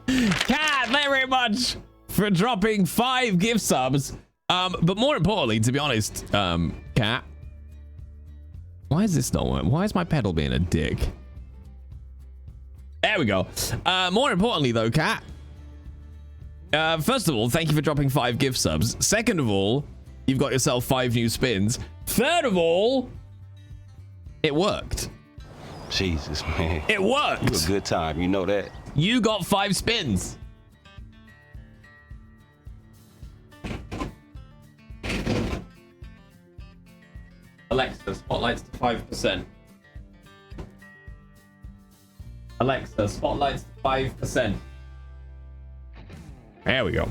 Cat, very much for dropping 5 gift subs. But more importantly, to be honest, Cat, why is this not working? Why is my pedal being a dick? There we go. More importantly, though, Cat, first of all, thank you for dropping 5 gift subs. Second of all, you've got yourself 5 new spins. Third of all, it worked. Jesus, man. It worked. You a good time. You know that. You got 5 spins. Alexa, spotlights to 5%. Alexa, spotlights to 5%. There we go.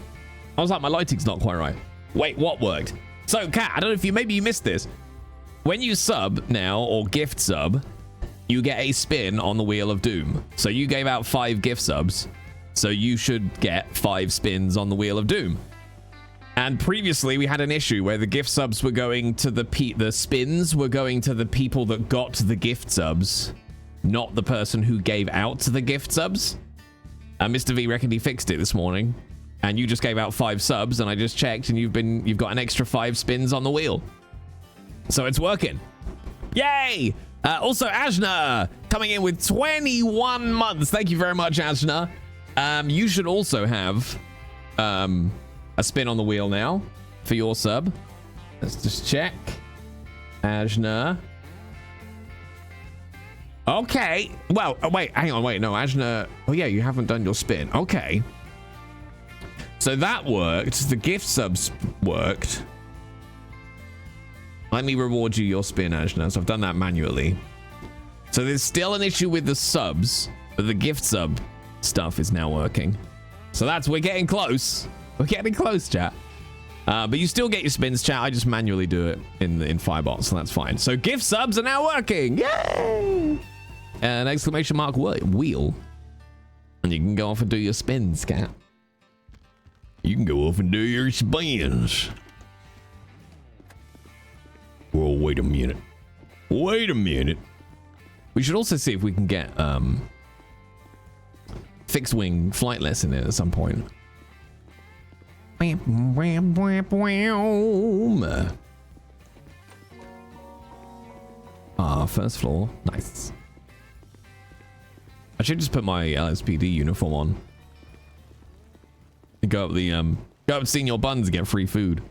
I was like, my lighting's not quite right. Wait, what worked? So, Kat, I don't know if maybe you missed this. When you sub now, or gift sub, you get a spin on the Wheel of Doom. So you gave out 5 gift subs, so you should get 5 spins on the Wheel of Doom. And previously, we had an issue where the gift subs were going to the spins were going to the people that got the gift subs, not the person who gave out the gift subs. Mr. V reckoned he fixed it this morning, and you just gave out 5 subs, and I just checked, and you've got an extra 5 spins on the wheel. So it's working. Yay! Also, Ajna coming in with 21 months. Thank you very much, Ajna. You should also have a spin on the wheel now for your sub. Let's just check. Ajna. Okay. Well, wait, hang on. Wait, no, Ajna. Oh, yeah, you haven't done your spin. Okay. So that worked. The gift subs worked. Let me reward you your spin, Ajna. So I've done that manually. So there's still an issue with the subs, but the gift sub stuff is now working. So we're getting close. We're getting close, chat. But you still get your spins, chat. I just manually do it in Firebot, so that's fine. So gift subs are now working. Yay! An exclamation mark wheel. And you can go off and do your spins, cat. You can go off and do your spins. Well, wait a minute. Wait a minute. We should also see if we can get fixed wing flightless in it at some point. First floor. Nice. I should just put my LSPD uniform on. And go up Senior Buns and get free food.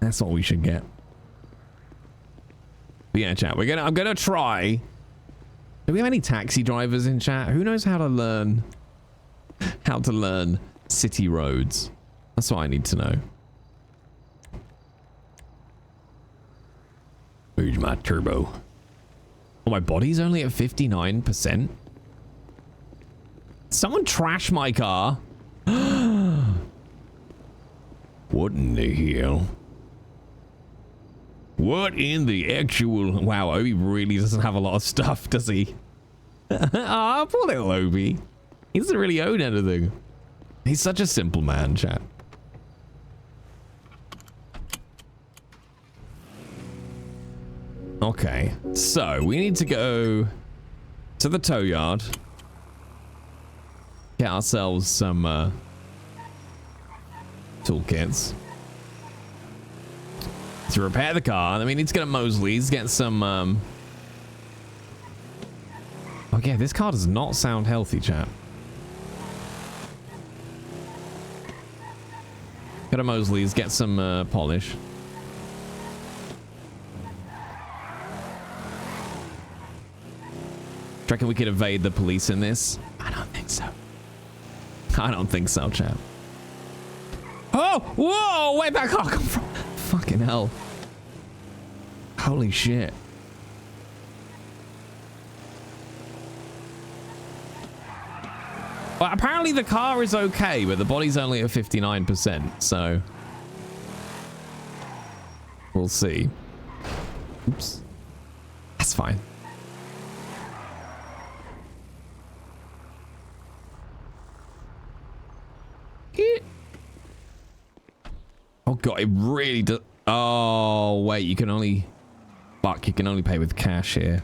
That's what we should get. But yeah, chat. I'm gonna try. Do we have any taxi drivers in chat? Who knows how to learn city roads? That's what I need to know. Where's my turbo? Oh, my body's only at 59%. Someone trash my car. What in the hell? What in the actual... Wow, Obi really doesn't have a lot of stuff, does he? Ah, poor little Obi. He doesn't really own anything. He's such a simple man, chat. Okay, so we need to go to the tow yard. Get ourselves some toolkits. To repair the car. Then we need to go to Mosley's, get some oh yeah, this car does not sound healthy, chat. Go to Mosley's, get some polish. Do you reckon we could evade the police in this? I don't think so. I don't think so, chat. Oh! Whoa! Where'd that car come from? Fucking hell. Holy shit. Well, apparently the car is okay, but the body's only at 59%, so... We'll see. Oops. That's fine. Oh god, it really does. Oh wait, you can only... Fuck, you can only pay with cash here.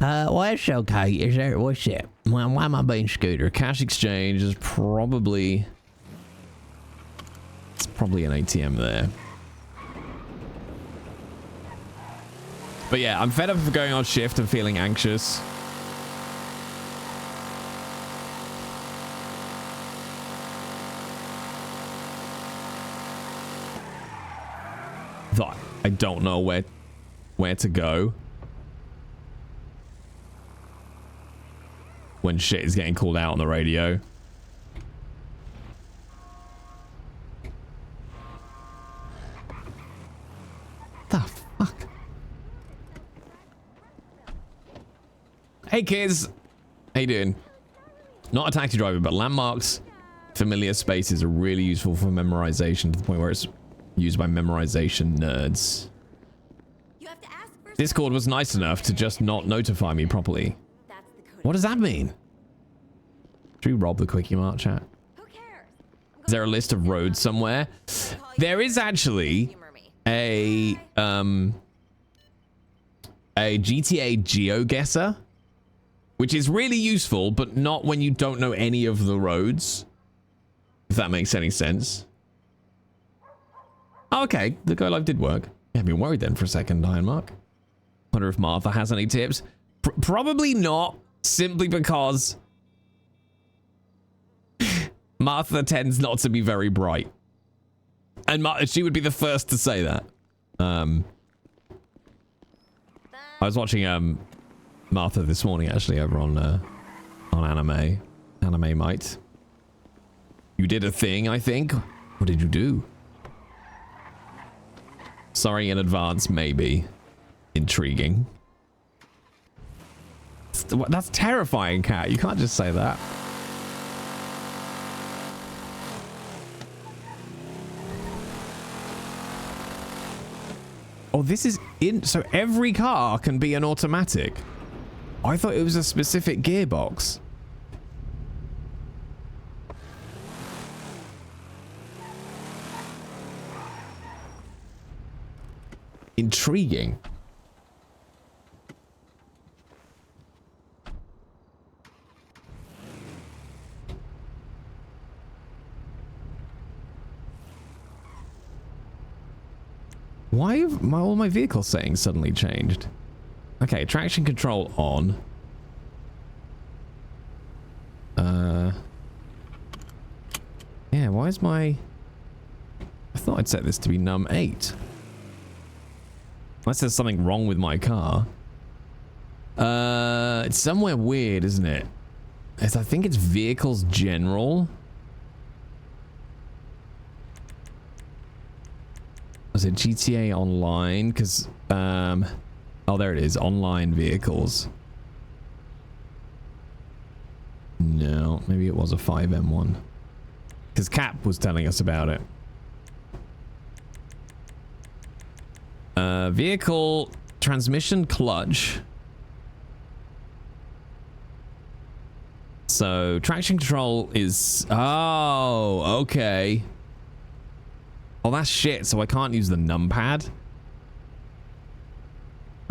Well, it's okay. Is there, what's it? Why am I being Scooter? Cash exchange is probably... It's probably an ATM there. But yeah, I'm fed up of going on shift and feeling anxious. Thought I don't know where to go when shit is getting called out on the radio. The fuck? Hey kids, how you doing? Not a taxi driver, but landmarks, familiar spaces are really useful for memorization to the point where it's used by memorization nerds. Discord was nice enough to just not notify me properly. What does that mean? Should we rob the Quickie Mart chat? Is there a list of roads somewhere? There is actually a GTA GeoGuessr, which is really useful, but not when you don't know any of the roads. If that makes any sense. Oh, okay, the go live did work. Yeah, I've been worried then for a second, Iron Mark. Wonder if Martha has any tips. Probably not, simply because Martha tends not to be very bright. And she would be the first to say that. I was watching Martha this morning actually over on Anime Mite. You did a thing, I think. What did you do? Sorry in advance, maybe. Intriguing. That's terrifying, Cat. You can't just say that. Oh, this is in... So every car can be an automatic. I thought it was a specific gearbox. Intriguing. Why have all my vehicle settings suddenly changed? Okay, traction control on. Yeah, why is my... I thought I'd set this to be num 8. Unless there's something wrong with my car. It's somewhere weird, isn't it? I think it's vehicles general. Was it GTA Online? Because, oh, there it is. Online vehicles. No, maybe it was a 5M1. Because Cap was telling us about it. Vehicle transmission clutch. So traction control is... Oh, okay. Oh, that's shit. So I can't use the numpad.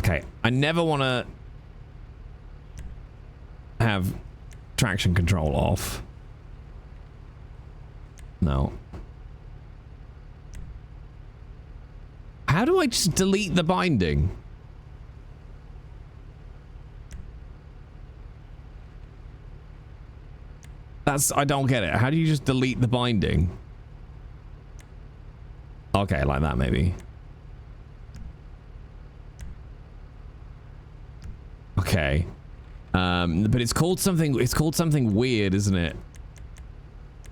Okay, I never want to have traction control off. No. How do I just delete the binding? I don't get it. How do you just delete the binding? Okay, like that maybe. Okay. But it's called something weird, isn't it?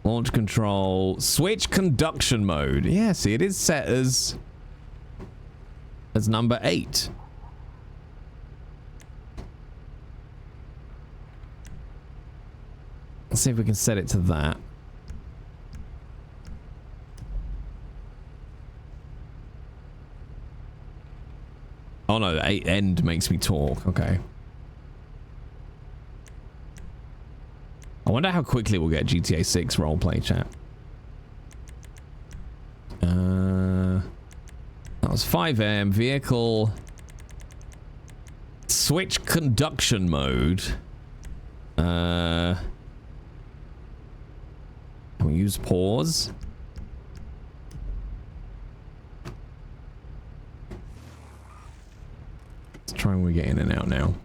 Launch control, switch conduction mode. Yeah, see, it is set as number 8. Let's see if we can set it to that. Oh no, 8 end makes me talk. Okay. I wonder how quickly we'll get GTA 6 roleplay chat. That was 5M vehicle Switch conduction mode. Can we use pause? Let's try and we get in and out now.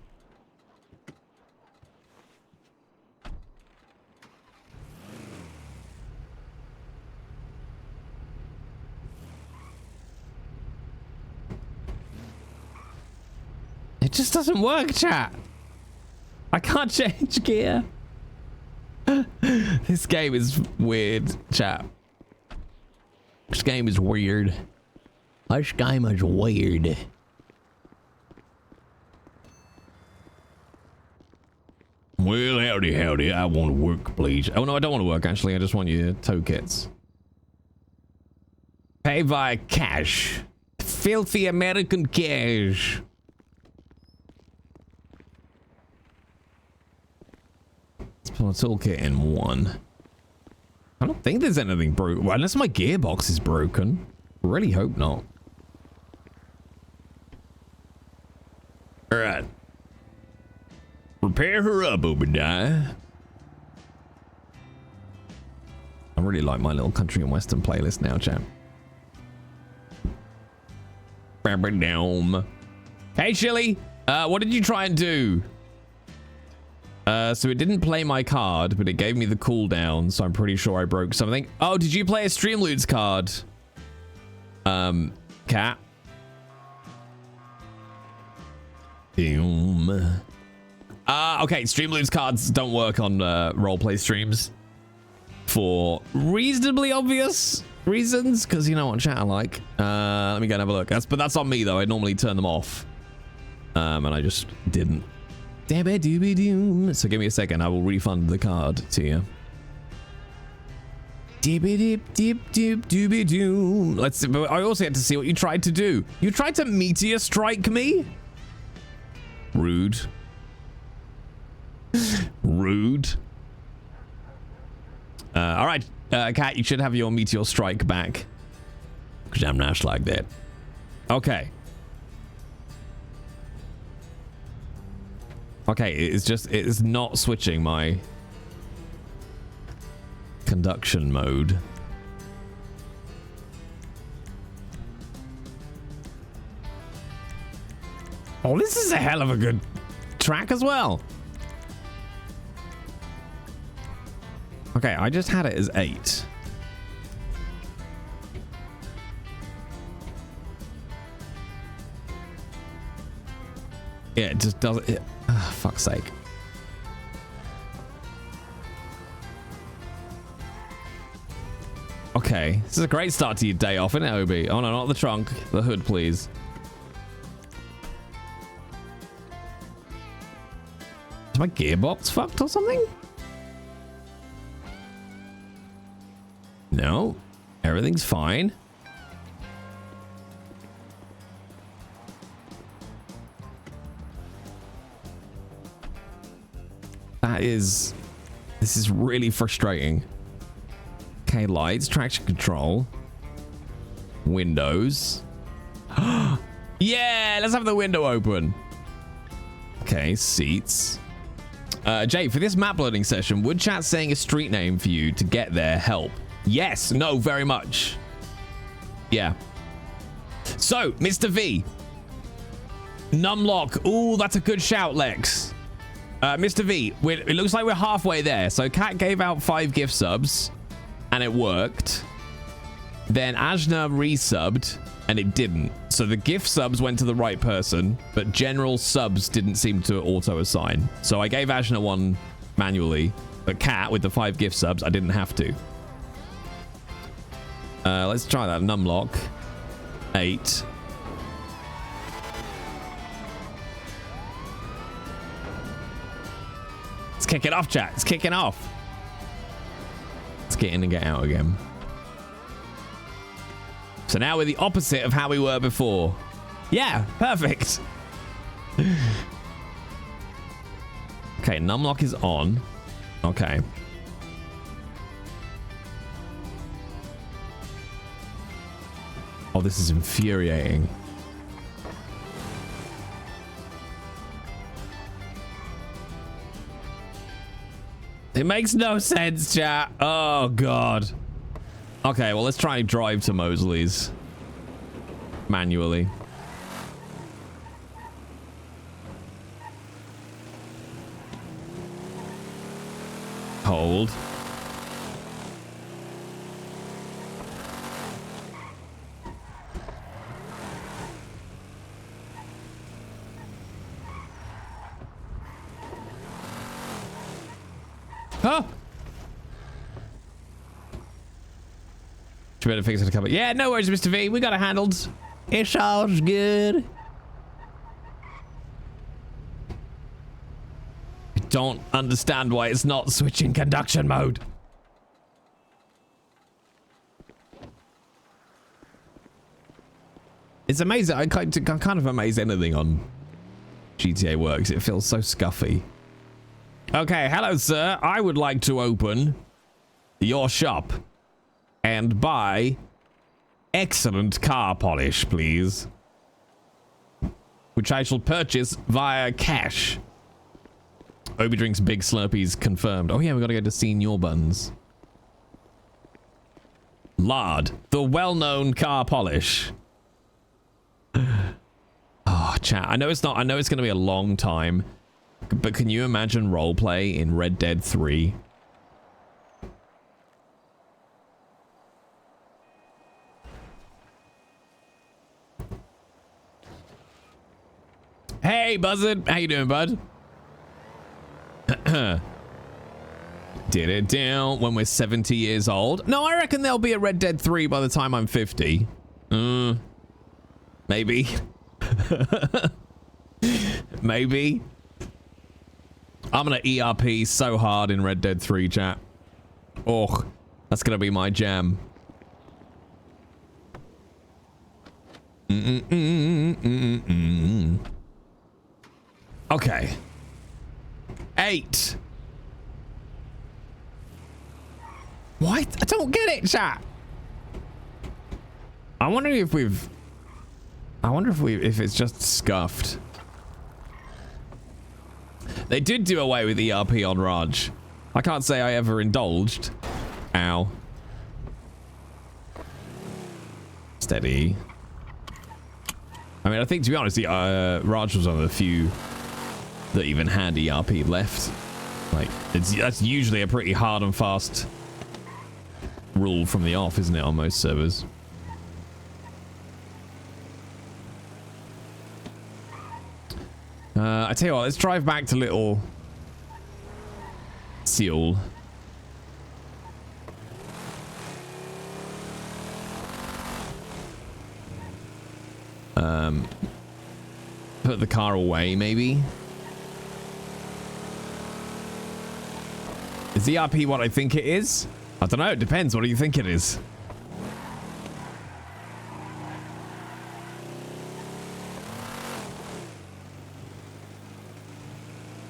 It just doesn't work, chat. I can't change gear. This game is weird, chat. This game is weird. This game is weird. Well, howdy, howdy. I want to work, please. Oh, no, I don't want to work, actually. I just want your toe kits. Pay via cash. Filthy American cash. Let's put a toolkit in one. I don't think there's anything broken. Well, unless my gearbox is broken. Really hope not. Alright. Repair her up, Obidiah. I really like my little country and western playlist now, champ. Hey, Chili. What did you try and do? So it didn't play my card, but it gave me the cooldown, so I'm pretty sure I broke something. Oh, did you play a Streamloots card? Cat? Okay, Streamloots cards don't work on roleplay streams for reasonably obvious reasons, because you know what chat I like. Let me go and have a look. But that's on me, though. I normally turn them off. And I just didn't. So give me a second. I will refund the card to you. Let's see. But I also had to see what you tried to do. You tried to meteor strike me? Rude. Rude. All right, Cat, you should have your meteor strike back. Because I'm not like that. Okay. Okay, it's not switching my conduction mode. Oh, this is a hell of a good track as well. Okay, I just had it as 8. Yeah, it just doesn't. Fuck's sake. Okay, this is a great start to your day off, isn't it, Obi? Oh no, not the trunk. The hood, please. Is my gearbox fucked or something? No, everything's fine. This is really frustrating. Okay, lights, traction control, windows. Yeah, let's have the window open. Okay, seats. Jay, for this map loading session, would chat saying a street name for you to get there help? Yes, no, very much. Yeah. So, Mr. V. Numlock. Ooh, that's a good shout, Lex. Mr. V, it looks like we're halfway there. So Kat gave out 5 gift subs and it worked. Then Ajna resubbed and it didn't. So the gift subs went to the right person, but general subs didn't seem to auto assign. So I gave Ajna 1 manually, but Kat with the 5 gift subs, I didn't have to. Let's try that. Numlock 8. Let's kick it off, chat. It's kicking off. Let's get in and get out again. So now we're the opposite of how we were before. Yeah, perfect. Okay, numlock is on. Okay. Oh, this is infuriating. It makes no sense, chat. Oh, God. Okay, well, let's try and drive to Mosley's. Manually. Hold. Huh? You better fix it a couple. Yeah, no worries, Mr. V. We got it handled. It's all good. I don't understand why it's not switching conduction mode. It's amazing. I'm kind of amazed anything on GTA works. It feels so scuffy. Okay, hello, sir. I would like to open your shop and buy excellent car polish, please. Which I shall purchase via cash. Obi drinks big slurpees confirmed. Oh yeah, we gotta go to Senior Buns. Lard, the well-known car polish. Oh, chat. I know it's gonna be a long time, but can you imagine roleplay in Red Dead 3? Hey, Buzzard. How you doing, bud? Did it down when we're 70 years old? No, I reckon there'll be a Red Dead 3 by the time I'm 50. Maybe. Maybe. I'm gonna ERP so hard in Red Dead 3, chat. Oh, that's gonna be my jam. Okay. 8. What? I don't get it, chat. I wonder if it's just scuffed. They did do away with ERP on Raj. I can't say I ever indulged. Ow. Steady. I mean, I think, to be honest, Raj was one of the few that even had ERP left. Like, that's usually a pretty hard and fast rule from the off, isn't it, on most servers? I tell you what, let's drive back to Little Seoul. Put the car away, maybe. Is ERP what I think it is? I don't know, it depends. What do you think it is?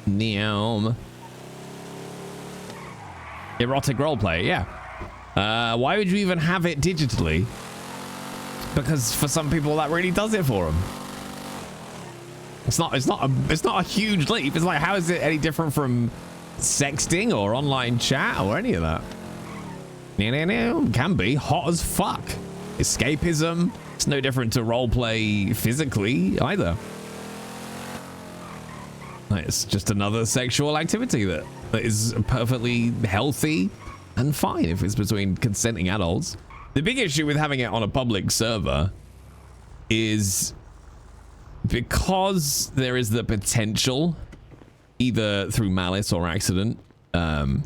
Neom. Erotic roleplay, yeah. Why would you even have it digitally? Because for some people that really does it for them. It's not a huge leap. It's like, how is it any different from sexting or online chat or any of that? Can be hot as fuck. Escapism. It's no different to roleplay physically either. It's just another sexual activity that is perfectly healthy and fine if it's between consenting adults. The big issue with having it on a public server is because there is the potential, either through malice or accident, for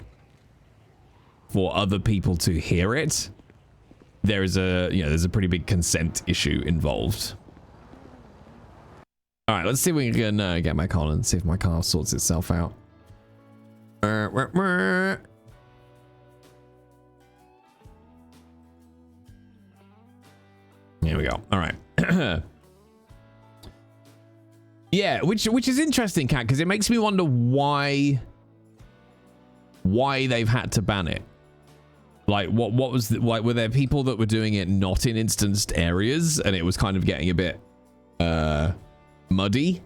other people to hear it. There's a pretty big consent issue involved. All right, let's see if we can get back on and see if my car sorts itself out. Here we go. All right. Yeah, which is interesting, Kat, because it makes me wonder why they've had to ban it. Like, what was like? Were there people that were doing it not in instanced areas, and it was kind of getting a bit muddy?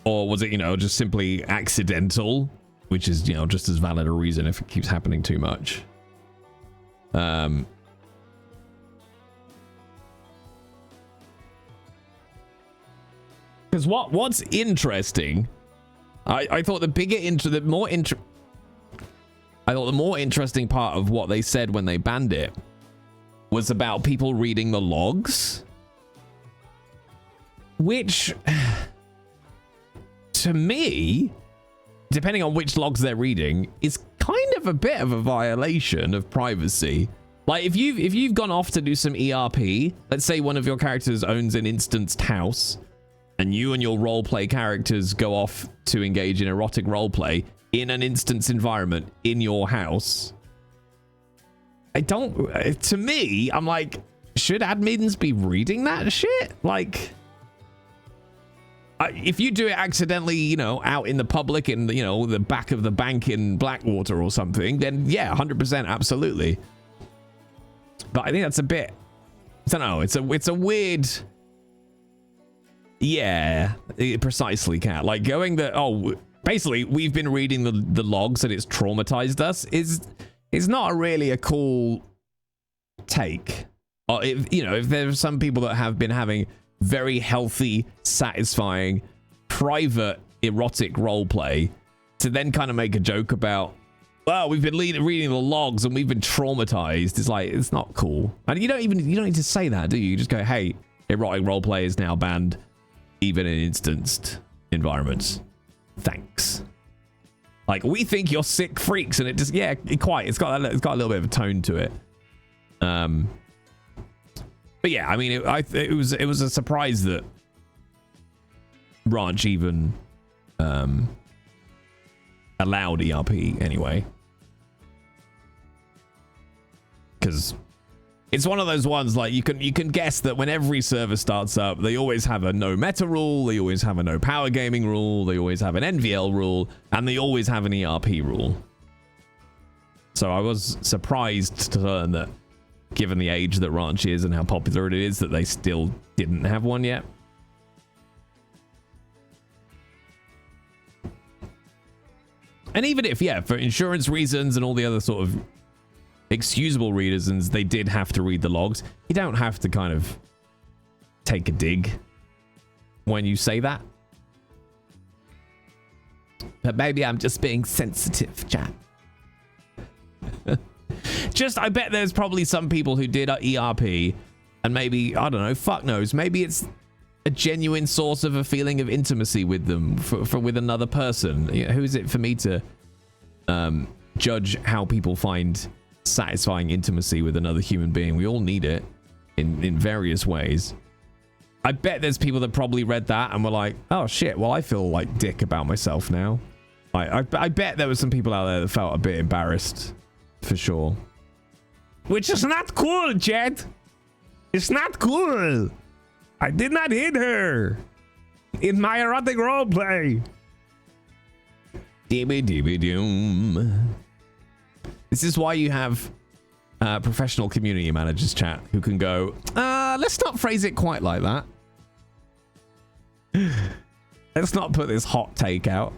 Or was it, you know, just simply accidental, which is, you know, just as valid a reason if it keeps happening too much. Because what's interesting, I thought the more interesting part of what they said when they banned it was about people reading the logs, which to me, depending on which logs they're reading, is kind of a bit of a violation of privacy. Like if you've gone off to do some ERP, let's say one of your characters owns an instanced house, and you and your roleplay characters go off to engage in erotic roleplay in an instance environment in your house. To me, I'm like, should admins be reading that shit? Like, if you do it accidentally, you know, out in the public in, you know, the back of the bank in Blackwater or something, then yeah, 100% absolutely. But I think that's a bit, I don't know, it's a weird, yeah, precisely, Cat. Like going basically we've been reading the logs and it's traumatized us is not really a cool take. Or if there's some people that have been having very healthy, satisfying, private, erotic roleplay, to then kind of make a joke about, well, we've been reading the logs and we've been traumatized. It's like, it's not cool. And you don't need to say that, do you? You just go, hey, erotic roleplay is now banned, even in instanced environments. Thanks. Like, we think you're sick freaks, and it just, yeah, it's got a little bit of a tone to it. But yeah, I mean, it was a surprise that Ranch even allowed ERP anyway, because it's one of those ones, like, you can guess that when every server starts up, they always have a no meta rule, they always have a no power gaming rule, they always have an NVL rule, and they always have an ERP rule. So I was surprised to learn that, given the age that Ranch is and how popular it is, that they still didn't have one yet. And even if, yeah, for insurance reasons and all the other sort of excusable reasons, they did have to read the logs, you don't have to kind of take a dig when you say that. But maybe I'm just being sensitive, chat. I bet there's probably some people who did ERP and maybe, I don't know, fuck knows, maybe it's a genuine source of a feeling of intimacy with them, with another person. You know, who is it for me to judge how people find satisfying intimacy with another human being? We all need it in various ways. I bet there's people that probably read that and were like, oh shit, well, I feel like dick about myself now. I bet there were some people out there that felt a bit embarrassed, for sure. Which is not cool, Jed. It's not cool. I did not hit her in my erotic roleplay. Doom. This is why you have professional community managers, chat, who can go, let's not phrase it quite like that. Let's not put this hot take out.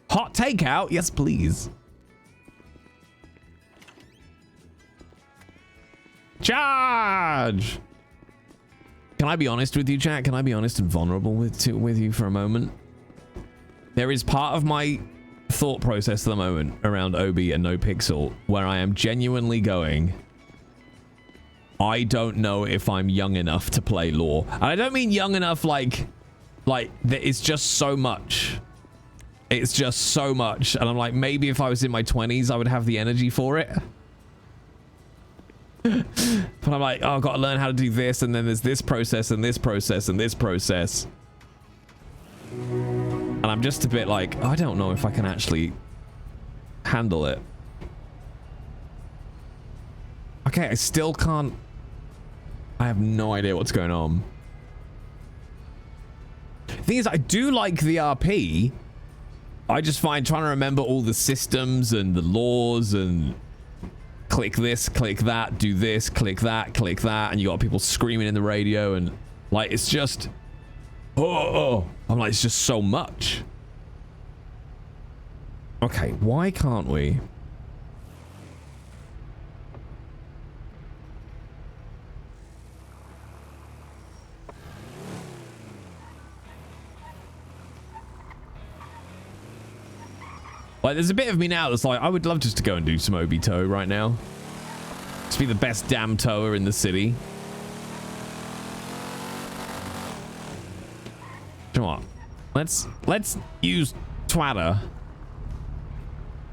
Hot take out? Yes, please. Charge! Can I be honest with you, chat? Can I be honest and vulnerable with you for a moment? There is part of my thought process at the moment around Obi and NoPixel where I am genuinely going, I don't know if I'm young enough to play lore. And I don't mean young enough like it's just so much. It's just so much. And I'm like, maybe if I was in my 20s, I would have the energy for it. But I'm like, oh, I've got to learn how to do this, and then there's this process and this process and this process. And I'm just a bit like, I don't know if I can actually handle it. Okay, I still can't. I have no idea what's going on. The thing is, I do like the RP. I just find trying to remember all the systems and the laws and click this, click that, do this, click that, and you got people screaming in the radio, and like, it's just, Oh. I'm like, it's just so much. Okay, why can't we? Like, there's a bit of me now that's like, I would love just to go and do some Obi tow right now. Just be the best damn tower in the city. Come on. Let's use Twatter.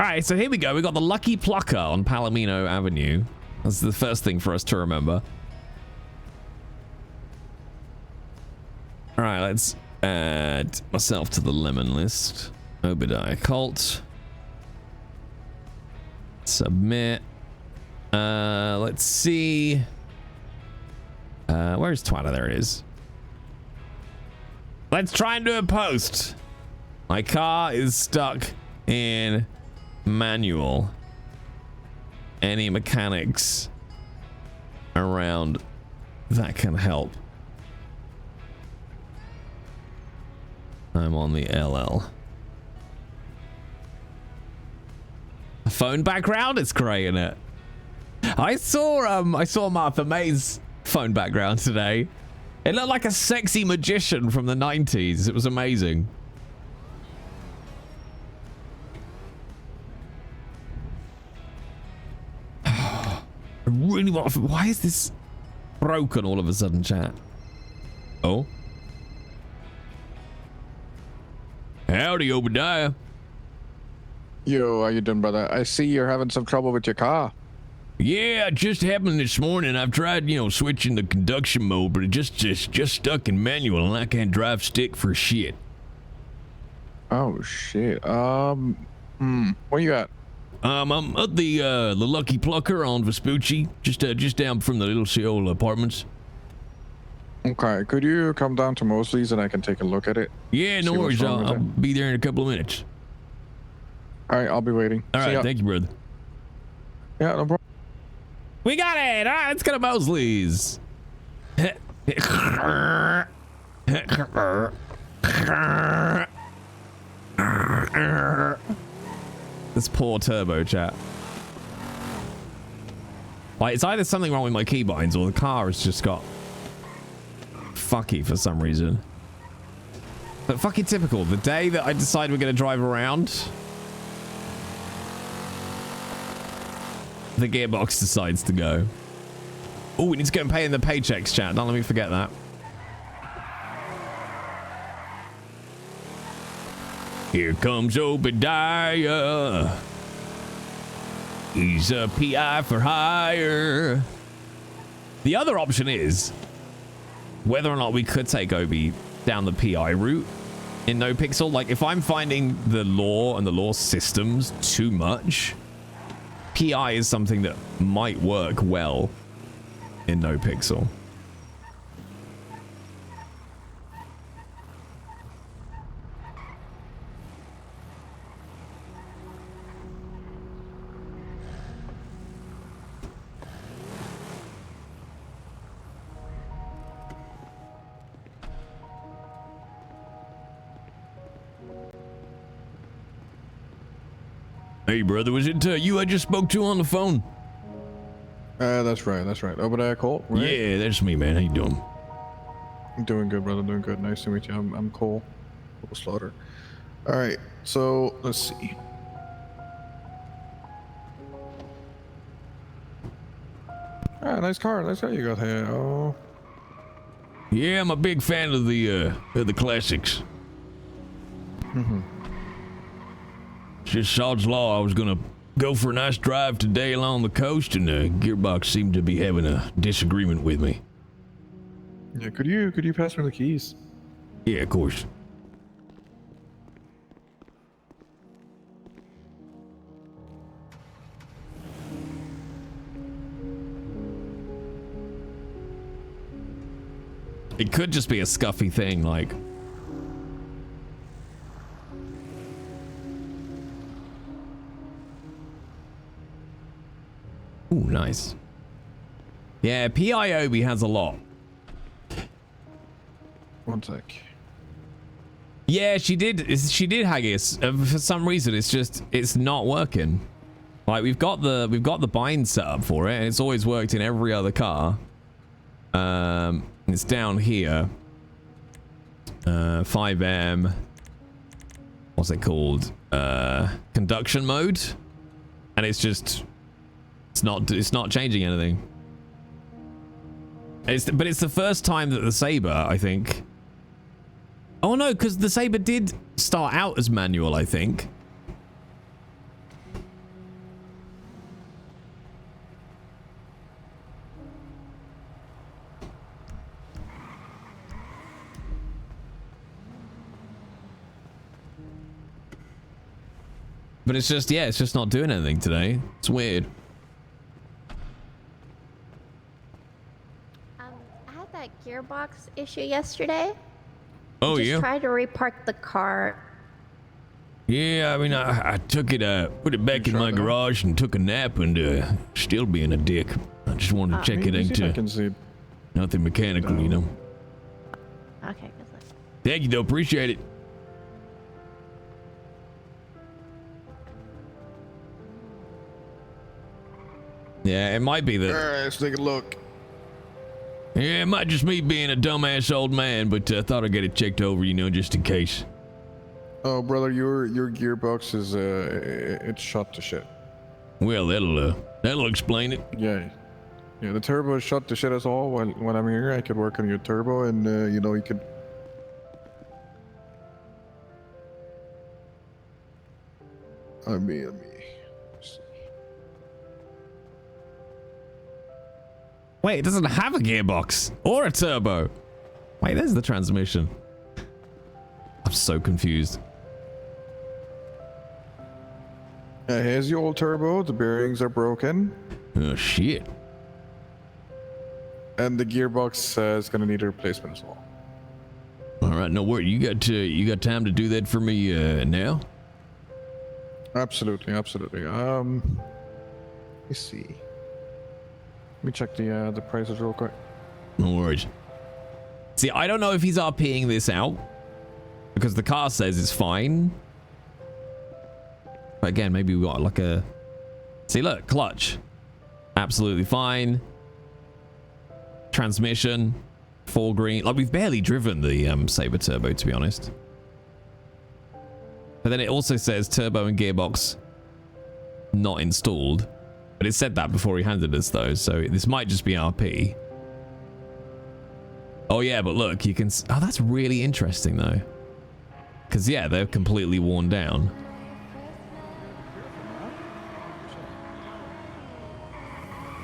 Alright, so here we go. We got the Lucky Plucker on Palomino Avenue. That's the first thing for us to remember. Alright, let's add myself to the lemon list. Obidiah Colt. Submit. Let's see. Where's Twitter? There it is. Let's try and do a post. My car is stuck in manual. Any mechanics around that can help? I'm on the LL. A phone background? It's great, isn't it? I saw Martha May's phone background today. It looked like a sexy magician from the 90s. It was amazing. I really want to... Why is this broken all of a sudden, chat? Oh. Howdy, Obidiah. Yo, how you doing, brother? I see you're having some trouble with your car. Yeah, it just happened this morning. I've tried, switching the conduction mode, but it just stuck in manual, and I can't drive stick for shit. Oh shit. Where you at? I'm at the Lucky Plucker on Vespucci, just down from the Little Seoul apartments. Okay, could you come down to Mosley's and I can take a look at it? Yeah, no worries. I'll be there in a couple of minutes. All right, I'll be waiting. All right, thank you, brother. Yeah, no problem. We got it. All right, let's go to Mosley's. This poor turbo, chat. Like, it's either something wrong with my keybinds or the car has just got fucky for some reason. But fucking typical. The day that I decide we're going to drive around, the gearbox decides to go. Oh, we need to go and pay in the paychecks, chat. Don't let me forget that. Here comes Obidiah. He's a PI for hire. The other option is whether or not we could take Obi down the PI route in NoPixel. Like, if I'm finding the lore and the lore systems too much, PI is something that might work well in NoPixel. Hey, brother, was it you I just spoke to on the phone? That's right. Obidiah Colt, right? Yeah, that's me, man. How you doing? I'm doing good, brother. Doing good. Nice to meet you. I'm Cole. Cole Slaughter. All right. So let's see. Ah, nice car you got here. Oh. Yeah, I'm a big fan of the classics. Mm-hmm. Just Sod's Law. I was gonna go for a nice drive today along the coast, and the gearbox seemed to be having a disagreement with me. Yeah, could you pass me the keys? Yeah, of course. It could just be a scuffy thing, like... Ooh, nice. Yeah, PIOB has a lot. One sec. Yeah, she did. She did, Haggis. For some reason, it's not working. Like we've got the bind set up for it, and it's always worked in every other car. It's down here. 5M. What's it called? Conduction mode, and it's not changing anything. But it's the first time that the Sabre, I think. Oh no, because the Sabre did start out as manual, I think. But it's just not doing anything today. It's weird. I had that gearbox issue yesterday. Oh, yeah? Just tried to repark the car. Yeah, I mean, I took it, put it back in my garage and took a nap and still being a dick. I just wanted to check it into nothing mechanical, you know. Okay, good luck. Thank you, though. Appreciate it. Yeah, it might be that. All right, let's take a look. Yeah, it might just me being a dumbass old man, but I thought I'd get it checked over, you know, just in case. Oh, brother, your gearbox is it's shot to shit. Well, that'll explain it. Yeah, the turbo is shot to shit as all. When I'm here, I could work on your turbo, and you know, you could. Let me. Wait, it doesn't have a gearbox or a turbo. Wait, there's the transmission. I'm so confused. Here's your old turbo. The bearings are broken. Oh shit. And the gearbox is gonna need a replacement as well. All right, no worry. You got time to do that for me now? Absolutely. Let me see. Let me check the prices real quick. No worries. See, I don't know if he's RPing this out because the car says it's fine. But again, maybe we got like a... See, look, clutch. Absolutely fine. Transmission. Full green. Like, we've barely driven the Sabre Turbo, to be honest. But then it also says turbo and gearbox not installed. But it said that before he handed us those, so this might just be RP. Oh yeah, but look, you can... Oh, that's really interesting, though. Because, yeah, they're completely worn down.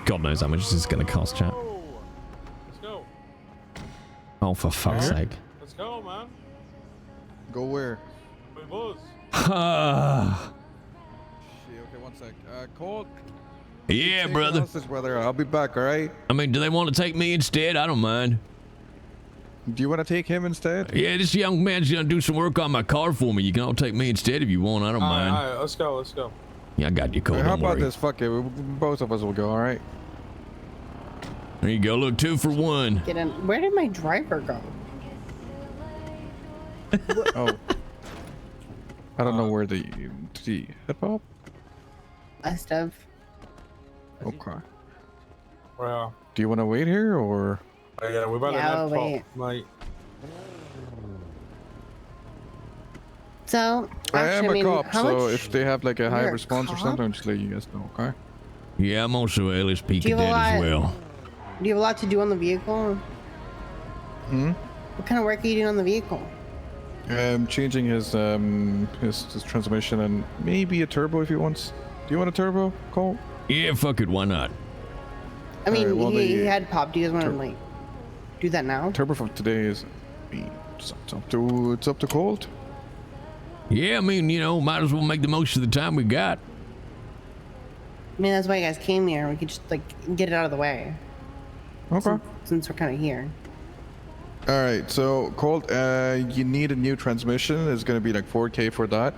God knows how much this is going to cost, chat. Let's go. Oh, for fuck's sake. Let's go, man. Go where? We buzz. Okay, 1 sec. Colt. Yeah, brother. Brother, I'll be back. All right. I mean, do they want to take me instead? I don't mind. Do you want to take him instead? Yeah, this young man's gonna do some work on my car for me. You can all take me instead if you want. I don't mind. All right, let's go. Yeah, I got you, Colt. Hey, how Don't about worry. this? Fuck it. Both of us will go. All right. There you go. Look, 2 for 1. Get in. Where did my driver go? Oh. I don't know where the hip hop. Must have. Okay. Well, Do you want to wait here or? yeah, we better Yeah, not I'll wait. pop, mate. So, I actually, am a mean, cop, how so much? if they have like a high You're a response or cop? something, I'll just let you guys know. Okay. Yeah, I'm also a LSP Do you have cadet a as lot- well. Do you have a lot to do on the vehicle? Hmm. What kind of work are you doing on the vehicle? Changing his transmission and maybe a turbo if he wants. Do you want a turbo, Colt? Yeah, fuck it. Why not? I mean, Alright, well, he the had popped. Do you guys want to like do that now? Turbo for today is it's up to Colt. Yeah, I mean, you know, might as well make the most of the time we got. I mean, that's why you guys came here. We could just like get it out of the way. Okay. Since we're kind of here. All right. So Colt, you need a new transmission. It's gonna be like 4K for that,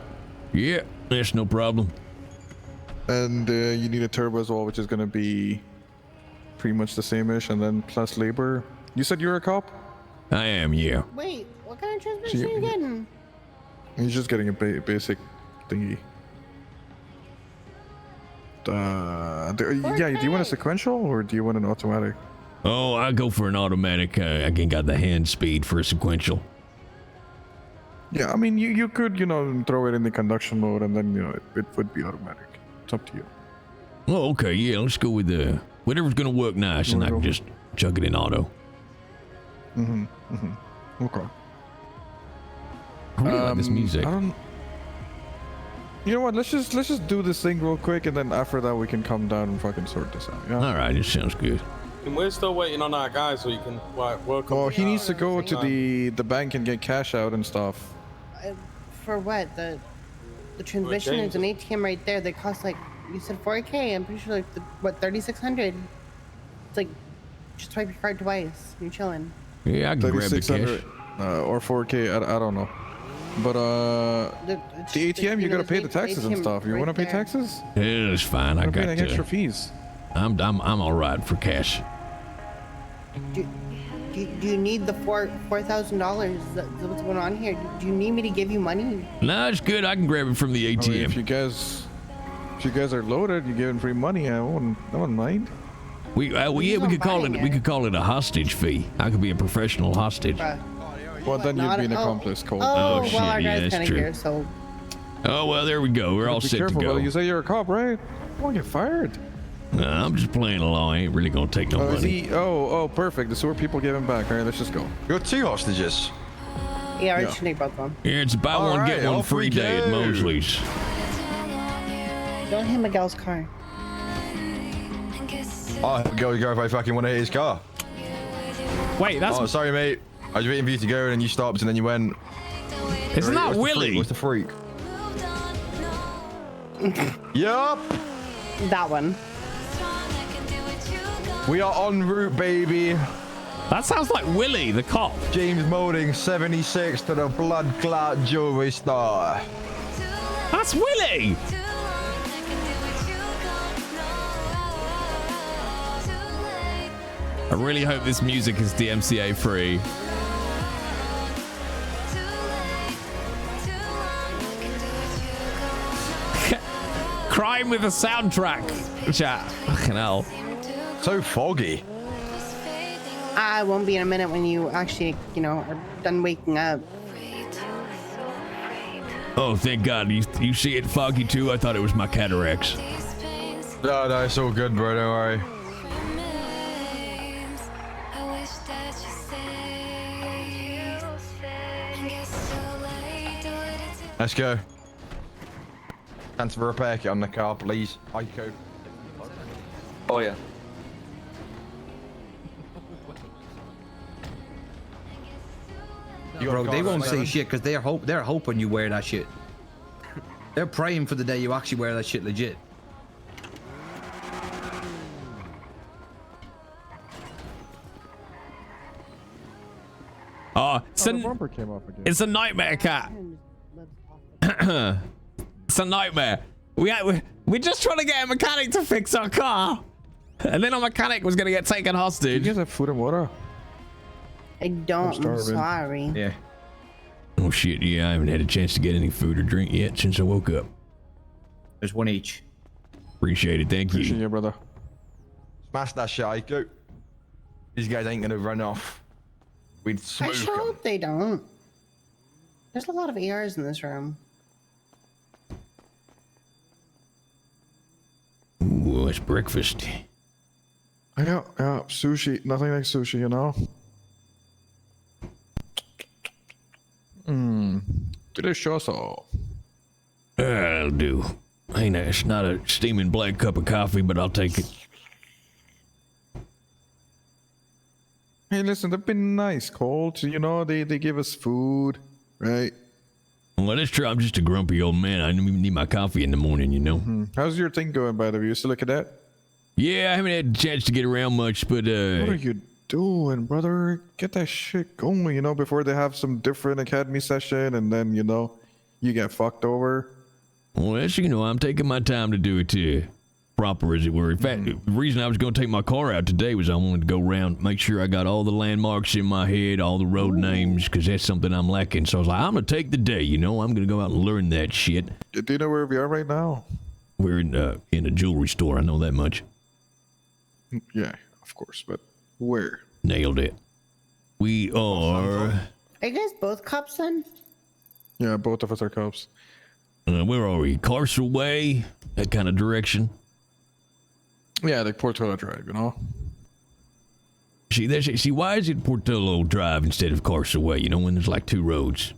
Yeah, that's no problem. and you need a turbo as well, which is gonna be pretty much the same-ish, and then plus labor. You said you're a cop. I am, yeah. Wait, what kind of transmission So are you getting? He's just getting a basic thingy. Yeah, do you want a sequential or do you want an automatic? Oh, I go for an automatic. I can got the hand speed for a sequential. Yeah, I mean, you could, throw it in the conduction mode and then, it would be automatic. It's up to you. Oh, okay. Yeah, let's go with whatever's gonna work nice, and I can just chuck it in auto. Okay. I really like this music. You know what? Let's just do this thing real quick, and then after that we can come down and fucking sort this out. Yeah. All right, it sounds good. And we're still waiting on our guy so he can work. Oh, on he needs to go same to time. the bank and get cash out and stuff. For what? The transmission is an ATM right there. They cost like, you said 4K. I'm pretty sure like, 3,600. It's like, just swipe your card twice. You're chilling. Yeah, I can grab the cash. Or 4K. I don't know. But the ATM, you gotta pay the taxes and stuff. You wanna pay taxes? Yeah, it's fine. I got extra fees. I'm all right for cash. Do you need the $4,000? Is that what's going on here? Do you need me to give you money? No, it's good. I can grab it from the ATM. I mean, if you guys are loaded, you're giving free money. I wouldn't mind. We could call it a hostage fee. I could be a professional hostage. Well, then you'd be an accomplice, Colt. Oh, shit, well, our yeah, guy's that's kind of true. here, so. Oh well, there we go. We're all Be set careful, to go. brother. You say you're a cop, right? You won't get fired. No, I'm just playing along. I ain't really gonna take no money. Perfect. The sewer people give him back. All right, let's just go. You got 2 hostages. Yeah, I should take both of them. Yeah, it's buy one All get right, one off free we day at go. Mosley's. Don't hit Miguel's car. Oh, go if I fucking want to hit his car. Wait, that's Oh, sorry, mate. I was waiting for you to go and then you stopped and then you went. isn't that What's the freak? Willie? What's the freak? Yup. That one. We are en route, baby. That sounds like Willie, the cop. James Molding, 76 to the blood clot jewelry store. That's Willie. I really hope this music is DMCA free. Crime with a soundtrack. Chat. Fucking hell. So foggy. I won't be in a minute when you actually, are done waking up. Oh, thank God. You see it foggy too? I thought it was my cataracts. No, it's all good, bro. Don't worry. Let's go. Transfer repair kit on the car, please. ICO. Oh yeah. Bro, they won't say shit because they're hoping you wear that shit. They're praying for the day you actually wear that shit legit. Oh, The bumper came off again. it's a nightmare, cat. It's a nightmare. We're just trying to get a mechanic to fix our car, and then our mechanic was gonna get taken You hostage. guys have food and water? I don't. I'm starving. sorry. Yeah. Oh shit! Yeah, I haven't had a chance to get any food or drink yet since I woke up. There's one each. Appreciate it. Thank Appreciate you. you, brother. Smash that shit, ICO. These guys ain't gonna run off. We'd I smoke sure 'em. hope they don't. There's a lot of ARs in this room. Ooh, it's breakfast. Yeah, sushi. Nothing like sushi, you know? Delicioso. I'll do. It's not a steaming black cup of coffee, but I'll take it. Hey, listen, they've been nice, Colt. You know, they give us food, right? Well, that's true. I'm just a grumpy old man. I need my coffee in the morning, you know. How's your thing going, by the way? You still a cadet? Yeah, I haven't had a chance to get around much, but What are you doing, brother? Get that shit going, you know, before they have some different academy session and then, you get fucked over. well, that's, I'm taking my time to do it too. proper, as it were. In fact, the reason I was going to take my car out today was I wanted to go around, make sure I got all the landmarks in my head, all the road names, because that's something I'm lacking. So I was like, I'm going to take the day, you know? I'm going to go out and learn that shit. Do you know where we are right now? We're in a jewelry store. I know that much. Yeah, of course, but where? Nailed it. We are... Are you guys both cops then? Yeah, both of us are cops. Where are we? Carcel Way? That kind of direction? Yeah, like Portola Drive, you know? See, why is it Portillo Drive instead of Carcel Way, you know, when there's like two roads?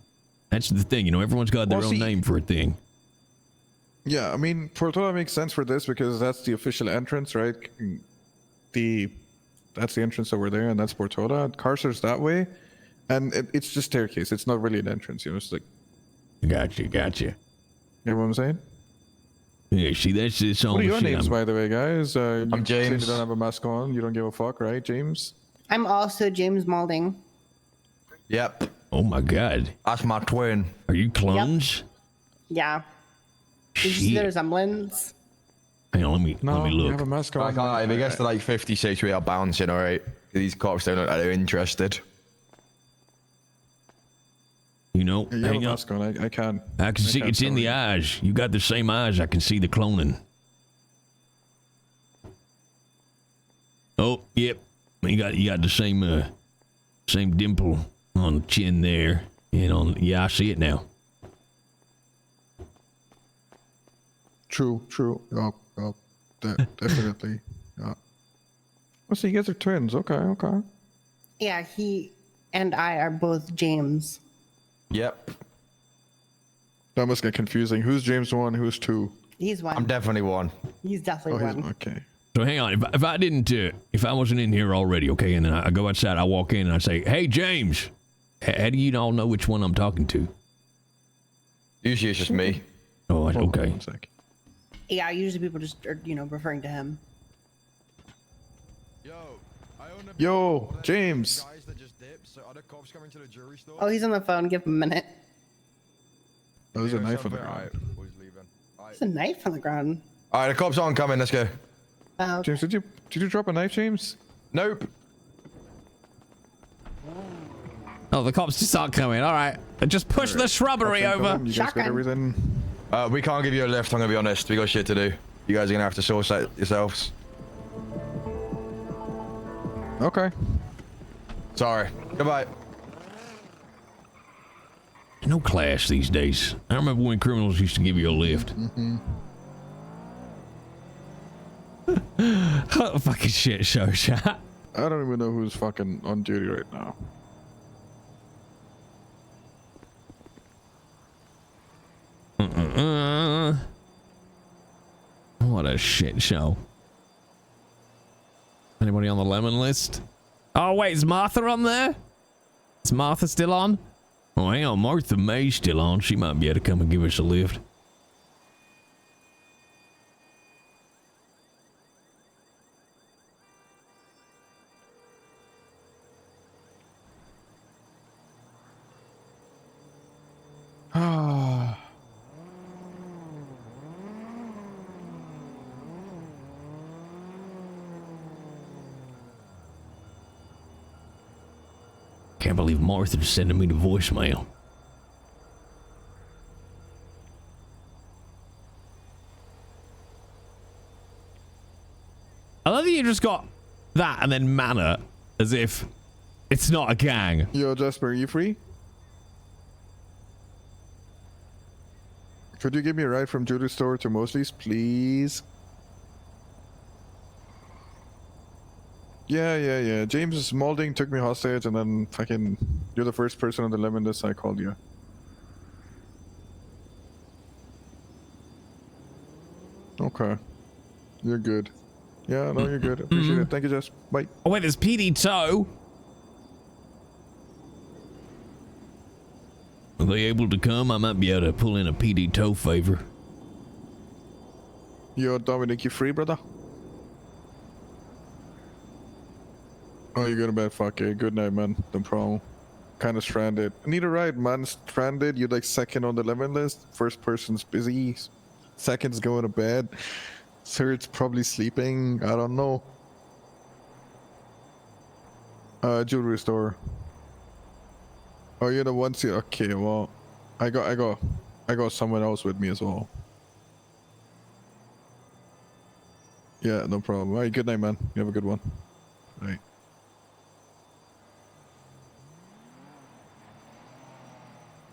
That's the thing, you know, everyone's got their own name for a thing. Yeah, I mean, Portola makes sense for this because that's the official entrance, right? That's the entrance over there, and that's Portola. Carcer's that way, and it's just staircase. It's not really an entrance, you know? It's like... Gotcha. You know what I'm saying? Yeah, see, that's it's all What are the your shit names, by the way, guys? I'm James. You don't have a mask on. You don't give a fuck, right, James? I'm also James Malding. Yep. Oh my god. That's my twin. Are you clones? Yeah. Did you see the Shit. resemblance? Hang on, let me You have look. a mask I on. can't. If it gets to like 56, we are bouncing, alright? These cops don't look like they're interested. You know, Yeah, you have a hang on. mask on. I can. I can see can't it's in tell the you. eyes. You got the same eyes. I can see the cloning. Oh, yep. You got the same dimple on the chin there. And on I see it now. True. Definitely. Yeah. Oh, so you guys are twins. Okay. Yeah, he and I are both James. Yep. That must get confusing. Who's James 1? Who's 2? He's one. I'm definitely one. He's definitely one. Okay. So hang on, if I wasn't in here already, okay, and then I go outside, I walk in and I say, "Hey, James," how do you all know which one I'm talking to? Usually it's just me. Oh, Hold on okay. 1 sec. Yeah, usually people just are, referring to him. Yo, James. Guys that just dipped, so are the cops coming to the jewelry store? Oh, he's on the phone. Give him a minute. Oh, there's a knife on the Alright, ground. boys leaving. There's a knife on the ground. Alright, the cops aren't coming. Let's go. Oh, James, did you drop a knife, James? Nope. Oh, the cops just aren't coming. All right, just push the shrubbery Cops ain't over. coming. You guys got Shotgun. everything? We can't give you a lift. I'm gonna be honest. We got shit to do. You guys are gonna have to source that yourselves. Okay. Sorry. Goodbye. No class these days. I remember when criminals used to give you a lift. Oh, fucking shit show, chat. I don't even know who's fucking on duty right now. What a shit show. Anybody on the lemon list? Oh, wait, is Martha on there? Is Martha still on? Oh, hang on, Martha May's still on. She might be able to come and give us a lift. Ah. Can't believe Martha's sending me the voicemail. I love that you just got that and then manner as if it's not a gang. Yo, Jasper, are you free? Could you give me a ride from jewelry store to Mosley's, please? Yeah. James Malding took me hostage, and then fucking, you're the first person on the lemon list. I called you. Okay. You're good. Yeah, no, you're good. Appreciate it. Thank you, Jess. Bye. Oh wait, there's PD Toe. Are they able to come? I might be able to pull in a PD Toe favor. Yo, Dominic, you free, brother? Oh, you're going to bed? Fuck it. Good night, man. No problem. Kind of stranded. I need a ride, man. Stranded. You're like second on the lemon list. First person's busy. Second's going to bed. Sir, it's probably sleeping. I don't know. Jewelry store. Oh, you're the one. Okay, well, I got someone else with me as well. Yeah, no problem. All right, good night, man. You have a good one. All right.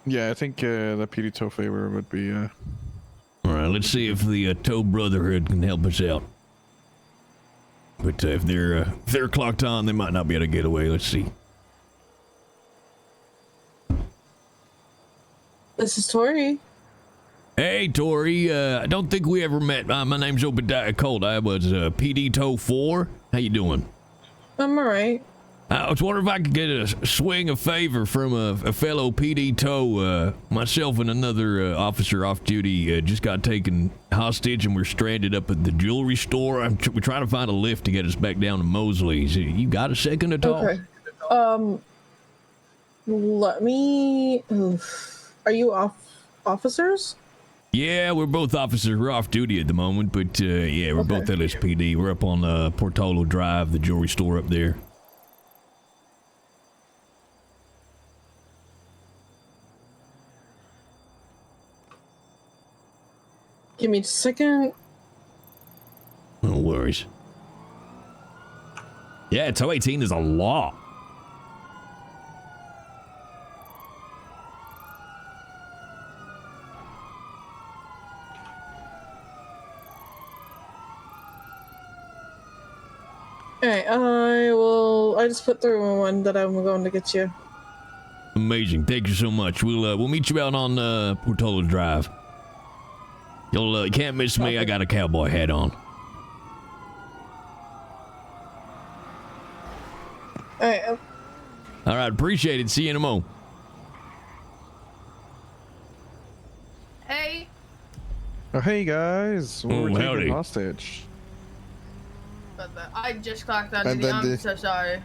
Yeah, I think the PD tow favor would be. All right, let's see if the Tow Brotherhood can help us out. But if they're clocked on, they might not be able to get away. Let's see. This is Tori. Hey, Tori. I don't think we ever met. My name's Obidiah Colt. I was PD Tow 4. How you doing? I'm alright. I was wondering if I could get a swing of favor from a fellow PD Tow. Myself and another officer off duty just got taken hostage and we're stranded up at the jewelry store. We're trying to find a lift to get us back down to Mosley's. You got a second to talk? Okay. Let me... Are you officers? Yeah, we're both officers. We're off duty at the moment, but yeah, we're both LSPD. We're up on Portola Drive, the jewelry store up there. Give me a second. No worries. Yeah, tow 18 is a lot. Alright, I just put through one that I'm going to get you. Amazing. Thank you so much. We'll meet you out on Portola Drive. You can't miss me. I got a cowboy hat on. Alright. All right, appreciate it. See you in a mo. Hey. Oh, hey guys, we were taken howdy. hostage. I just clocked on And duty. then I'm so sorry.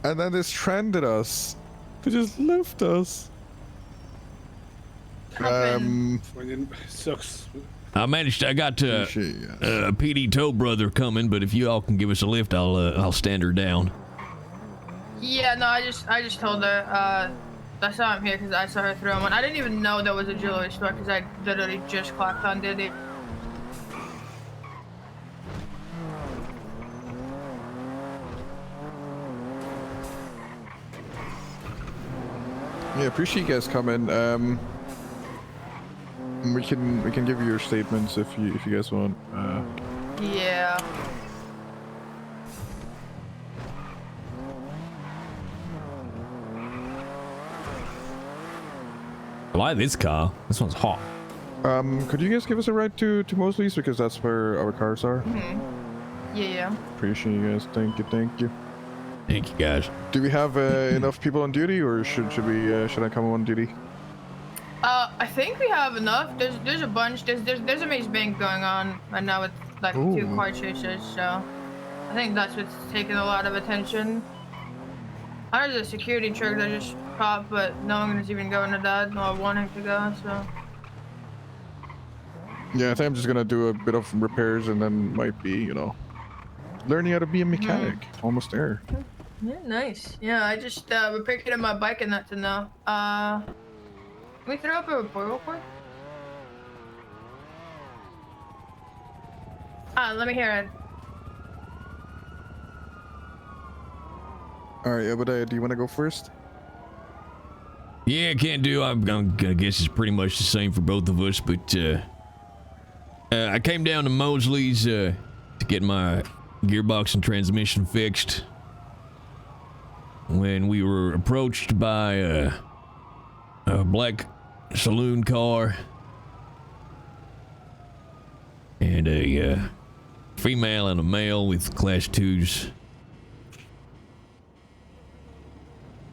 And then they stranded us. They just left us. Sucks. I got a PD Tow brother coming, but if you all can give us a lift, I'll stand her down. Yeah, no, I just told her. That's why I'm here, because I saw her throw one. I didn't even know there was a jewelry store, because I literally just clocked on duty. Yeah, appreciate you guys coming. We can give you your statements if you guys want. Yeah. I like this car. This one's hot. Could you guys give us a ride to Mosley's, because that's where our cars are? Yeah. Appreciate you guys. Thank you. Thank you, guys. Do we have enough people on duty, or should I come on duty? I think we have enough. There's a bunch. There's a maze bank going on right now with like 2 car chasers, so I think that's what's taking a lot of attention. There's a security truck that just popped, but no one is even going to that, nor wanting to go, so. Yeah, I think I'm just gonna do a bit of repairs and then might be, learning how to be a mechanic. Almost there. Yeah, nice. Yeah, I just repaired my bike and that to know. Can we throw up a report real quick? Let me hear it. Alright, Obidiah, do you want to go first? Yeah, can do. I'm gonna guess it's pretty much the same for both of us, but I came down to Mosley's to get my gearbox and transmission fixed when we were approached by a black saloon car and a female and a male with class 2s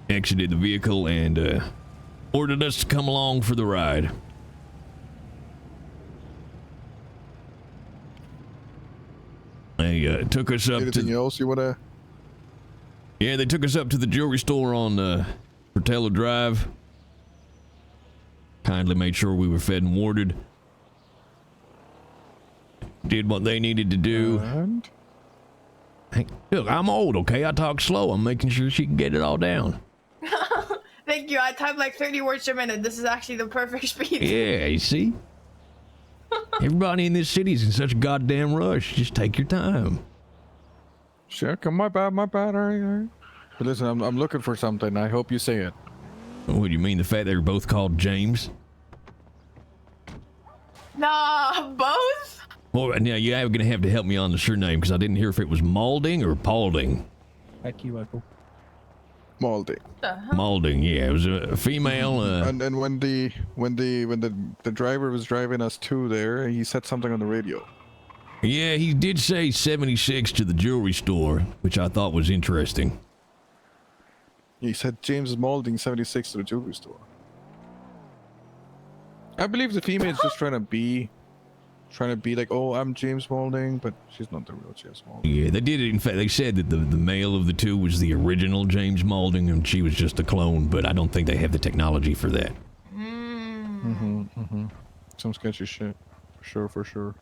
exited the vehicle and ordered us to come along for the ride. They took us up Anything to... else you want to... Yeah, they took us up to the jewelry store on Portola Drive. Kindly made sure we were fed and warded. did what they needed to do. And Hey, look, I'm old, okay? I talk slow. I'm making sure she can get it all down. Thank you. I type like 30 words a minute. This is actually the perfect speed. Yeah, you see? Everybody in this city's in such a goddamn rush. Just take your time. sure, come my bad. All right. But listen, I'm looking for something. I hope you say it. What do you mean, the fact they were both called James? Nah, both? Well, now you're gonna have to help me on the surname because I didn't hear if it was Maulding or Paulding. Thank you, Michael. Maldi. Maulding, yeah, it was a female. And then when the driver was driving us to there, he said something on the radio. Yeah, he did say 76 to the jewelry store, which I thought was interesting. He said James Maulding 76 to the jewelry store. I believe the female is just trying to be like, oh, I'm James Maulding, but she's not the real James Maulding. Yeah, they did it. In fact, they said that the male of the two was the original James Maulding, and she was just a clone. But I don't think they have the technology for that. Some sketchy shit, for sure.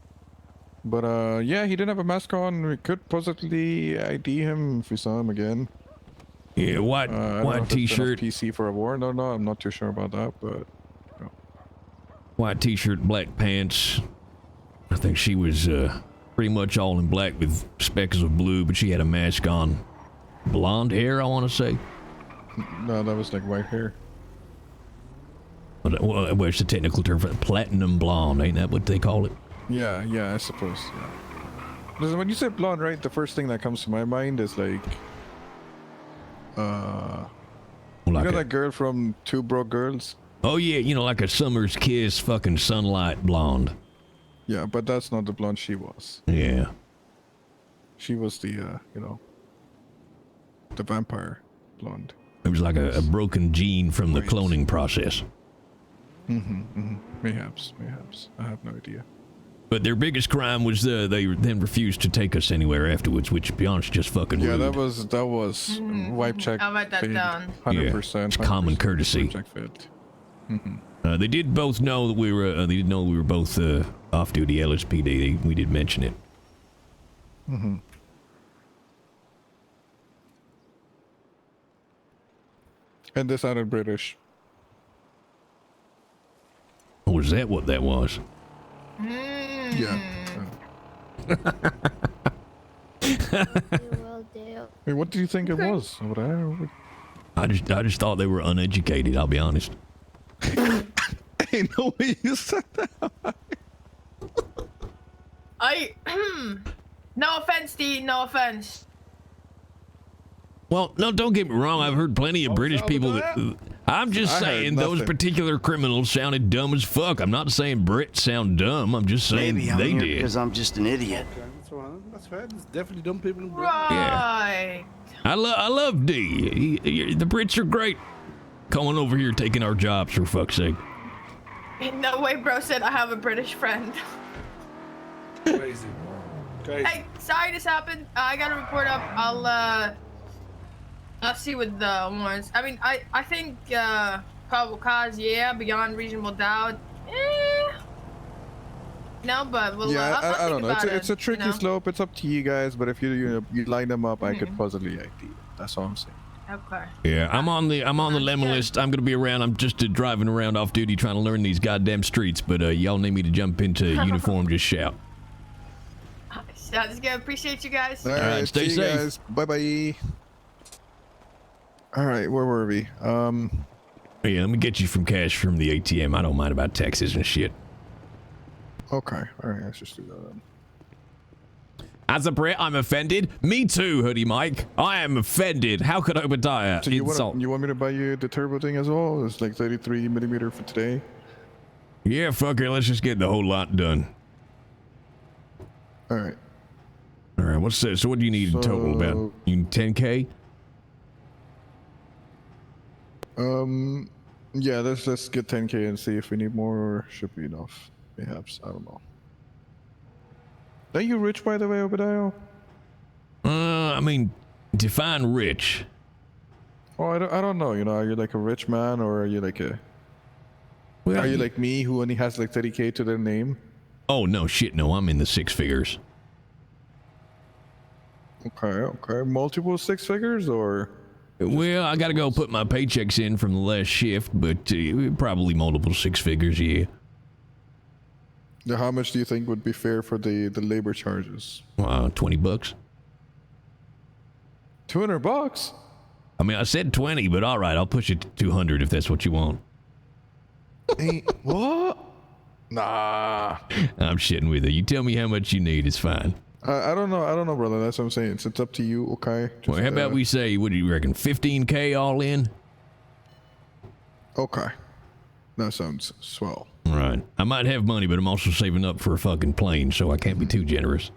But yeah, he didn't have a mask on. We could possibly ID him if we saw him again. Yeah, white t-shirt, PC for a warrant or not. I'm not too sure about that, but white t-shirt, black pants. I think she was pretty much all in black with speckles of blue, but she had a mask on. Blonde hair, I want to say. No, that was like white hair. Well, where's the technical term for it? Platinum blonde? Ain't that what they call it? Yeah, I suppose. Yeah. Listen, when you say blonde, right, the first thing that comes to my mind is like, you know that girl from Two Broke Girls? Oh yeah, you know, like a summer's kiss, fucking sunlight blonde. Yeah, but that's not the blonde she was. Yeah. She was the, the vampire blonde. It was like a broken gene from the cloning process. Mayhaps. I have no idea. But their biggest crime was they then refused to take us anywhere afterwards, which, to be honest, just fucking rude. Yeah, that was wipe check. I'll write that down. 100%. Yeah, it's common courtesy. Wipe check failed. They did both know that we were. They did know we were both off-duty LSPD. We did mention it. And they sounded British. Oh, was that what that was? Yeah. Hey, what do you think it was? I just thought they were uneducated. I'll be honest. Ain't no way you said that. No offense, D. No offense. Well, no, don't get me wrong. I've heard plenty of British people that. I'm just saying those particular criminals sounded dumb as fuck. I'm not saying Brits sound dumb. I'm just saying Maybe I'm they here did. because I'm just an idiot. That's fair. There's definitely dumb people in Britain. Right. I love D. The Brits are great. Coming over here taking our jobs for fuck's sake. No way, bro said I have a British friend. Crazy. Hey, sorry this happened. I gotta report up. I'll see what the warrants. I mean, I think probable cause, yeah, beyond reasonable doubt. No, but we'll, I don't know. It's a tricky you know? slope. It's up to you guys. But if you line them up, I could possibly ID. That's all I'm saying. Okay. Yeah, I'm on the lemon list. I'm gonna be around. I'm just driving around off duty trying to learn these goddamn streets. But y'all need me to jump into uniform, just shout. Sounds good. Appreciate you guys. All right, stay see you safe. guys. Bye. All right, where were we? Yeah, let me get you some cash from the ATM. I don't mind about taxes and shit. Okay. All right, let's just do that then. As a Brit, I'm offended. Me too, Hoodie Mike. I am offended. How could Obidiah So you insult? want me to buy you the turbo thing as well? It's like 33mm for today. Yeah, fuck it. Let's just get the whole lot done. All right. All right. What's that? So what do you need in total? About you need 10K? Yeah. Let's get 10K and see if we need more or should be enough. Perhaps. I don't know. Are you rich, by the way, Obidiah? I mean, define rich. Oh, I don't know. You know, are you like a rich man or are you like a? Well, are you like me who only has like 30K to their name? Oh, no, shit, no, I'm in the six figures. Okay. Multiple six figures or? Well, I gotta go put my paychecks in from the last shift, but probably multiple six figures, yeah. Yeah, how much do you think would be fair for the labor charges? $20. $200? I mean, I said 20, but all right, I'll push it to 200 if that's what you want. Hey, what? Nah. I'm shitting with you. You tell me how much you need, it's fine. I don't know, brother. That's what I'm saying. It's up to you, okay? Well, how about we say, what do you reckon, 15K all in? Okay. That sounds swell. Right. I might have money, but I'm also saving up for a fucking plane, so I can't be too generous.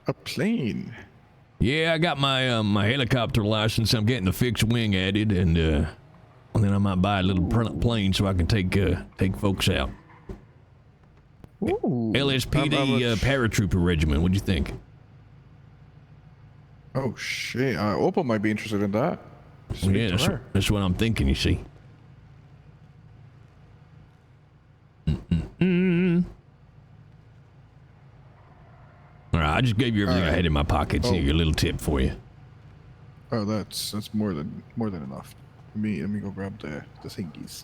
A plane? Yeah, I got my my helicopter license. I'm getting the fixed wing added, and then I might buy a little plane so I can take folks out. Ooh, LSPD paratrooper regiment. What'd you think? Oh shit! Opal might be interested in that. Well, yeah, that's what I'm thinking. You see. All right, I just gave you everything I had in my pockets. Here, your little tip for you. Oh, that's more than enough. Let me go grab the thingies.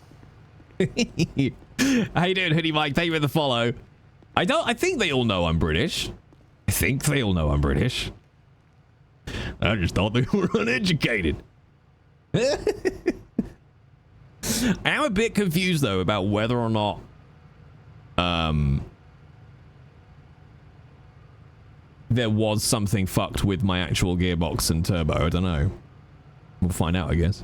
How you doing, Hoodie Mike? Thank you for the follow. I think they all know I'm British. I think they all know I'm British. I just thought they were uneducated. I am a bit confused though about whether or not there was something fucked with my actual gearbox and turbo. I don't know. We'll find out, I guess.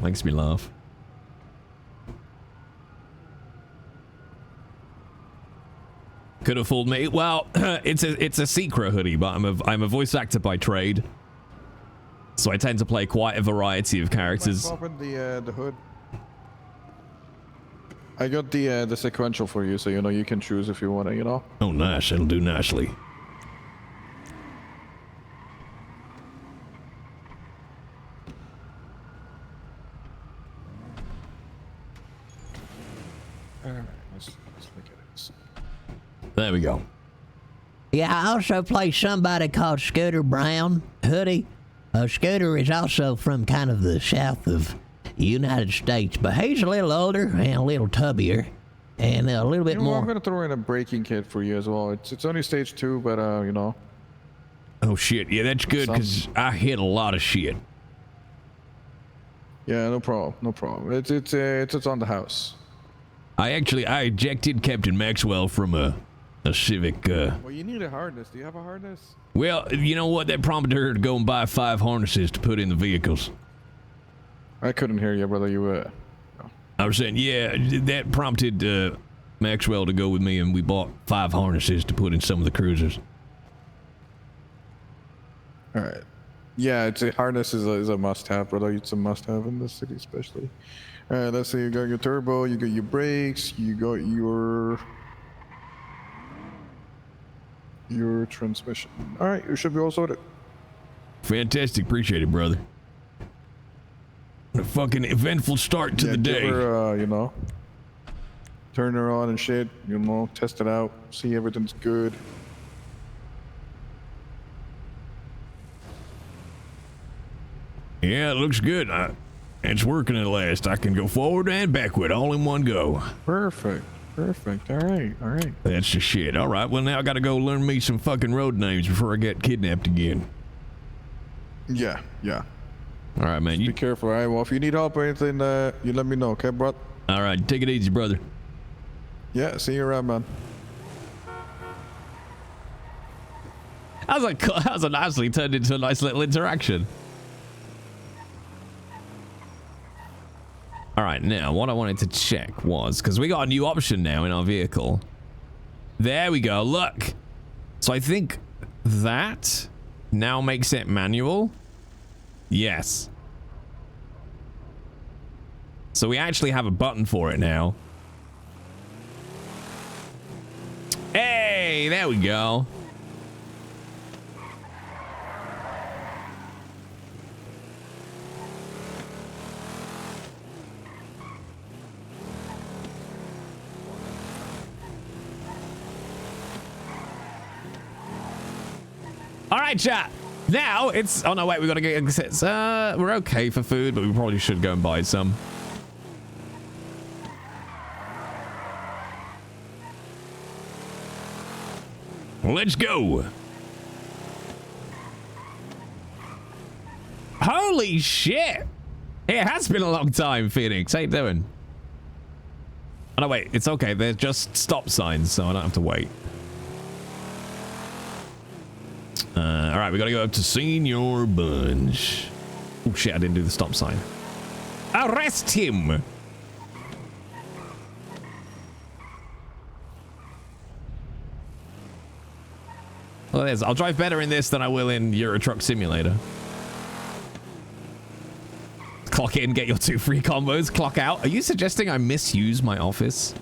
Makes me laugh. Could have fooled me. Well, it's a secret hoodie, but I'm a voice actor by trade, so I tend to play quite a variety of characters. Open the hood. I got the sequential for you, so you know you can choose if you want to. You know. Oh, nice. It'll do nicely. Alright, let's look at this. There we go. Yeah, I also play somebody called Scooter Brown, Hoodie. Scooter is also from kind of the south of the United States, but he's a little older and a little tubbier and a little bit more. I'm gonna throw in a braking kit for you as well. It's only stage 2, but you know. Oh shit, yeah, that's good because I hit a lot of shit. Yeah, no problem. It's on the house. I ejected Captain Maxwell from a Civic. Well, you need a harness. Do you have a harness? Well, you know what? That prompted her to go and buy 5 harnesses to put in the vehicles. I couldn't hear you, brother. You I was saying, yeah, that prompted Maxwell to go with me, and we bought 5 harnesses to put in some of the cruisers. All right. Yeah, harness is a must-have, brother. It's a must-have in this city, especially. All right, let's see. You got your turbo. You got your brakes. You got your transmission. All right, you should be all sorted. Fantastic. Appreciate it, brother. A fucking eventful start to the day. Give her, you know, turn her on and shit. You know, test it out. See everything's good. Yeah, it looks good. It's working at last. I can go forward and backward all in one go. Perfect. All right. That's the shit. All right, well, now I gotta go learn me some fucking road names before I get kidnapped again. Yeah. All right, man. Be careful, all right? Well, if you need help or anything, you let me know, okay, bro? All right, take it easy, brother. Yeah, see you around, man. That was a nicely turned into a nice little interaction. All right, now what I wanted to check was, because we got a new option now in our vehicle. There we go, look. So I think that now makes it manual. Yes. So we actually have a button for it now. Hey, there we go. right, chat. Now it's... Oh, no, wait. We got to get... we're okay for food, but we probably should go and buy some. Let's go. Holy shit. It has been a long time, Phoenix. How you doing? Oh, no, wait. It's okay. They're just stop signs, so I don't have to wait. All right, we got to go up to Senior Bunch. Oh, shit. I didn't do the stop sign. Arrest him. Well, it is. I'll drive better in this than I will in Euro Truck Simulator. Clock in, get your 2 free combos. Clock out. Are you suggesting I misuse my office?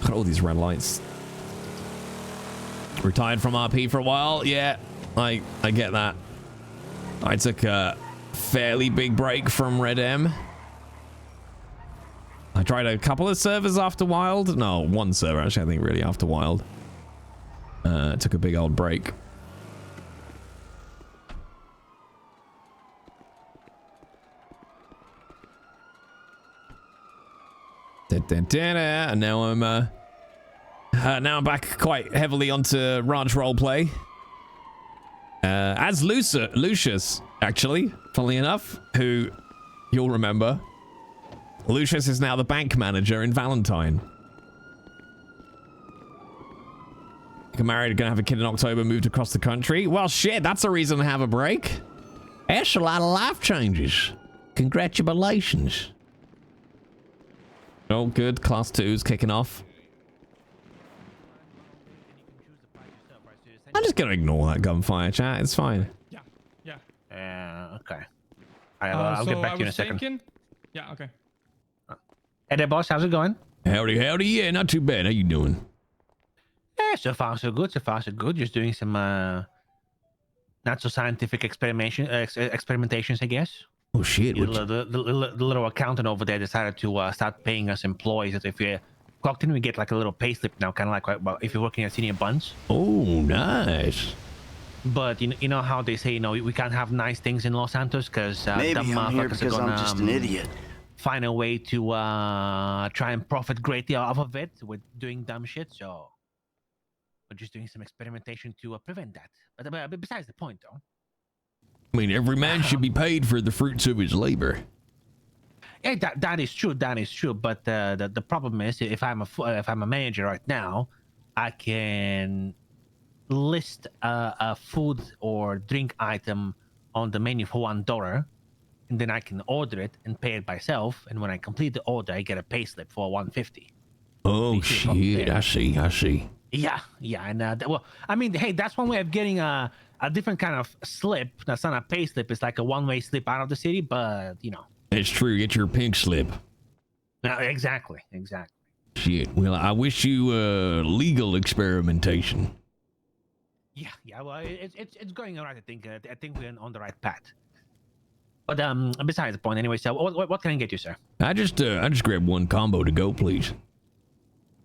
Look at all these red lights. Retired from RP for a while. Yeah, I get that. I took a fairly big break from Red M. I tried a couple of servers after Wild. No, one server actually, I think, really after Wild. Took a big old break. And now I'm back quite heavily onto Ranch Roleplay. As Lucius, actually, funnily enough, who you'll remember. Lucius is now the bank manager in Valentine. Got married, gonna have a kid in October, moved across the country. Well, shit, that's a reason to have a break. That's a lot of life changes. Congratulations. Oh, good. Class 2's kicking off. I'm just gonna ignore that gunfire, chat. It's fine. Yeah. Okay. I'll get back to you in a second. Yeah, okay. Hey there, boss. How's it going? Howdy. Yeah, not too bad. How you doing? Yeah, so far so good. Just doing some not so scientific experimentations, I guess. Oh shit! The little accountant over there decided to start paying us employees. That if you clocked in, we get like a little pay slip now, kind of like if you're working at Senior Buns. Oh, nice. But you know how they say, we can't have nice things in Los Santos because dumb motherfuckers are gonna, I'm just an idiot. Find a way to try and profit greatly off of it with doing dumb shit. So we're just doing some experimentation to prevent that. But besides the point, though. I mean, every man should be paid for the fruits of his labor. Yeah, that is true. But the problem is, if I'm a manager right now, I can list a food or drink item on the menu for $1, and then I can order it and pay it myself. And when I complete the order, I get a pay slip for $150. Oh shit! I see. Yeah, and well, I mean, hey, that's one way of getting a different kind of slip. That's not a pay slip. It's like a one-way slip out of the city, but It's true. Get your pink slip. No, exactly. Shit. Well, I wish you legal experimentation. Yeah. Well, it's going all right. I think we're on the right path. But besides the point, anyway. So, what can I get you, sir? I just grab one combo to go, please.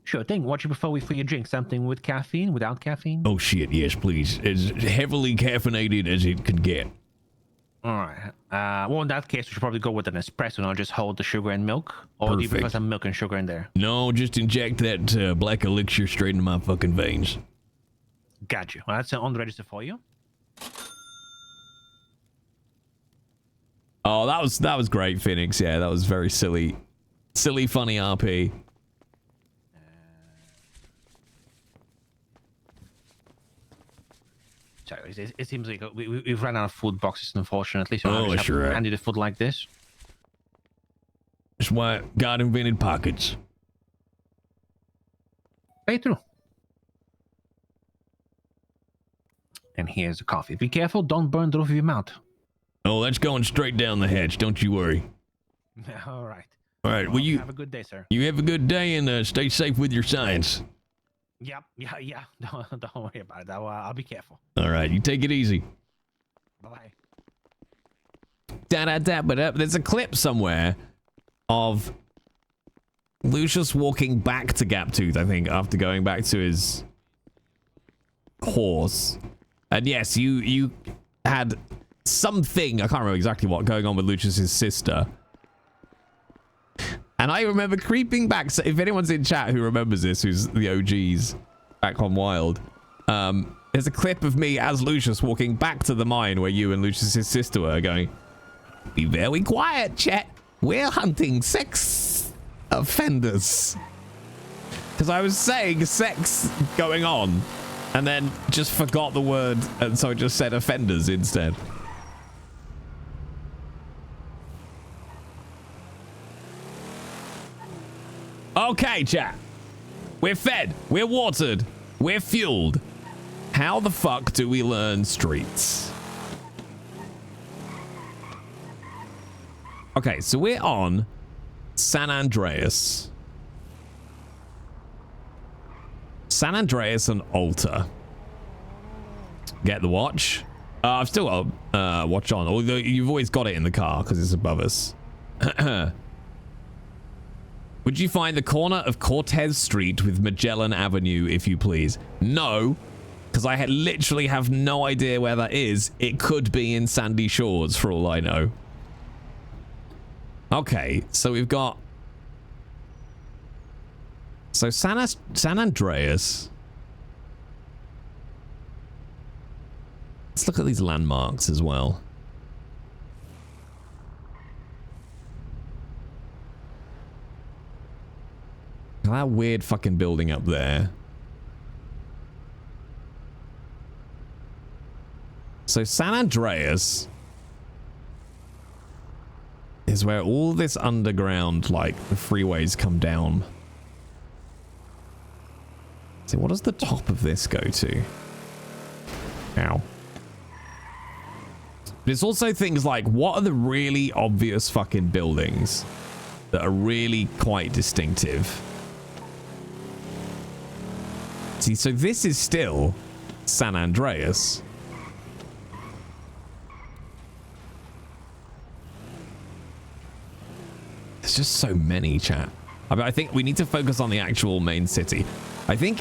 Sure thing. What you prefer for your drink? Something with caffeine, without caffeine? Oh shit, yes, please. As heavily caffeinated as it could get. All right. Well, in that case, we should probably go with an espresso and I'll just hold the sugar and milk. Or Perfect. do you prefer some milk and sugar in there? No, just inject that black elixir straight into my fucking veins. Got you. Well, that's on the register for you. Oh, that was great, Phoenix. Yeah, that was very silly, funny RP. Sorry, it seems like we've run out of food boxes, unfortunately. So Oh, I just sure. have to hand you the food like this. That's why God invented pockets. Pay through. And here's the coffee. Be careful, don't burn the roof of your mouth. Oh, that's going straight down the hatch. Don't you worry. All right. All right. Well, you have a good day, sir. You have a good day and stay safe with your science. Yep. Yeah. Don't worry about it. I'll be careful. All right. You take it easy. Bye. But there's a clip somewhere of Lucius walking back to Gaptooth, I think, after going back to his horse. And yes, you had something, I can't remember exactly what, going on with Lucius's sister. And I remember creeping back. So if anyone's in chat who remembers this, who's the OGs back on Wild, there's a clip of me as Lucius walking back to the mine where you and Lucius's sister were going, be very quiet, chat. We're hunting sex offenders. Because I was saying sex going on and then just forgot the word, and so I just said offenders instead. Okay, chat. We're fed. We're watered. We're fueled. How the fuck do we learn streets? Okay, so we're on San Andreas. San Andreas and Alta. Get the watch. I've still got watch on, although you've always got it in the car because it's above us. Would you find the corner of Cortez Street with Magellan Avenue, if you please? No, because I literally have no idea where that is. It could be in Sandy Shores, for all I know. Okay, so we've got... So San Andreas. Let's look at these landmarks as well. That weird fucking building up there. So San Andreas is where all this underground, like, the freeways come down. So what does the top of this go to? Ow. But it's also things like, what are the really obvious fucking buildings that are really quite distinctive? See, so this is still San Andreas. There's just so many, chat. I mean, I think we need to focus on the actual main city. I think...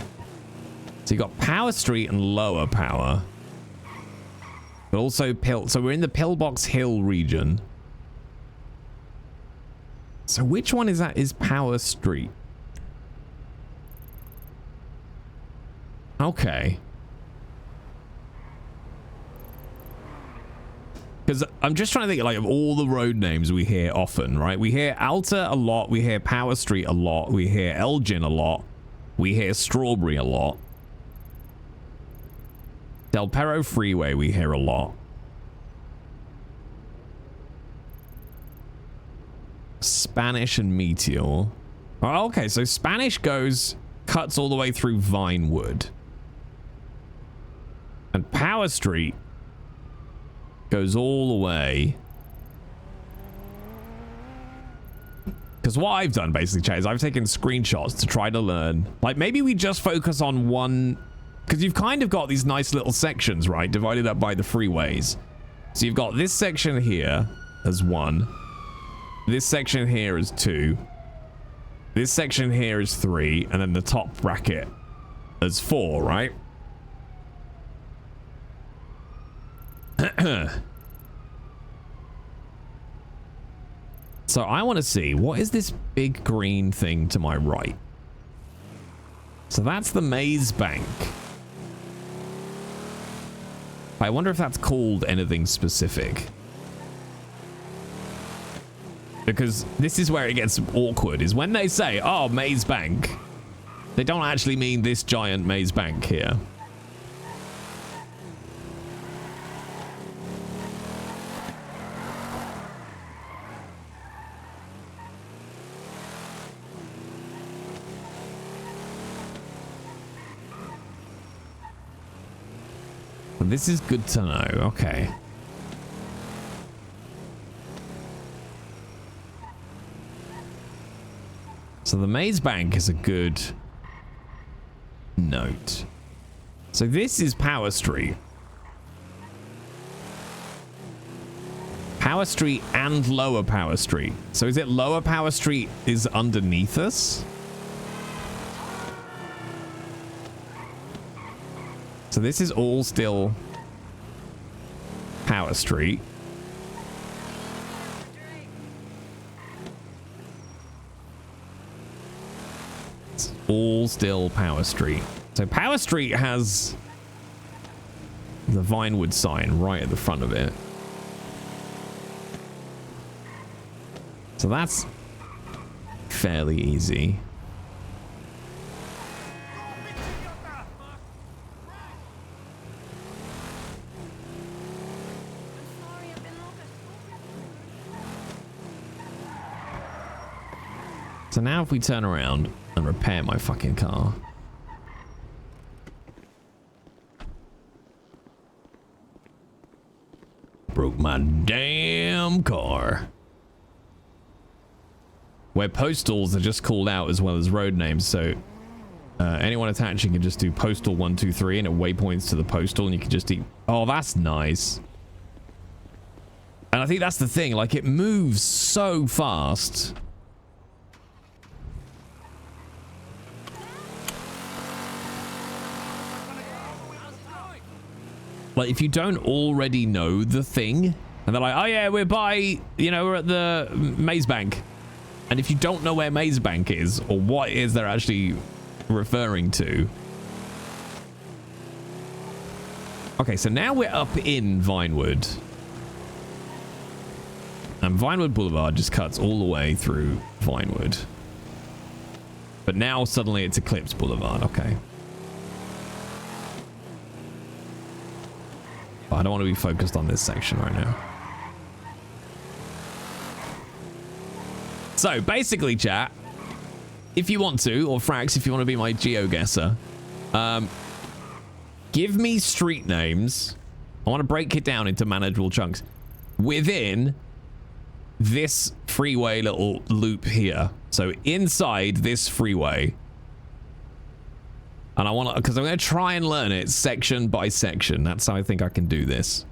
So you got Power Street and Lower Power. But also Pill... So we're in the Pillbox Hill region. So which one is that? Is Power Street? Okay. Because I'm just trying to think, like, of all the road names we hear often, right? We hear Alta a lot. We hear Power Street a lot. We hear Elgin a lot. We hear Strawberry a lot. Del Perro Freeway we hear a lot. Spanish and Meteor. Oh, okay, so Spanish cuts all the way through Vinewood. And Power Street goes all the way. Because what I've done basically, chat, is I've taken screenshots to try to learn. Like, maybe we just focus on one... Because you've kind of got these nice little sections, right? Divided up by the freeways. So you've got this section here as 1. This section here is 2. This section here is 3. And then the top bracket is 4, right? So I want to see, what is this big green thing to my right? So that's the Maze Bank. I wonder if that's called anything specific. Because this is where it gets awkward, is when they say, oh, Maze Bank, they don't actually mean this giant Maze Bank here. This is good to know. Okay. So the Maze Bank is a good note. So this is Power Street. Power Street and Lower Power Street. So is it Lower Power Street is underneath us? So this is all still Power Street. It's all still Power Street. So Power Street has the Vinewood sign right at the front of it. So that's fairly easy. So now if we turn around and repair my fucking car. Broke my damn car. Where postals are just called out as well as road names. So anyone attaching can just do postal 123 and it waypoints to the postal and you can just eat. Oh, that's nice. And I think that's the thing. Like, it moves so fast. Like, if you don't already know the thing, and they're like, oh yeah, we're by, you know, we're at the Maze Bank. And if you don't know where Maze Bank is, or what it is they're actually referring to. Okay, so now we're up in Vinewood. And Vinewood Boulevard just cuts all the way through Vinewood. But now suddenly it's Eclipse Boulevard, okay. But I don't want to be focused on this section right now. So basically, chat, if you want to, or Frax, if you want to be my GeoGuessr, give me street names. I want to break it down into manageable chunks within this freeway little loop here. So inside this freeway. And I want to, because I'm going to try and learn it section by section. That's how I think I can do this.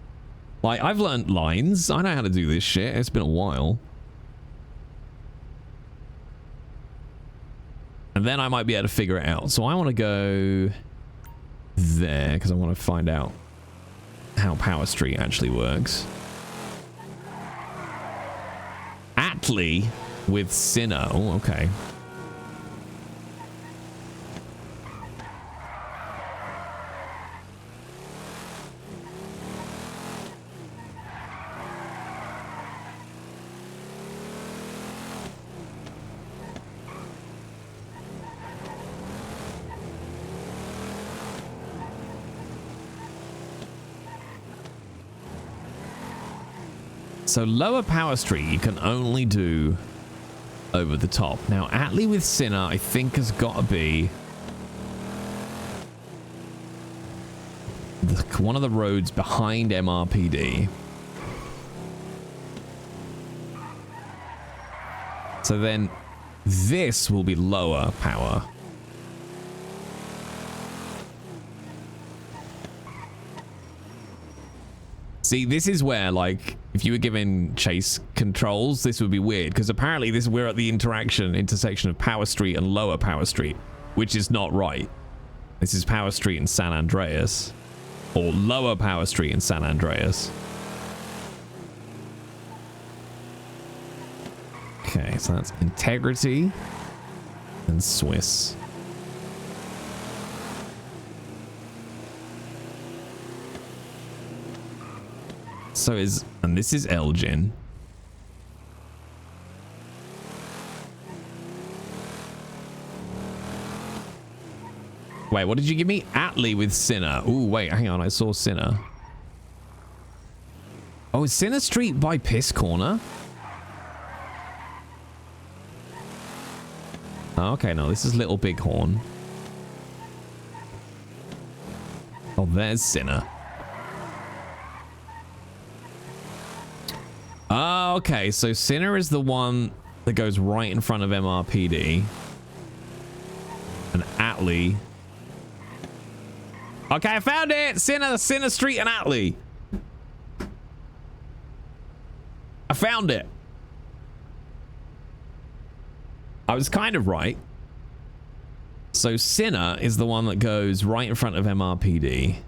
Like, I've learned lines. I know how to do this shit. It's been a while. And then I might be able to figure it out. So I want to go there because I want to find out how Power Street actually works. Atlee with Sinner. Oh, okay. So lower Power Street, you can only do over the top. Now, Atlee with Sinner, I think, has got to be one of the roads behind MRPD. So then this will be lower power. See, this is where, like, if you were given chase controls, this would be weird, because apparently we're at the intersection of Power Street and Lower Power Street, which is not right. This is Power Street and San Andreas, or Lower Power Street and San Andreas. Okay, so that's Integrity and Swiss. So and this is Elgin. Wait, what did you give me? Atlee with Sinner. Ooh, wait, hang on, I saw Sinner. Oh, is Sinner Street by Piss Corner? Oh, okay, no, this is Little Bighorn. Oh, there's Sinner. Oh, okay, so Sinner is the one that goes right in front of MRPD. And Atlee. Okay, I found it! Sinner Street and Atlee. I found it. I was kind of right. So Sinner is the one that goes right in front of MRPD.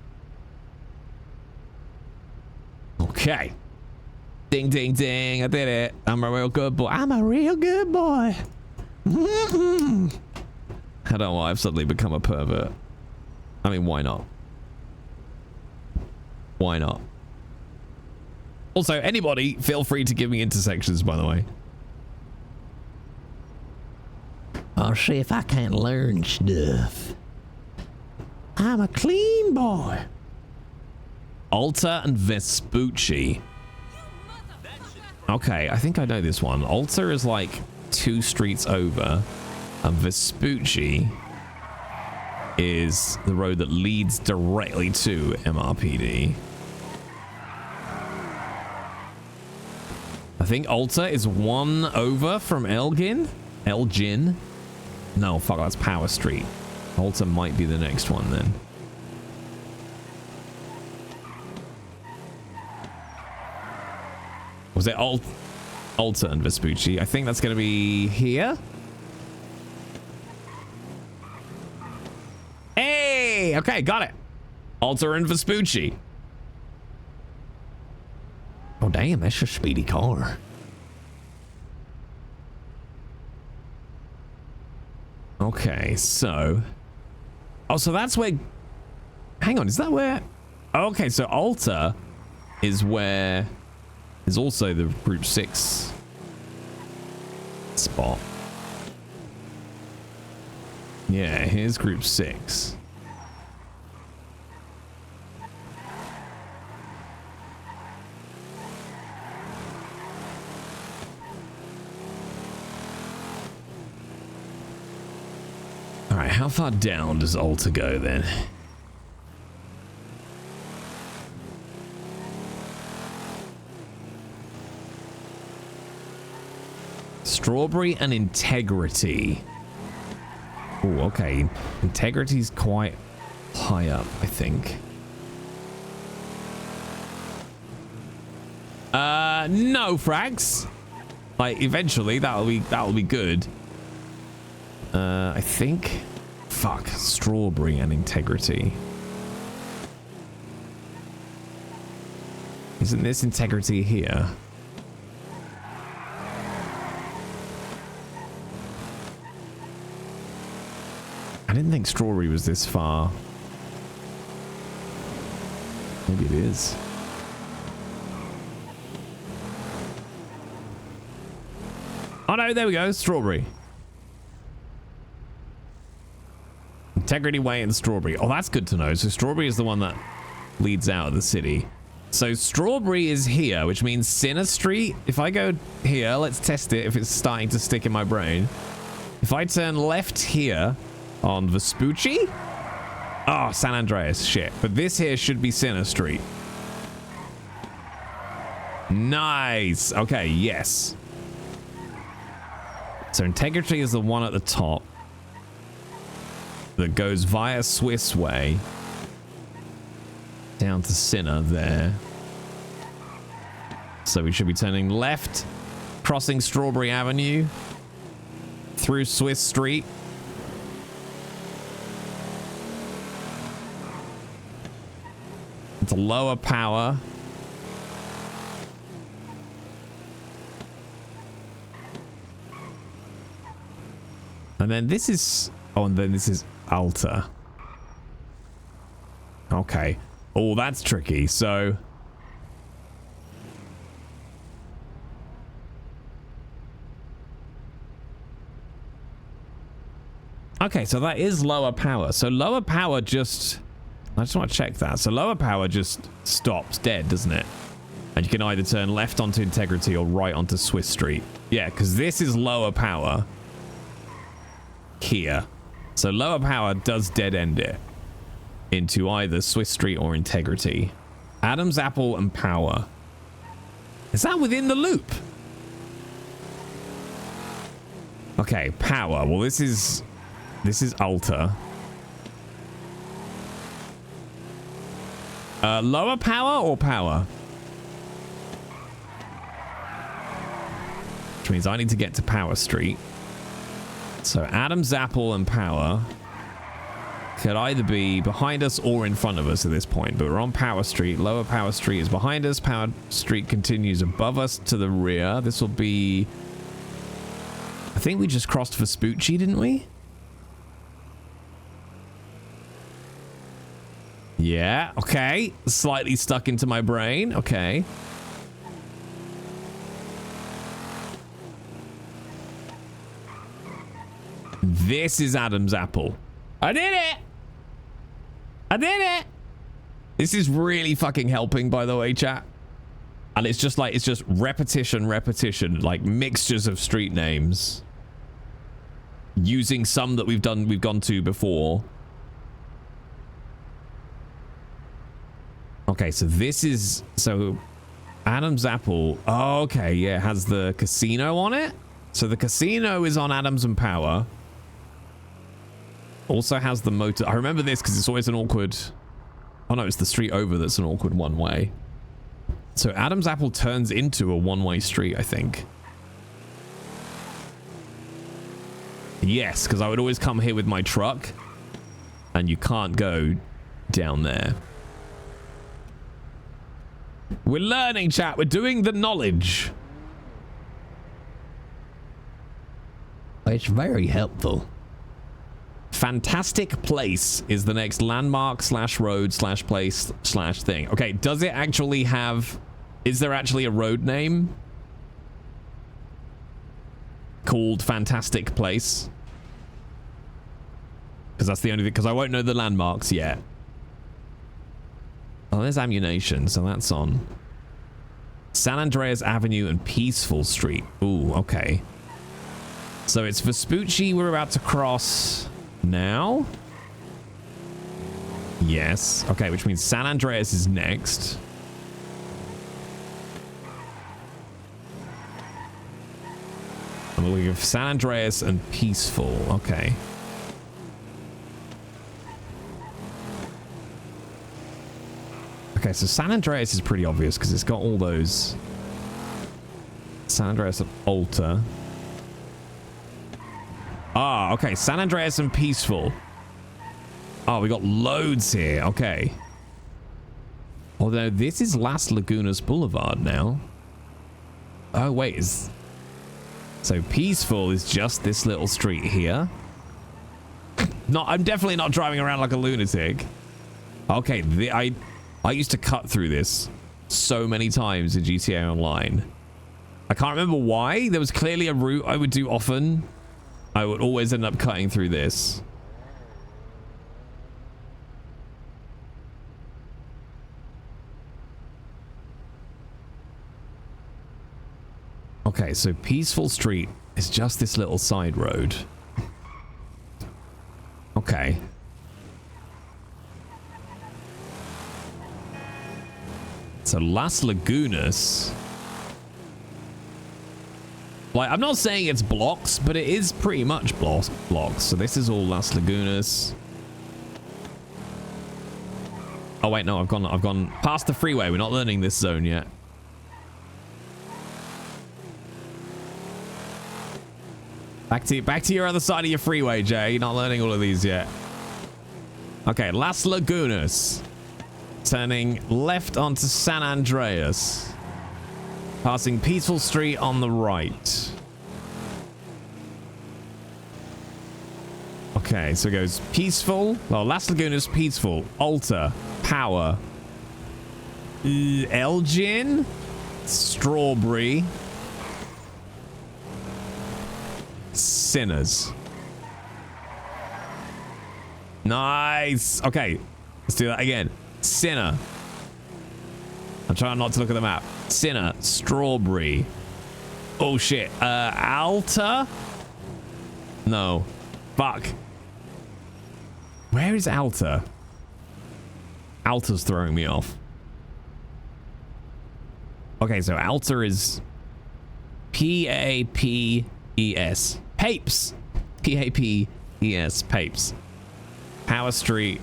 Okay. Ding, ding, ding. I did it. I'm a real good boy. I'm a real good boy. I don't know why I've suddenly become a pervert. I mean, why not? Why not? Also, anybody, feel free to give me intersections, by the way. I'll see if I can't learn stuff. I'm a clean boy. Alta and Vespucci. Okay, I think I know this one. Alta is like 2 streets over, and Vespucci is the road that leads directly to MRPD. I think Alta is 1 over from Elgin? Elgin? No, fuck, that's Power Street. Alta might be the next one then. Was it Alta and Vespucci? I think that's going to be here. Hey! Okay, got it. Alta and Vespucci. Oh, damn, that's a speedy car. Okay, so... Oh, so that's where... Hang on, is that where... Okay, so Alta is where... Is also the Group 6 spot. Yeah, here's Group 6. Alright, how far down does Alta go then? Strawberry and Integrity. Oh, okay. Integrity's quite high up, I think. No, frags. Like, eventually that'll be good. I think. Fuck, Strawberry and Integrity. Isn't this Integrity here? I didn't think Strawberry was this far. Maybe it is. Oh no, there we go, Strawberry. Integrity Way and Strawberry. Oh, that's good to know. So Strawberry is the one that leads out of the city. So Strawberry is here, which means Sinner Street. If I go here, let's test it if it's starting to stick in my brain. If I turn left here on Vespucci. Oh, San Andreas, shit. But this here should be Sinner Street. Nice. Okay, yes. So Integrity is the one at the top that goes via Swiss Way down to Sinner there. So we should be turning left, crossing Strawberry Avenue, through Swiss Street. It's a lower power. And then this is... Oh, and then this is Alta. Okay. Oh, that's tricky. So... Okay, so that is lower power. So lower power just... I just want to check that. So lower power just stops dead, doesn't it? And you can either turn left onto Integrity or right onto Swiss Street. Yeah, because this is lower power here. So lower power does dead end it into either Swiss Street or Integrity. Adam's Apple and Power. Is that within the loop? Okay, Power. Well, this is Alta. Lower power or power? Which means I need to get to Power Street. So Adam's Apple and Power. could either be behind us or in front of us at this point, but we're on Power Street. Lower Power Street is behind us. Power Street continues above us to the rear. This will be... I think we just crossed Vespucci, didn't we? Yeah, okay. Slightly stuck into my brain. Okay. This is Adam's apple. I did it! I did it! This is really fucking helping, by the way, chat. And it's just like, it's just repetition, like mixtures of street names. Using some that we've gone to before. Okay, so this is, so Adam's apple. Oh, okay, yeah, it has the casino on it. So the casino is on Adams and Power. Also has the motor. I remember this because it's always an awkward... Oh no, it's the street over that's an awkward one-way. So Adam's apple turns into a one-way street, I think. Yes, because I would always come here with my truck. And you can't go down there. We're learning, chat. We're doing the knowledge. It's very helpful. Fantastic Place is the next landmark / road / place / thing. Okay, does it actually have... Is there actually a road name called Fantastic Place? Because that's the only thing... Because I won't know the landmarks yet. Oh, there's ammunition, so that's on San Andreas Avenue and Peaceful Street. Ooh, okay. So it's Vespucci we're about to cross now. Yes. Okay, which means San Andreas is next. I'm looking for San Andreas and Peaceful. Okay. Okay, so San Andreas is pretty obvious because it's got all those. San Andreas and Alta. Ah, okay. San Andreas and Peaceful. Oh, we got loads here. Okay. Although this is Las Lagunas Boulevard now. Oh, wait. So Peaceful is just this little street here. I'm definitely not driving around like a lunatic. Okay, I used to cut through this so many times in GTA Online. I can't remember why. There was clearly a route I would do often. I would always end up cutting through this. Okay, so Peaceful Street is just this little side road. Okay. So Las Lagunas. Like, I'm not saying it's blocks, but it is pretty much blocks. So this is all Las Lagunas. Oh wait, no, I've gone past the freeway. We're not learning this zone yet. Back to your other side of your freeway, Jay. You're not learning all of these yet. Okay, Las Lagunas. Turning left onto San Andreas. Passing Peaceful Street on the right. Okay, so it goes Peaceful. Well, Las Lagunas, Peaceful. Alta. Power. Elgin. Strawberry. Sinners. Nice. Okay, let's do that again. Sinner. I'm trying not to look at the map. Sinner. Strawberry. Oh shit. Alta? No. Fuck. Where is Alta? Alta's throwing me off. Okay, so Alta is P-A-P-E-S. Papes. P-A-P-E-S. Papes. Power Street.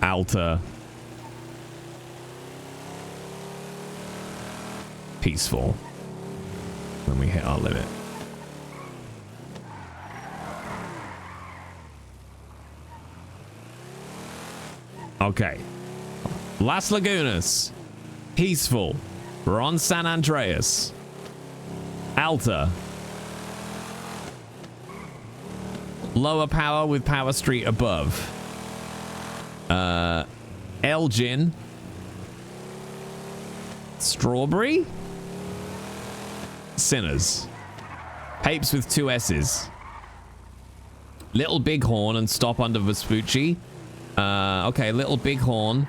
Alta. Peaceful. When we hit our limit. Okay. Las Lagunas. Peaceful. We're on San Andreas. Alta. Lower power with Power Street above. Elgin. Strawberry. Sinners. Papes with 2 S's. Little Bighorn and stop under Vespucci. Okay, Little Bighorn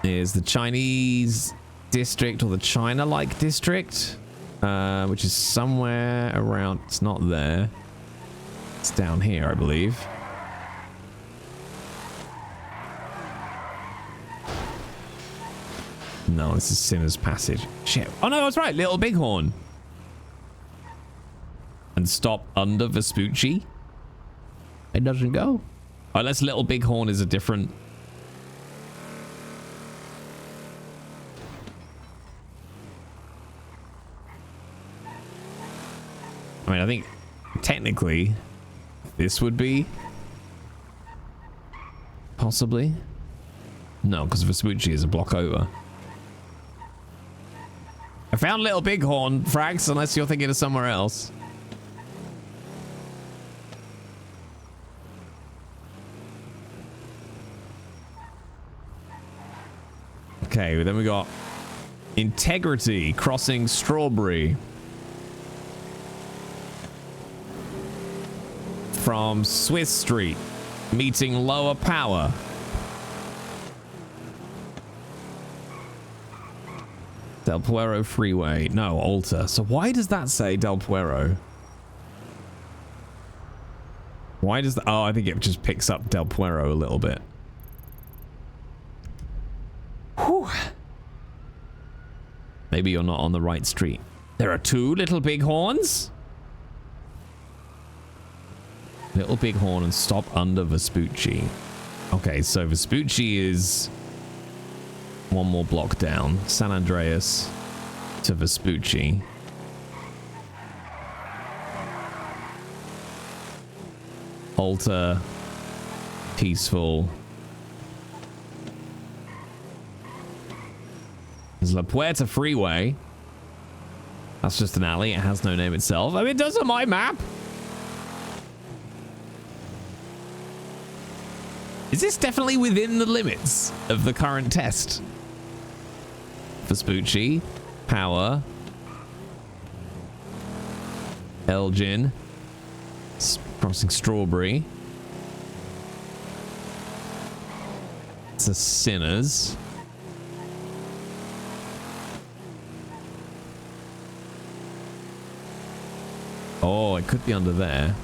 is the Chinese district or the China-like district, which is somewhere around. It's not there. It's down here, I believe. No, this is Sinner's Passage. Shit. Oh no, I was right. Little Bighorn. And stop under Vespucci. It doesn't go. Unless Little Bighorn is a different... I mean, I think technically this would be possibly. No, because Vespucci is a block over. I found Little Bighorn, Frags, unless you're thinking of somewhere else. Okay, then we got Integrity crossing Strawberry from Swiss Street, meeting Lower Power. Del Puero Freeway. No, Alta. So why does that say Del Puero? Why does that? Oh, I think it just picks up Del Puero a little bit. Whew. Maybe you're not on the right street. There are 2 Little Bighorns. Little Bighorn and stop under Vespucci. Okay, so Vespucci is 1 more block down. San Andreas to Vespucci. Alta. Peaceful. There's La Puerta Freeway. That's just an alley. It has no name itself. I mean, it does on my map. Is this definitely within the limits of the current test? Vespucci. Power. Elgin. Crossing Strawberry. It's a Sinners. Oh, it could be under there.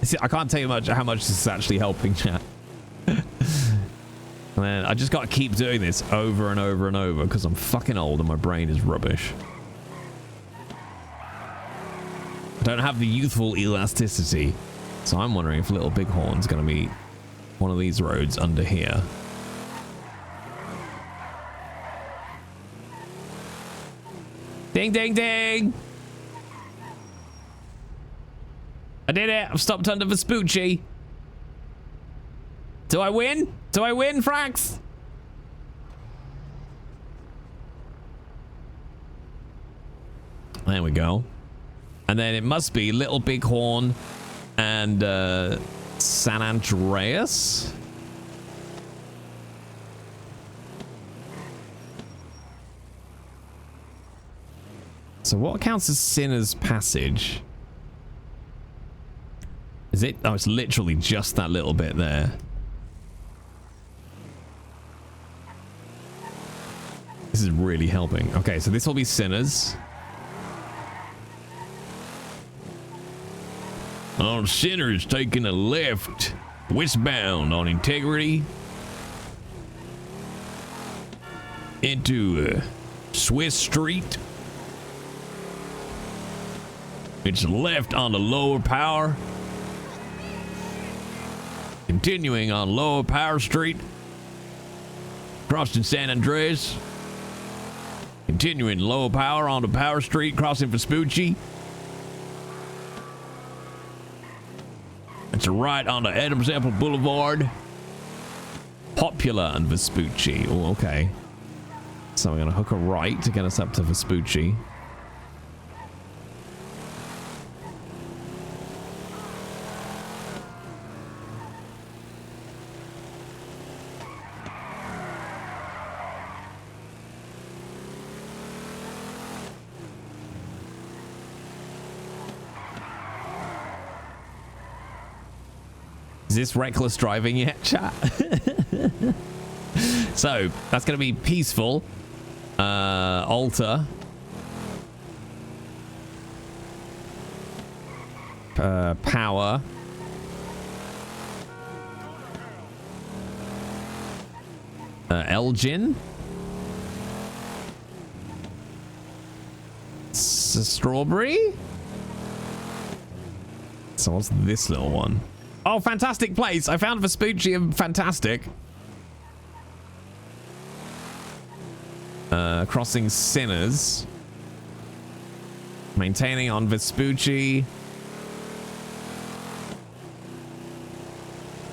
See, I can't tell you how much this is actually helping, chat. Man, I just got to keep doing this over and over and over because I'm fucking old and my brain is rubbish. I don't have the youthful elasticity, so I'm wondering if Little Bighorn's going to be one of these roads under here. Ding, ding, ding! I did it! I've stopped under Vespucci. Do I win? Do I win, Frax? There we go. And then it must be Little Bighorn and San Andreas. So what counts as Sinner's Passage? Is it? Oh, it's literally just that little bit there. This is really helping. Okay, so this will be Sinners. On Sinners, taking a left westbound on Integrity into Swiss Street. It's left on the Lower Power. Continuing on Lower Power Street. Crossing San Andreas. Continuing lower power onto Power Street, crossing Vespucci. It's a right onto Adams Apple Boulevard. Popular and Vespucci. Oh, okay. So we're going to hook a right to get us up to Vespucci. Is this reckless driving yet, chat? So that's going to be peaceful. Alter. Power. Elgin. Strawberry. So what's this little one? Oh, fantastic place. I found Vespucci and fantastic. Crossing Sinners. Maintaining on Vespucci.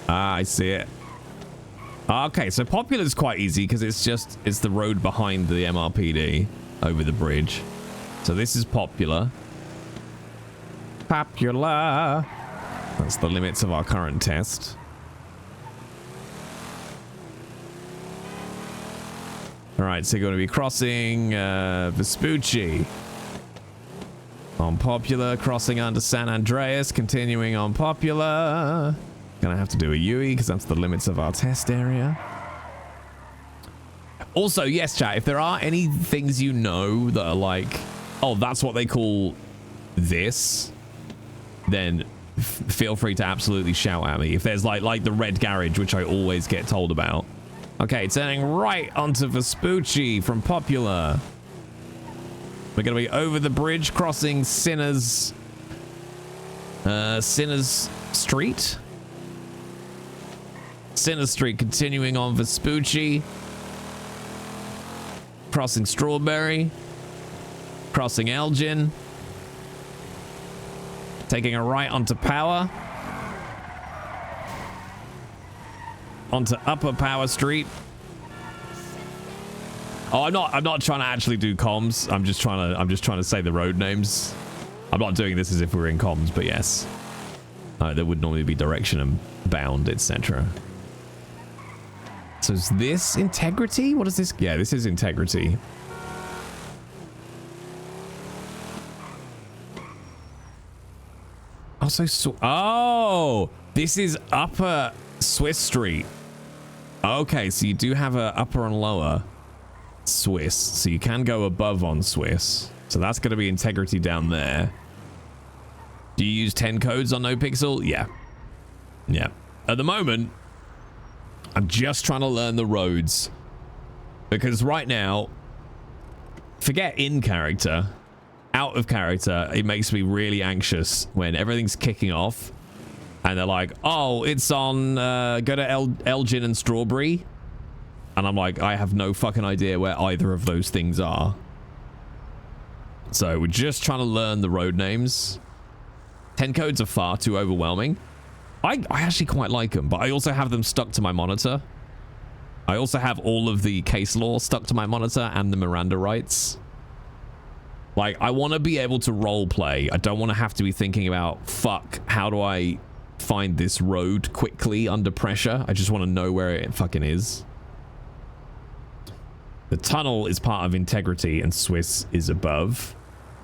Ah, I see it. Okay, so Popular is quite easy because it's the road behind the MRPD over the bridge. So this is Popular. Popular. That's the limits of our current test. All right, so you're going to be crossing Vespucci on Popular, crossing under San Andreas, continuing on Popular. Gonna have to do a UE because that's the limits of our test area. Also, yes, chat, if there are any things you know that are like, oh, that's what they call this, then feel free to absolutely shout at me. If there's like the red garage, which I always get told about. Okay, turning right onto Vespucci from Popular. We're going to be over the bridge, crossing Sinners Street. Sinners Street, continuing on Vespucci. Crossing Strawberry. Crossing Elgin. Taking a right onto Power. Onto Upper Power Street. Oh, I'm not trying to actually do comms. I'm just trying to say the road names. I'm not doing this as if we were in comms, but yes. There would normally be direction and bound, etc. So is this Integrity? What is this? Yeah, this is Integrity. Also, oh, this is Upper Swiss Street. Okay, so you do have a upper and lower Swiss, so you can go above on Swiss. So that's going to be Integrity down there. Do you use 10 codes on NoPixel? Yeah. Yeah. At the moment, I'm just trying to learn the roads. Because right now, forget in character, out of character, it makes me really anxious when everything's kicking off. And they're like, oh, it's on, go to Elgin and Strawberry. And I'm like, I have no fucking idea where either of those things are. So we're just trying to learn the road names. 10 codes are far too overwhelming. I actually quite like them, but I also have them stuck to my monitor. I also have all of the case law stuck to my monitor and the Miranda rights. Like, I want to be able to role play. I don't want to have to be thinking about, fuck, how do I find this road quickly under pressure? I just want to know where it fucking is. The tunnel is part of Integrity and Swiss is above.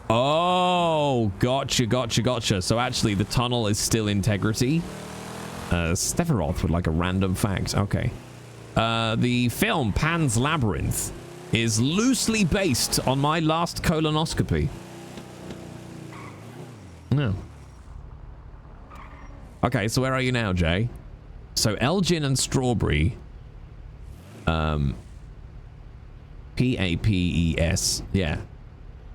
Oh, gotcha. So actually the tunnel is still Integrity. Steveroth would like a random fact. Okay. The film Pan's Labyrinth is loosely based on my last colonoscopy. No. Okay, so where are you now, Jay? So Elgin and Strawberry. P-A-P-E-S. Yeah.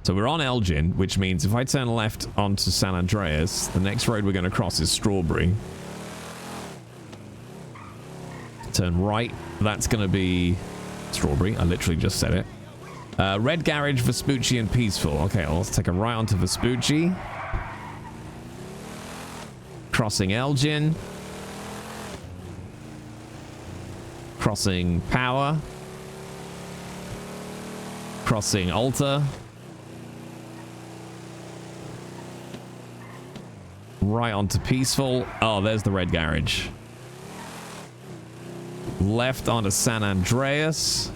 So we're on Elgin, which means if I turn left onto San Andreas, the next road we're going to cross is Strawberry. Turn right. That's going to be Strawberry. I literally just said it. Red Garage, Vespucci, and Peaceful. Okay, well, let's take a right onto Vespucci. Crossing Elgin. Crossing Power. Crossing Alta. Right onto Peaceful. Oh, there's the Red Garage. Left onto San Andreas.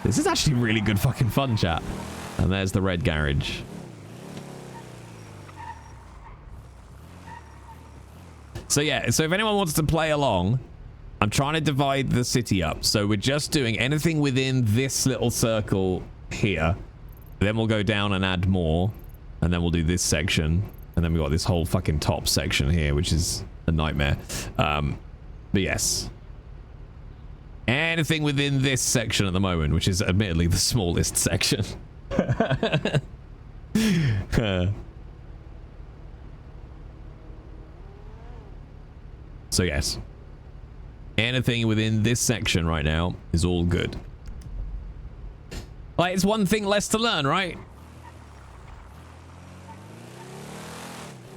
This is actually really good fucking fun, chat. And there's the Red Garage. So yeah, so if anyone wants to play along, I'm trying to divide the city up. So we're just doing anything within this little circle here. Then we'll go down and add more. And then we'll do this section. And then we've got this whole fucking top section here, which is a nightmare. But yes. Anything within this section at the moment, which is admittedly the smallest section. So yes. Anything within this section right now is all good. Like, it's one thing less to learn, right?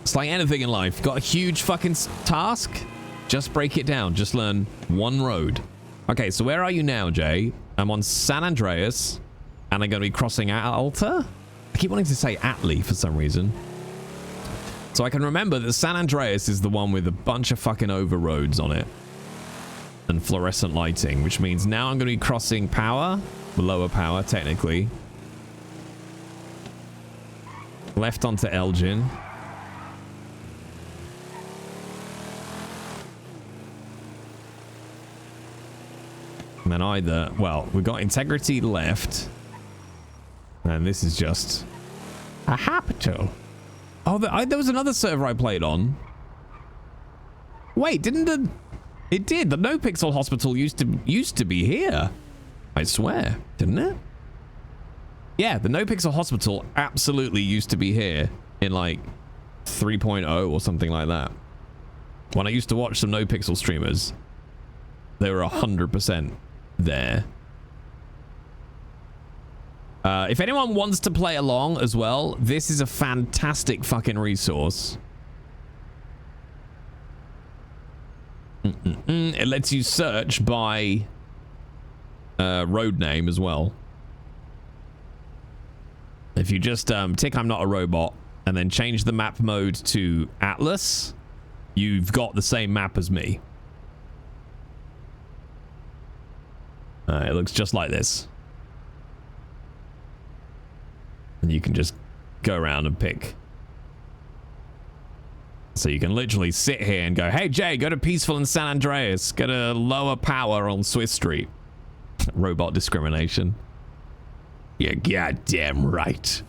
It's like anything in life. Got a huge fucking task? Just break it down. Just learn one road. Okay, so where are you now, Jay? I'm on San Andreas, and I'm going to be crossing Alta? I keep wanting to say Atlee for some reason. So I can remember that San Andreas is the one with a bunch of fucking over roads on it. And fluorescent lighting, which means now I'm going to be crossing Power. Lower Power, technically. Left onto Elgin. And then either, well, we've got Integrity left. And this is just a hospital. Oh, there was another server I played on. Wait, didn't the... It did. The NoPixel hospital used to be here. I swear, didn't it? Yeah, the NoPixel hospital absolutely used to be here in like 3.0 or something like that. When I used to watch some NoPixel streamers, they were 100% there. If anyone wants to play along as well, this is a fantastic fucking resource. It lets you search by road name as well. If you just tick I'm not a robot and then change the map mode to Atlas, you've got the same map as me. It looks just like this. And you can just go around and pick. So you can literally sit here and go, hey, Jay, go to Peaceful in San Andreas. Go to Lower Power on Swiss Street. Robot discrimination. You're goddamn right.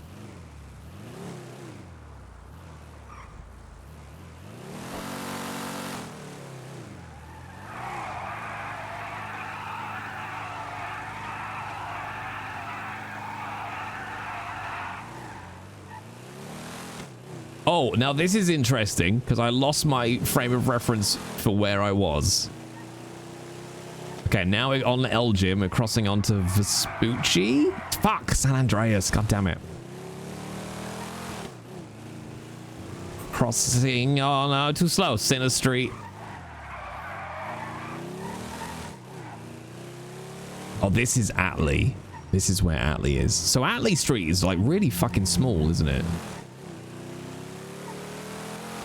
Oh, now this is interesting because I lost my frame of reference for where I was. Okay, now we're on Elgin. We're crossing onto Vespucci. Fuck, San Andreas. God damn it. Crossing. Oh no, too slow. Center Street. Oh, this is Atlee. This is where Atlee is. So Atlee Street is like really fucking small, isn't it?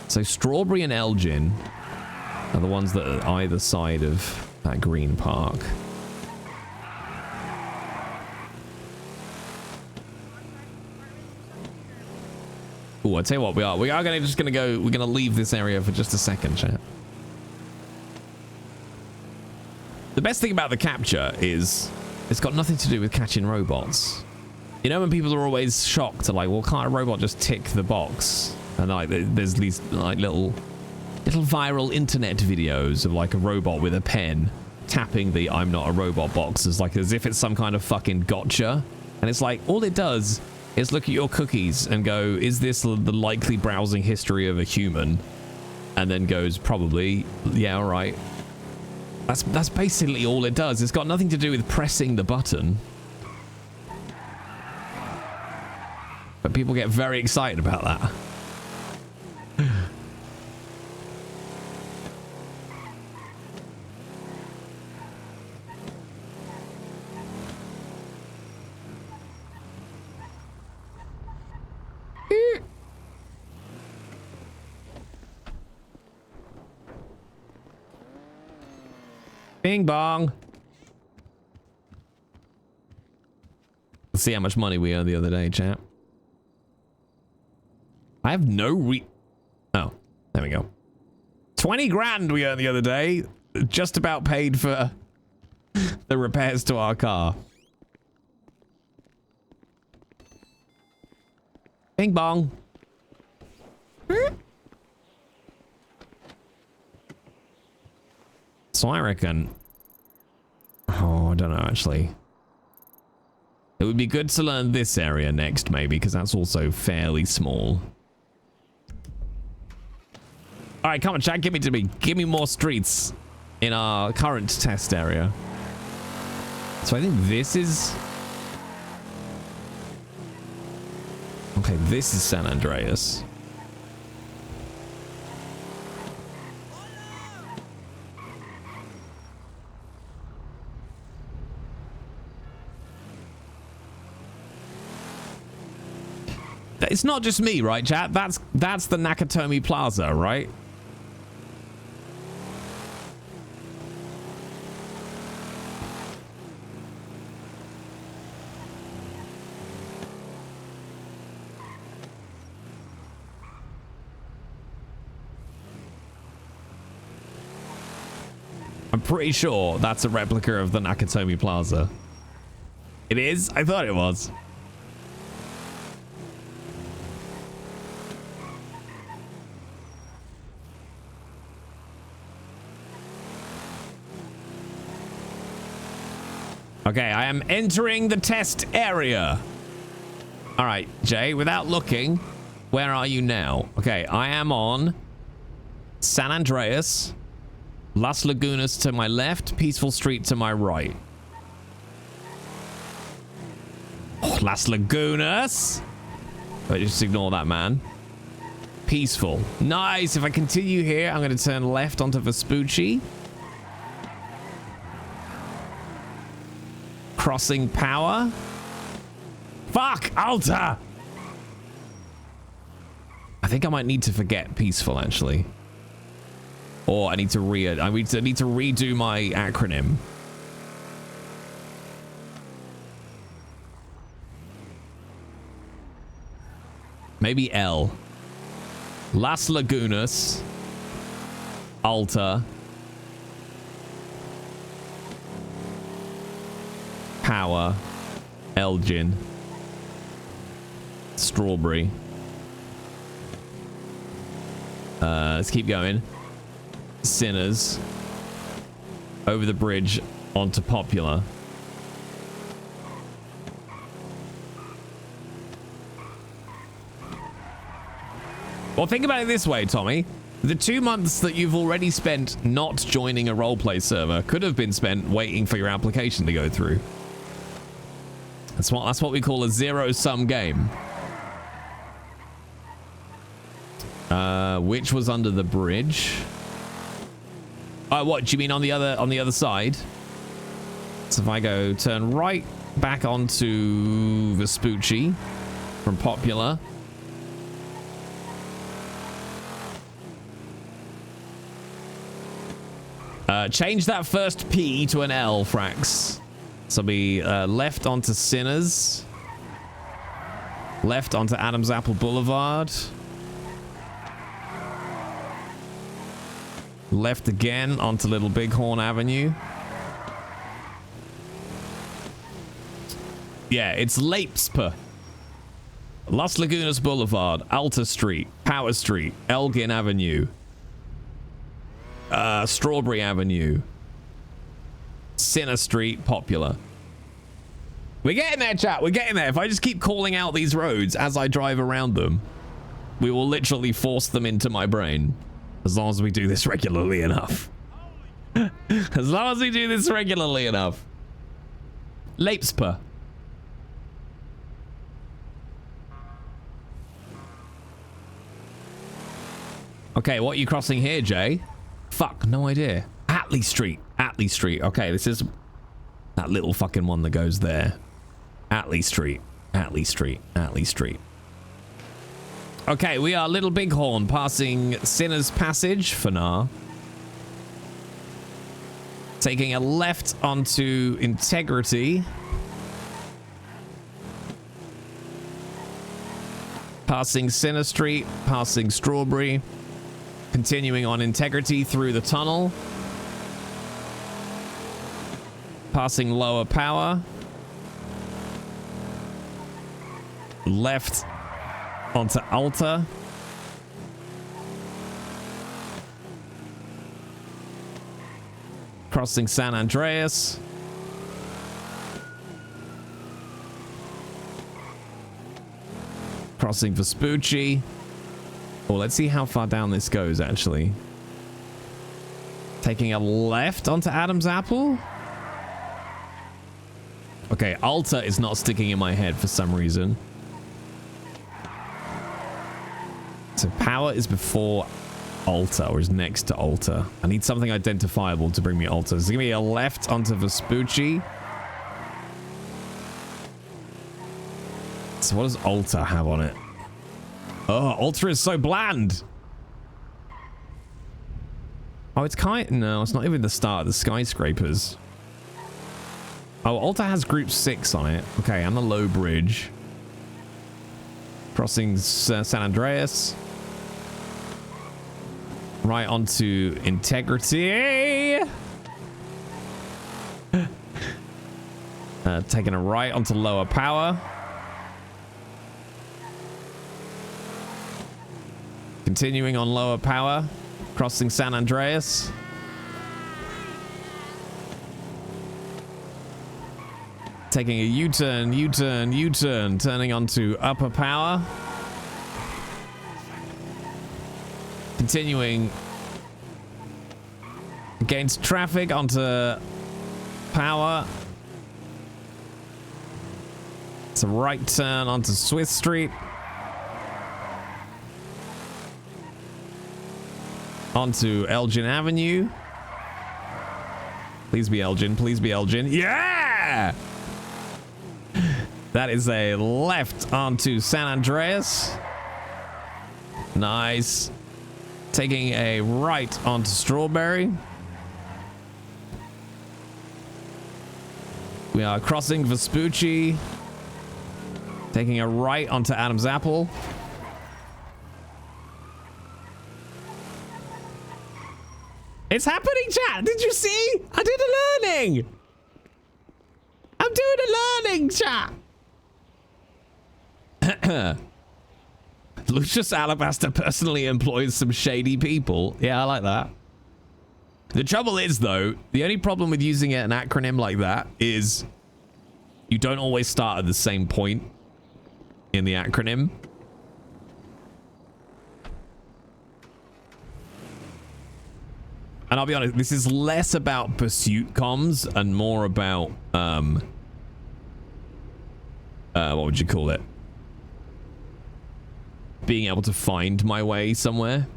So Strawberry and Elgin are the ones that are either side of that green park. Oh, I tell you what, we are gonna leave this area for just a second, chat. The best thing about the capture is it's got nothing to do with catching robots. You know when people are always shocked at like, well, can't a robot just tick the box? And like there's these like little viral internet videos of like a robot with a pen tapping the I'm not a robot box as if it's some kind of fucking gotcha. And it's like all it does is look at your cookies and go, is this the likely browsing history of a human? And then goes, probably, yeah, all right. That's basically all it does. It's got nothing to do with pressing the button. People get very excited about that. Bing bong. Let's see how much money we earned the other day, chat. I have no Oh, there we go. 20 grand we earned the other day. Just about paid for the repairs to our car. Bing bong. So I reckon... Oh, I don't know, actually. It would be good to learn this area next, maybe, because that's also fairly small. All right, come on, chat. Give me more streets in our current test area. So I think this is... Okay, this is San Andreas. It's not just me, right, chat? That's the Nakatomi Plaza, right? I'm pretty sure that's a replica of the Nakatomi Plaza. It is? I thought it was. Okay, I am entering the test area. All right, Jay, without looking, where are you now? Okay, I am on San Andreas, Las Lagunas to my left, Peaceful Street to my right. Oh, Las Lagunas. But just ignore that, man. Peaceful. Nice. If I continue here, I'm going to turn left onto Vespucci. Crossing Power. Fuck, Alta. I think I might need to forget Peaceful, actually. Or I need to redo my acronym. Maybe L. Las Lagunas. Alta. Power. Elgin. Strawberry. Let's keep going. Sinners. Over the bridge onto Popular. Well, think about it this way, Tommy. The 2 months that you've already spent not joining a roleplay server could have been spent waiting for your application to go through. That's what we call a zero-sum game. Which was under the bridge? Oh, what do you mean on the other side? So if I go turn right back onto Vespucci from Popular. Change that first P to an L, Frax. So be left onto Sinners. Left onto Adam's Apple Boulevard. Left again onto Little Bighorn Avenue. Yeah, it's Lapespa. Las Lagunas Boulevard, Alta Street, Power Street, Elgin Avenue. Strawberry Avenue. Sinner Street, Popular. We're getting there, chat. We're getting there. If I just keep calling out these roads as I drive around them, we will literally force them into my brain. As long as we do this regularly enough. As long as we do this regularly enough. Lapespa. Okay, what are you crossing here, Jay? Fuck, no idea. Atlee Street. Atlee Street. Okay, this is that little fucking one that goes there. Atlee Street. Atlee Street. Atlee Street. Okay, we are Little Bighorn passing Sinner's Passage for now. Taking a left onto Integrity. Passing Sinner Street, passing Strawberry. Continuing on Integrity through the tunnel. Passing Lower Power. Left onto Alta. Crossing San Andreas. Crossing Vespucci. Oh, let's see how far down this goes, actually. Taking a left onto Adam's Apple. Okay, Alta is not sticking in my head for some reason. So Power is before Alta, or is next to Alta. I need something identifiable to bring me Alta. There's gonna be a left onto Vespucci. So what does Alta have on it? Oh, Alta is so bland. Oh, it's no, it's not even the start of the skyscrapers. Oh, Alta has group 6 on it. Okay, and the low bridge. Crossing San Andreas. Right onto Integrity. Taking a right onto Lower Power. Continuing on Lower Power. Crossing San Andreas. Taking a U-turn, U-turn, U-turn. Turning onto Upper Power. Continuing against traffic onto Power. It's a right turn onto Swiss Street. Onto Elgin Avenue. Please be Elgin. Please be Elgin. Yeah! That is a left onto San Andreas. Nice. Taking a right onto Strawberry. We are crossing Vespucci. Taking a right onto Adam's Apple. It's happening, chat. Did you see? I did a learning. I'm doing a learning, chat. Lucius Alabaster personally employs some shady people. Yeah, I like that. The trouble is, though, the only problem with using an acronym like that is you don't always start at the same point in the acronym. And I'll be honest, this is less about pursuit comms and more about, what would you call it? Being able to find my way somewhere.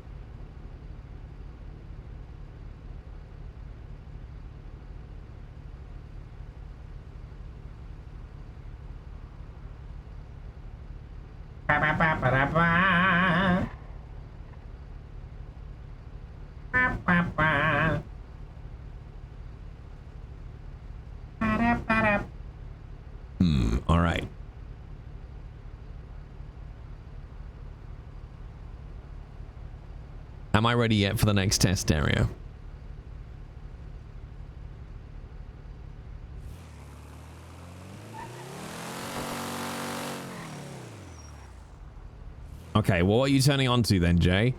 All right. Am I ready yet for the next test area? Okay, well, what are you turning on to then, Jay?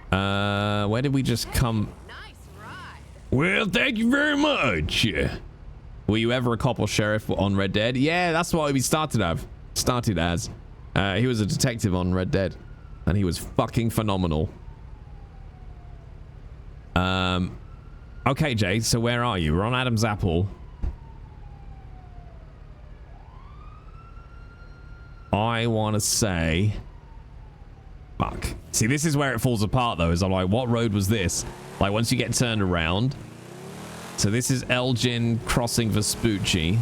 Where did we just come? Nice ride. Well, thank you very much. Were you ever a cop or sheriff on Red Dead? Yeah, that's what we started as. He was a detective on Red Dead, and he was fucking phenomenal. Okay, Jay, so where are you? We're on Adam's Apple. I want to say Fuck. See, this is where it falls apart, though, is I'm like, what road was this? Like, once you get turned around. So this is Elgin crossing Vespucci.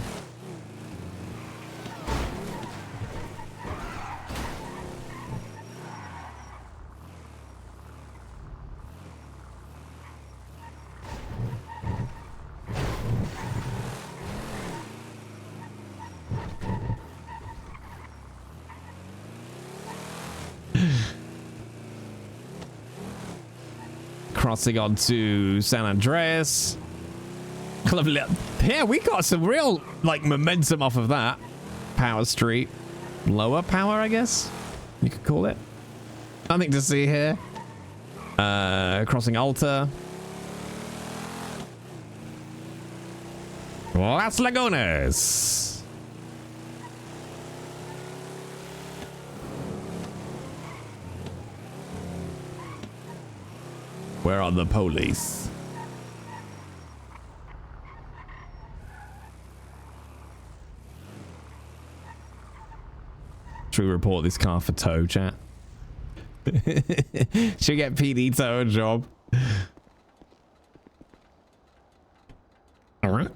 Crossing onto San Andreas. Lovely. Yeah, we got some real like momentum off of that. Power Street. Lower power, I guess you could call it. Nothing to see here. Crossing Alta. Las Lagunas. Where are the police? Should we report this car for tow, chat? Should we get PD tow a job? All right.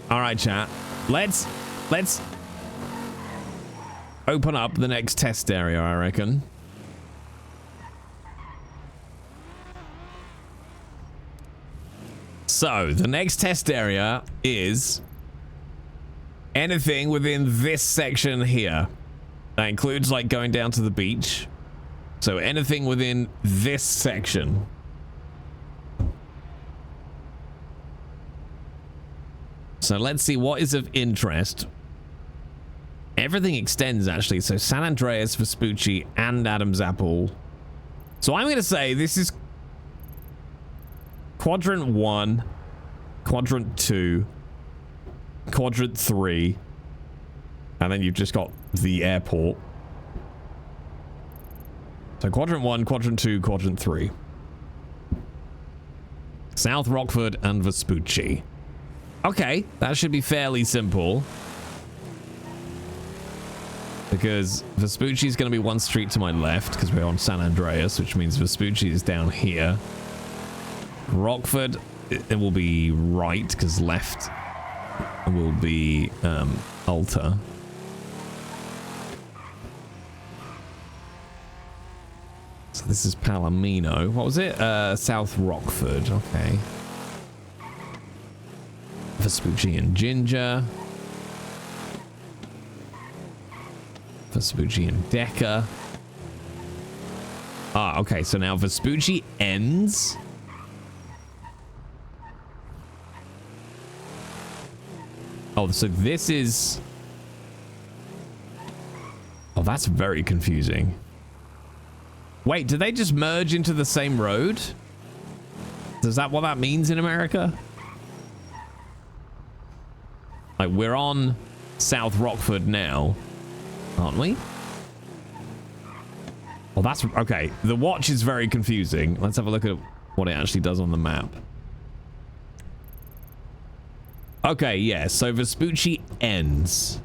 All right, chat. Let's open up the next test area, I reckon. So, the next test area is anything within this section here. That includes, like, going down to the beach. So, anything within this section. So let's see what is of interest. Everything extends, actually. So San Andreas, Vespucci, and Adam's Apple. So I'm going to say this is Quadrant 1, Quadrant 2, Quadrant 3, and then you've just got the airport. So Quadrant 1, Quadrant 2, Quadrant 3. South Rockford and Vespucci. Okay, that should be fairly simple. Because Vespucci is going to be one street to my left because we're on San Andreas, which means Vespucci is down here. Rockford, it will be right because left will be Alta. So this is Palomino. What was it? South Rockford. Okay. Vespucci and Ginger. Vespucci and Decker. Ah, okay. So now Vespucci ends. Oh, so this is... Oh, that's very confusing. Wait, did they just merge into the same road? Is that what that means in America? Like, we're on South Rockford now, aren't we? Well, that's... Okay, the watch is very confusing. Let's have a look at what it actually does on the map. Okay, yeah, so Vespucci ends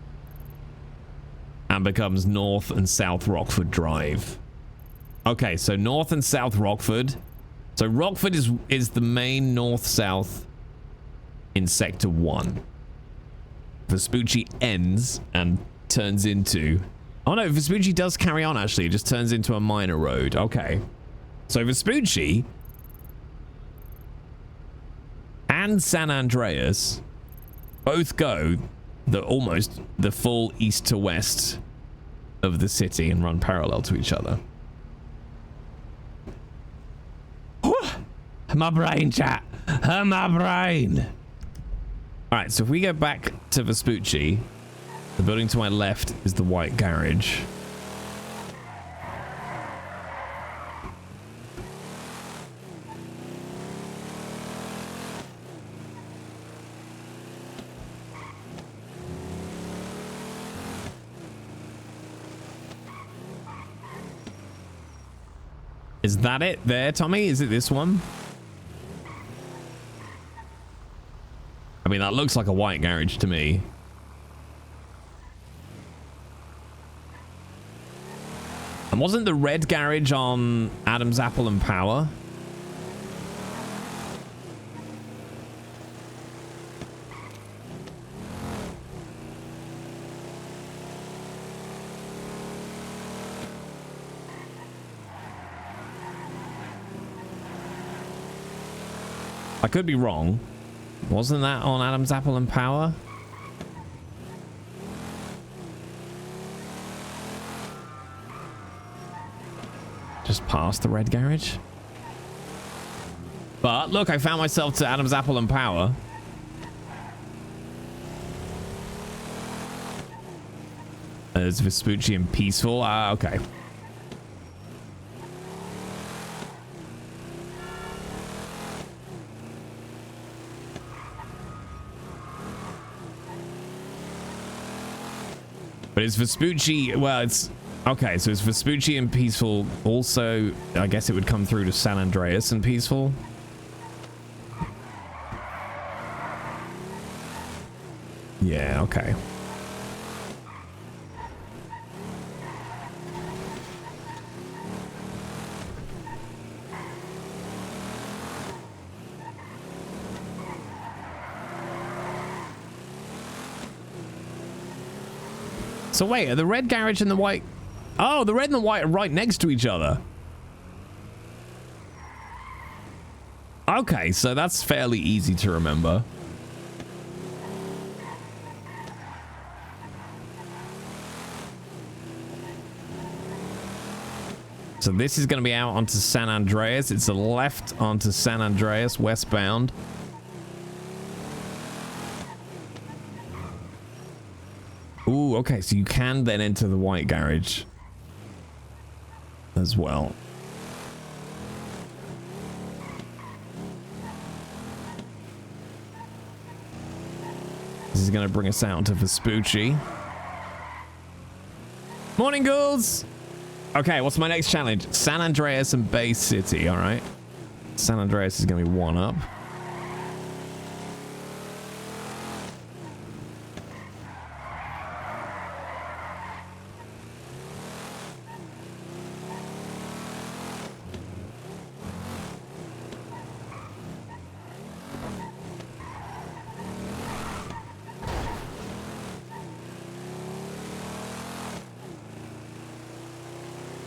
and becomes North and South Rockford Drive. Okay, so North and South Rockford. So Rockford is the main north-south in Sector 1. Vespucci ends and turns into... Oh no, Vespucci does carry on, actually. It just turns into a minor road. Okay. So Vespucci and San Andreas both go almost the full east to west of the city and run parallel to each other. My brain, chat. My brain. All right, so if we go back to Vespucci, the building to my left is the white garage. Is that it there, Tommy? Is it this one? I mean, that looks like a white garage to me. And wasn't the red garage on Adam's Apple and Power? I could be wrong. Wasn't that on Adam's Apple and Power? Just past the red garage. But look, I found myself to Adam's Apple and Power. There's Vespucci and Peaceful. Ah, okay. But it's Vespucci, well, it's, okay, so it's Vespucci and Peaceful. Also, I guess it would come through to San Andreas and Peaceful. Yeah, okay. So wait, are the red garage and the white... Oh, the red and the white are right next to each other. Okay, so that's fairly easy to remember. So this is going to be out onto San Andreas. It's a left onto San Andreas, westbound. Ooh, okay, so you can then enter the white garage as well. This is going to bring us out to Vespucci. Morning, ghouls! Okay, what's my next challenge? San Andreas and Bay City, all right. San Andreas is going to be one up.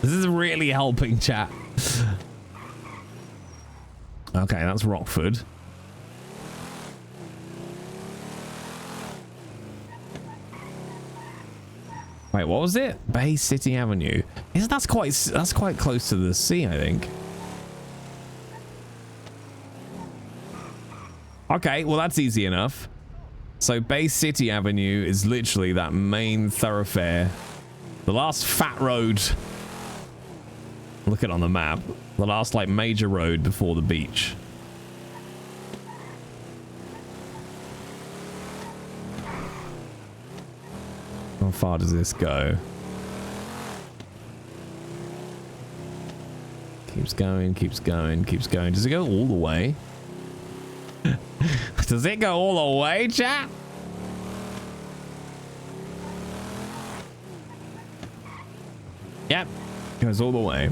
This is really helping, chat. Okay, that's Rockford. Wait, what was it? Bay City Avenue. That's quite close to the sea, I think. Okay, well that's easy enough. So Bay City Avenue is literally that main thoroughfare. The last fat road. Look at it on the map. The last like major road before the beach. How far does this go? Keeps going, keeps going, keeps going. Does it go all the way? Does it go all the way, chat? Yep, goes all the way.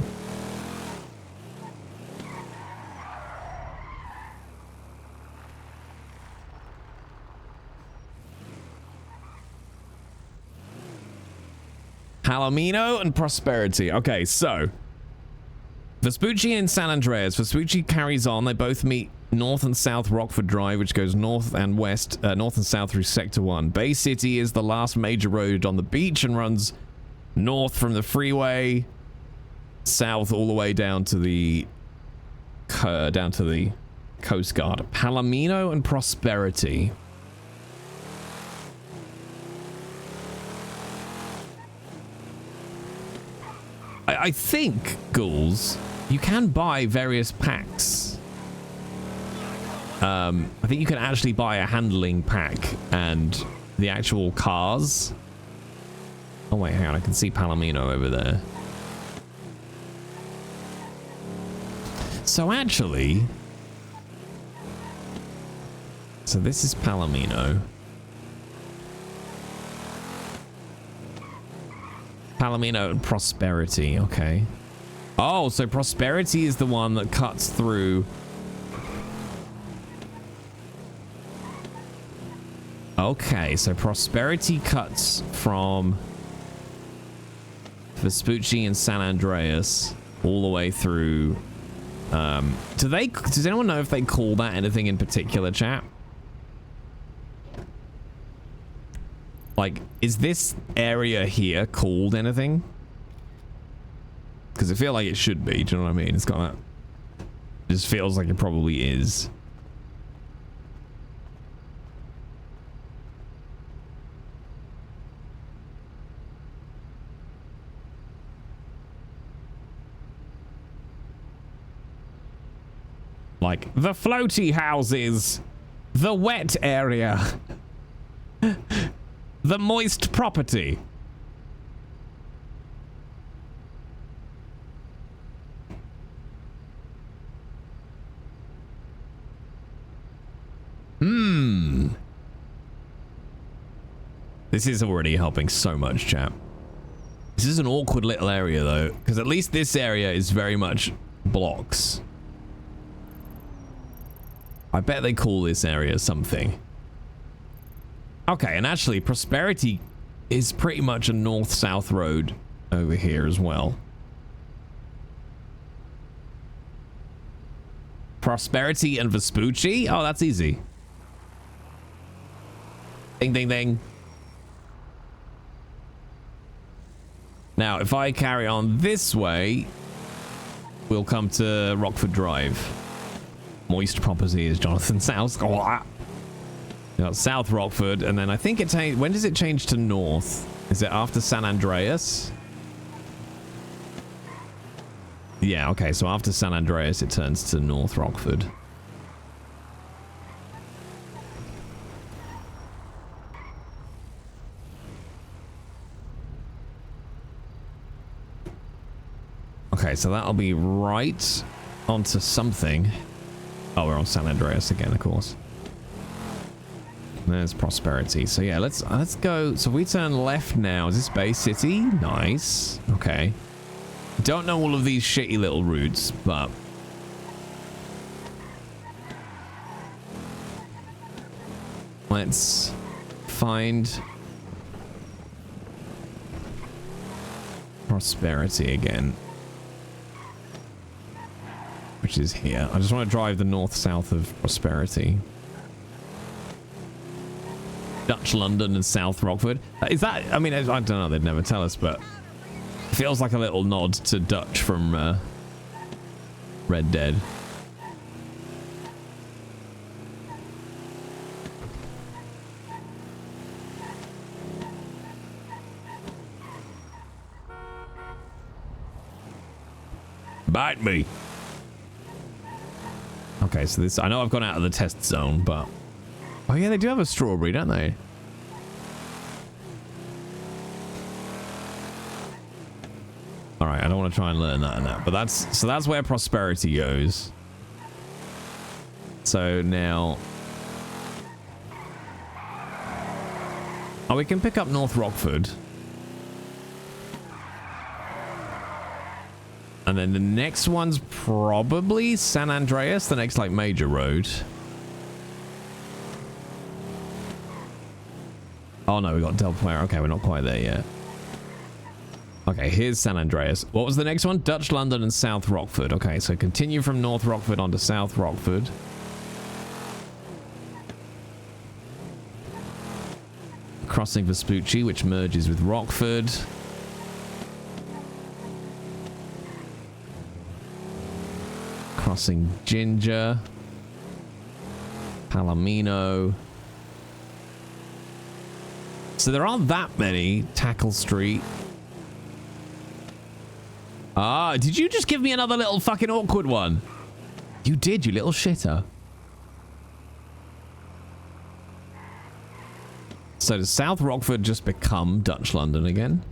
Palomino and Prosperity. Okay, so Vespucci and San Andreas. Vespucci carries on. They both meet north and south Rockford Drive, which goes north and west, north and south through Sector 1. Bay City is the last major road on the beach and runs north from the freeway, south all the way down to the Coast Guard. Palomino and Prosperity. I think, ghouls, you can buy various packs. I think you can actually buy a handling pack and the actual cars. Oh wait, hang on, I can see Palomino over there. So actually, so this is Palomino. Palomino and Prosperity, okay. Oh, so Prosperity is the one that cuts through. Okay, so Prosperity cuts from Vespucci and San Andreas all the way through. Does anyone know if they call that anything in particular, chat? Like, is this area here called anything? Because I feel like it should be, do you know what I mean? It's got that. It just feels like it probably is. Like, the floaty houses, the wet area, the moist property. This is already helping so much, chap. This is an awkward little area, though, because at least this area is very much blocks. I bet they call this area something. Okay, and actually, Prosperity is pretty much a north-south road over here as well. Prosperity and Vespucci? Oh, that's easy. Ding, ding, ding. Now, if I carry on this way, we'll come to Rockford Drive. Moist property is Jonathan's house. Oh, you got South Rockford, and then I think it changed. When does it change to north? Is it after San Andreas? Yeah, okay, so after San Andreas, it turns to North Rockford. Okay, so that'll be right onto something. Oh, we're on San Andreas again, of course. There's Prosperity. So yeah, let's go. So we turn left now. Is this Bay City? Nice. Okay. Don't know all of these shitty little routes, but let's find Prosperity again, which is here. I just want to drive the north-south of Prosperity. Dutch London and South Rockford. Is that, I mean, I don't know, they'd never tell us, but it feels like a little nod to Dutch from Red Dead. Bite me. Okay, so this, I know I've gone out of the test zone, but oh yeah, they do have a strawberry, don't they? All right, I don't want to try and learn that and that, but that's where Prosperity goes. So now, oh, we can pick up North Rockford, and then the next one's probably San Andreas, the next like major road. Oh no, we got Del Puerto. Okay, we're not quite there yet. Okay, here's San Andreas. What was the next one? Dutch London and South Rockford. Okay, so continue from North Rockford onto South Rockford. Crossing Vespucci, which merges with Rockford. Crossing Ginger. Palomino. So there aren't that many. Tackle Street. Ah, did you just give me another little fucking awkward one? You did, you little shitter. So does South Rockford just become Dutch London again?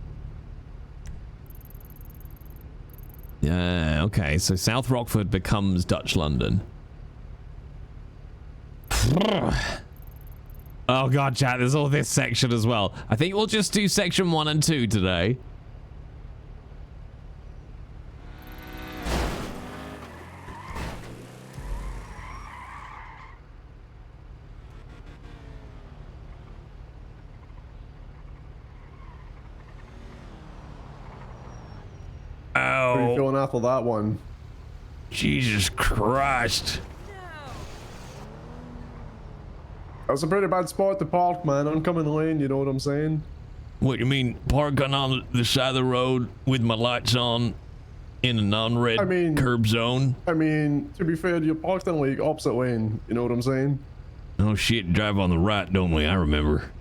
Yeah, okay. So South Rockford becomes Dutch London. Oh god, chat, there's all this section as well. I think we'll just do section 1 and 2 today. How are you feeling after that one? Jesus Christ. That's a pretty bad spot to park, man. Oncoming lane, you know what I'm saying? What, you mean parking on the side of the road with my lights on in a non-red curb zone? I mean, to be fair, you parked in like opposite lane, you know what I'm saying? Oh shit, drive on the right, don't we? I remember.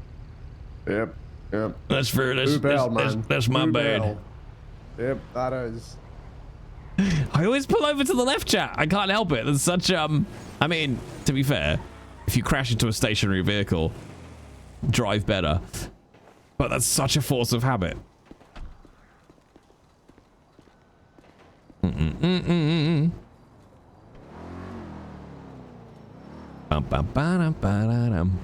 Yep, yep. That's fair, that's my bad. Yep, that is. I always pull over to the left, chat. I can't help it. There's such, I mean, to be fair, if you crash into a stationary vehicle, drive better. But that's such a force of habit. Bum, bum, ba-dum, ba-da-dum.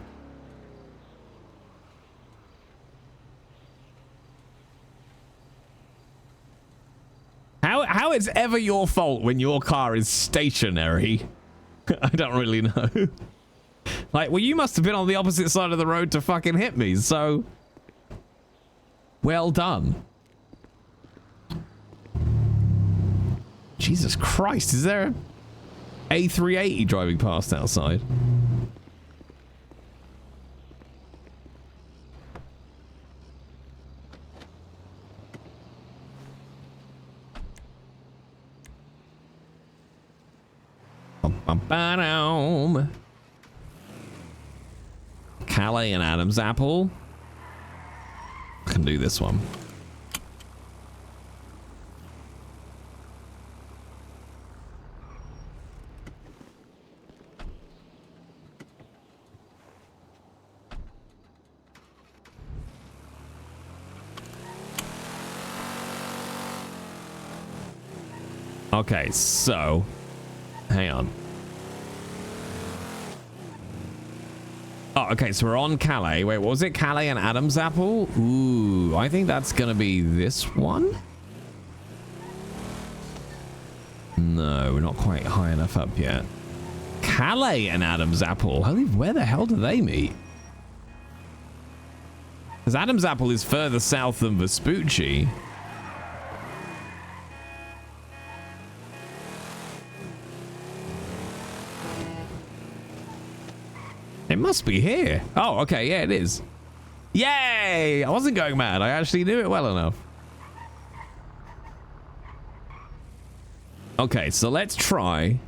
How it's ever your fault when your car is stationary? I don't really know. Like, well, you must have been on the opposite side of the road to fucking hit me, so... Well done. Jesus Christ, is there a A380 driving past outside? Calais and Adam's apple. I can do this one. Okay, so hang on. Oh, okay, so we're on Calais. Wait, what was it? Calais and Adam's apple? Ooh, I think that's gonna be this one. No, we're not quite high enough up yet. Calais and Adam's apple. Holy, where the hell do they meet? Because Adam's apple is further south than Vespucci. It must be here. Oh, okay. Yeah, it is. Yay! I wasn't going mad. I actually knew it well enough. Okay, so let's try.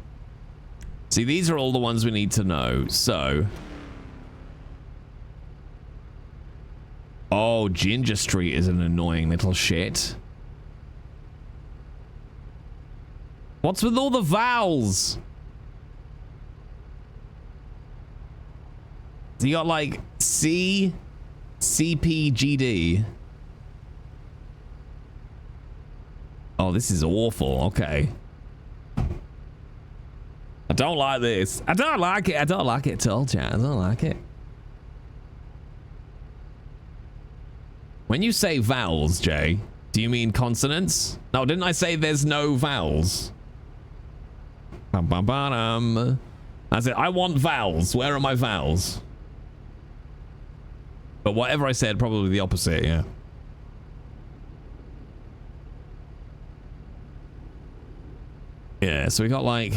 See, these are all the ones we need to know. So. Oh, Ginger Street is an annoying little shit. What's with all the vowels? So you got like C, CPGD. Oh, this is awful. Okay. I don't like this. I don't like it. I don't like it at all, chat. I don't like it. When you say vowels, Jay, do you mean consonants? No, didn't I say there's no vowels? Bum, bum, bum. I said, I want vowels. Where are my vowels? But whatever I said, probably the opposite, yeah. Yeah, so we got like...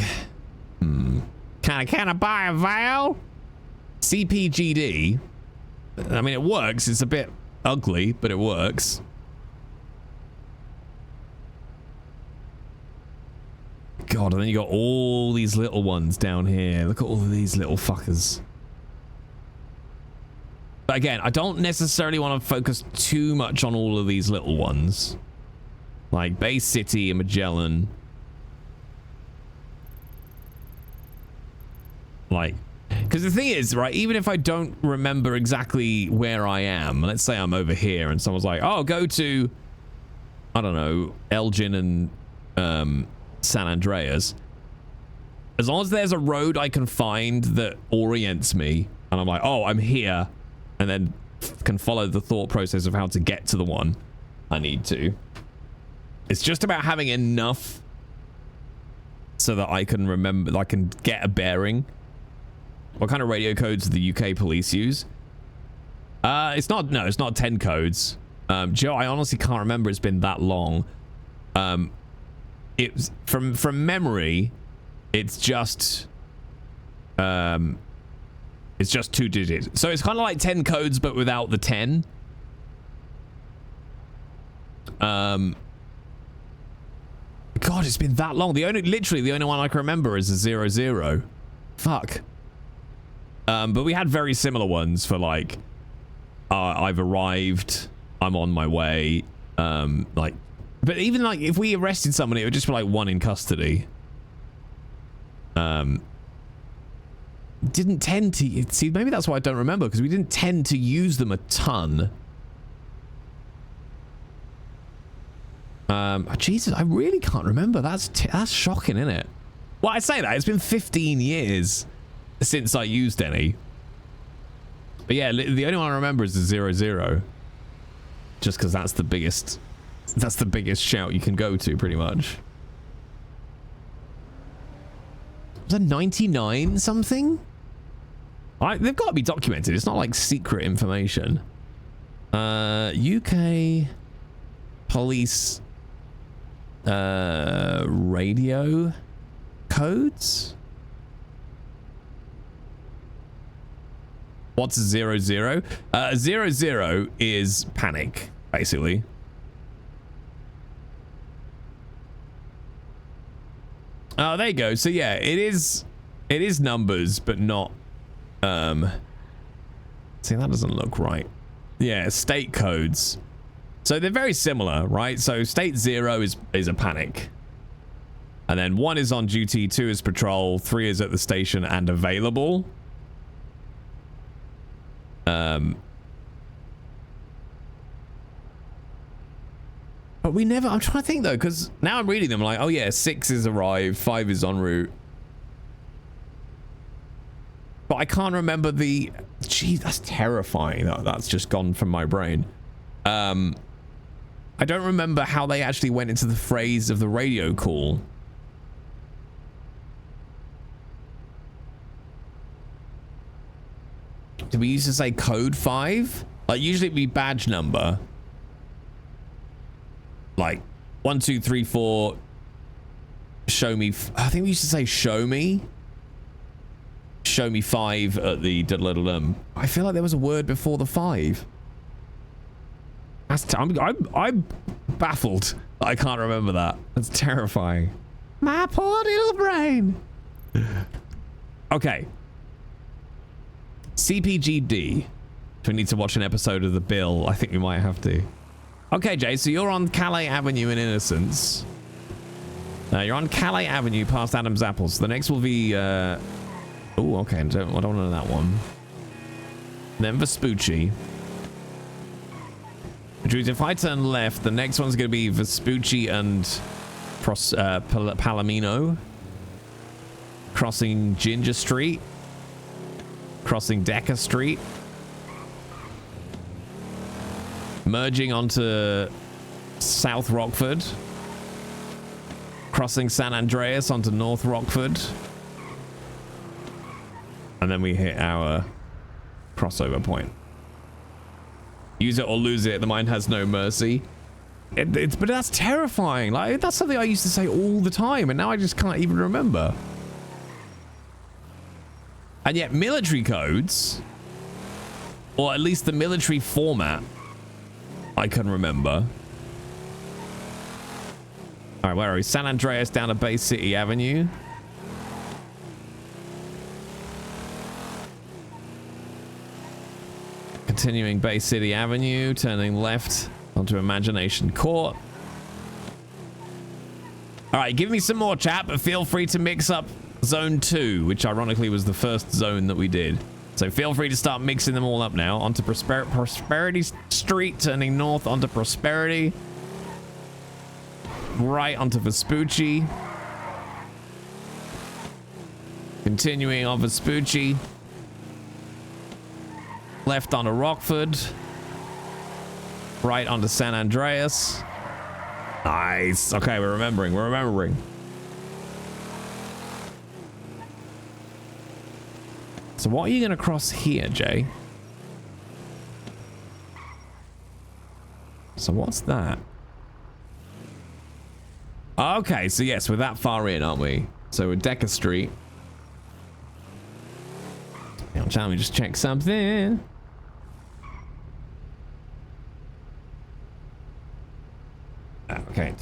Can I buy a vowel? CPGD. I mean, it works. It's a bit ugly, but it works. God, and then you got all these little ones down here. Look at all of these little fuckers. But again, I don't necessarily want to focus too much on all of these little ones. Like Bay City and Magellan. Like, because the thing is, right, even if I don't remember exactly where I am, let's say I'm over here and someone's like, oh, go to, I don't know, Elgin and San Andreas. As long as there's a road I can find that orients me, and I'm like, oh, I'm here, and then can follow the thought process of how to get to the one I need to. It's just about having enough so that I can remember, I can get a bearing. What kind of radio codes do the UK police use? It's not 10 codes. Joe, I honestly can't remember. It's been that long. It's from memory, it's just 2 digits. So it's kind of like 10 codes, but without the 10. God, it's been that long. Literally the only one I can remember is a 00. Fuck. But we had very similar ones for like, I've arrived, I'm on my way. But even like if we arrested someone, it would just be like 1 in custody. Didn't tend to see, maybe that's why I don't remember, because we didn't tend to use them a ton. Jesus, I really can't remember. That's shocking, isn't it? Well, I say that it's been 15 years since I used any. But yeah, the only one I remember is the 00. Just because that's the biggest shout you can go to, pretty much. Was that 99 something? They've got to be documented. It's not like secret information. UK police radio codes. What's 00? 00 is panic, basically. Oh, there you go. So yeah, it is numbers, but not see, that doesn't look right. Yeah, state codes. So they're very similar, right? So state 0 is a panic. And then 1 is on duty, 2 is patrol, 3 is at the station and available. But we never, I'm trying to think though, because now I'm reading them like, oh yeah, 6 is arrived, 5 is en route. But I can't remember the, geez, that's terrifying. That's just gone from my brain. I don't remember how they actually went into the phrase of the radio call. Did we used to say code 5? Like usually it'd be badge number. Like 1, 2, 3, 4. Show me. I think we used to say show me. Show me 5 at the diddle-diddle-dum. I feel like there was a word before the 5. I'm baffled that I can't remember that. That's terrifying. My poor little brain. Okay. CPGD. Do we need to watch an episode of The Bill? I think we might have to. Okay, Jay, so you're on Calais Avenue in Innocence. You're on Calais Avenue past Adam's Apples. The next will be... oh, okay. I don't know that one. Then Vespucci. Which means if I turn left, the next one's going to be Vespucci and Palomino. Crossing Ginger Street. Crossing Decker Street. Merging onto South Rockford. Crossing San Andreas onto North Rockford. And then we hit our crossover point. Use it or lose it. The mind has no mercy. But that's terrifying. Like, that's something I used to say all the time, and now I just can't even remember. And yet military codes, or at least the military format, I can remember. All right, where are we? San Andreas down to Bay City Avenue. Continuing Bay City Avenue, turning left onto Imagination Court. All right, give me some more chat, but feel free to mix up Zone 2, which ironically was the first zone that we did. So feel free to start mixing them all up now. Onto Prosperity Street, turning north onto Prosperity. right onto Vespucci. Continuing on Vespucci. Left onto Rockford. Right onto San Andreas. Nice. Okay, we're remembering. We're remembering. So what are you going to cross here, Jay? So what's that? Okay, so yes, we're that far in, aren't we? So we're Decker Street. Now, shall we just check something? Okay.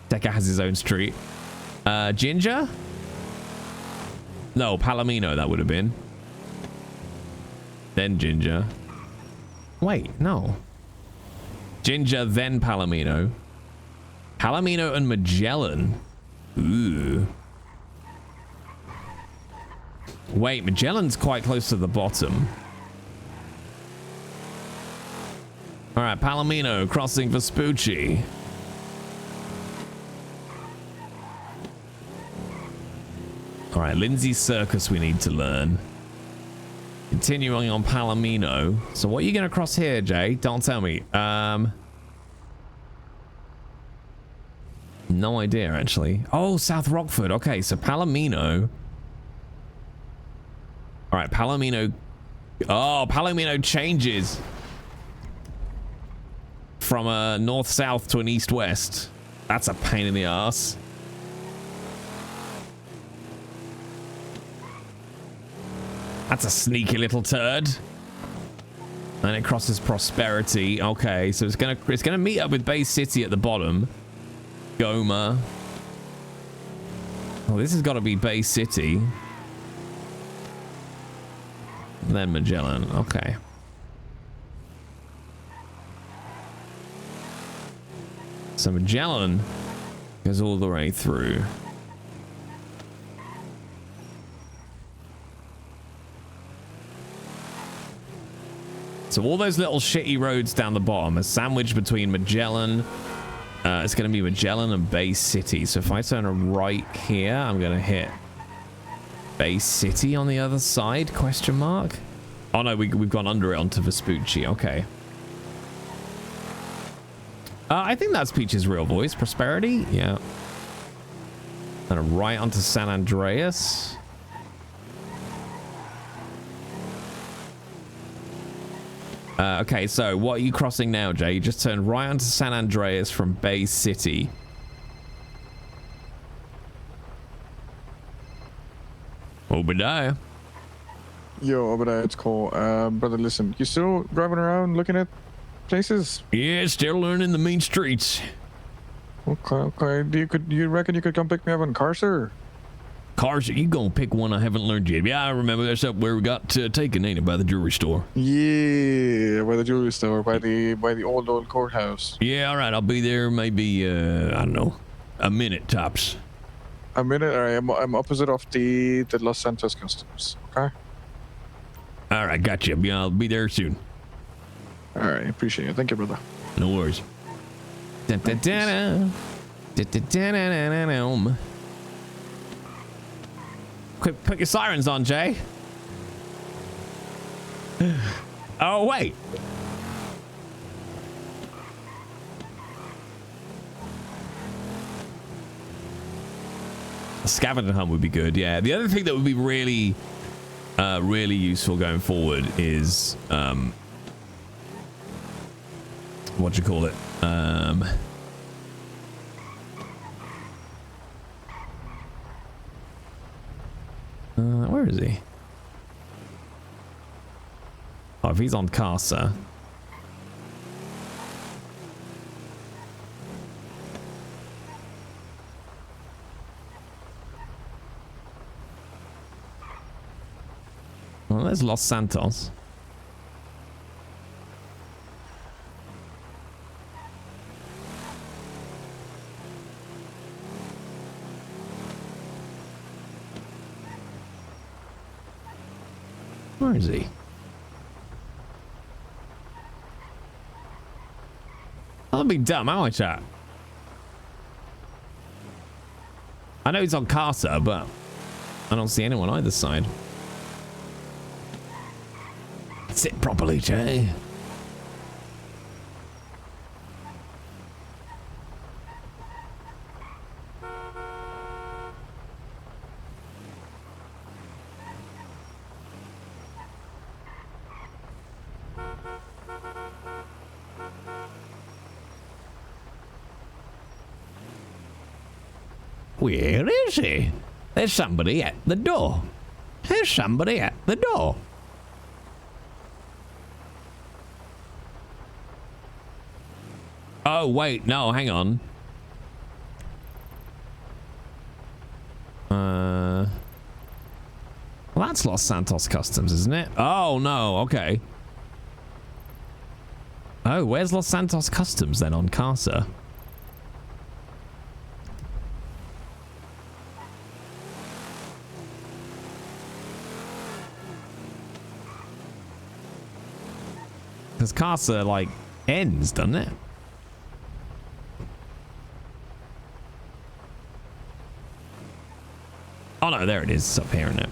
Decker has his own street. Ginger? No, Palomino that would have been. Then Ginger. Wait, no. Ginger, then Palomino. Palomino and Magellan. Ooh. Wait, Magellan's quite close to the bottom. All right, Palomino crossing Vespucci. All right, Lindsay's Circus we need to learn. Continuing on Palomino. So what are you going to cross here, Jay? Don't tell me. No idea, actually. Oh, South Rockford. Okay, so Palomino. All right, Palomino. Oh, Palomino changes from a north-south to an east-west. That's a pain in the ass. That's a sneaky little turd. And it crosses Prosperity. Okay, so it's gonna meet up with Bay City at the bottom. Goma. Oh, this has got to be Bay City. Then Magellan. Okay. So Magellan goes all the way through. So all those little shitty roads down the bottom are sandwiched between Magellan. It's going to be Magellan and Bay City. So if I turn a right here, I'm going to hit Bay City on the other side? Question mark? Oh no, we've gone under it onto Vespucci. Okay. I think that's Peach's real voice. Prosperity? Yeah. And a right onto San Andreas. Okay, so what are you crossing now, Jay? You just turned right onto San Andreas from Bay City. Obidiah. Yo, Obidiah, it's Colt. Brother, listen, you still driving around looking at places? Yeah, still learning the main streets. Okay. Do you reckon you could come pick me up in Carcer? Carcer, you gonna pick one I haven't learned yet? Yeah, I remember that's up where we got taken, ain't it? By the jewelry store. Yeah, by the jewelry store, by the old courthouse. Yeah, all right. I'll be there. Maybe I don't know, a minute tops. A minute. All right. I'm opposite of the Los Santos Customs. Okay. All right, gotcha. Yeah, I'll be there soon. All right, appreciate it. Thank you, brother. No worries. Quick, put your sirens on, Jay. Oh, wait. A scavenger hunt would be good, yeah. The other thing that would be really, really useful going forward is, what do you call it? Where is he? Oh, if he's on Casa. Well, there's Los Santos. Where is he? I'll be dumb, am I, chat? I know he's on Casa, but I don't see anyone either side. Sit properly, Jay. Where is he? There's somebody at the door. There's somebody at the door. Oh, wait. No, hang on. Well, that's Los Santos Customs, isn't it? Oh, no. Okay. Oh, where's Los Santos Customs then on Casa? Because Casa, like, ends, doesn't it? Oh, no, there it is. It's up here, isn't it?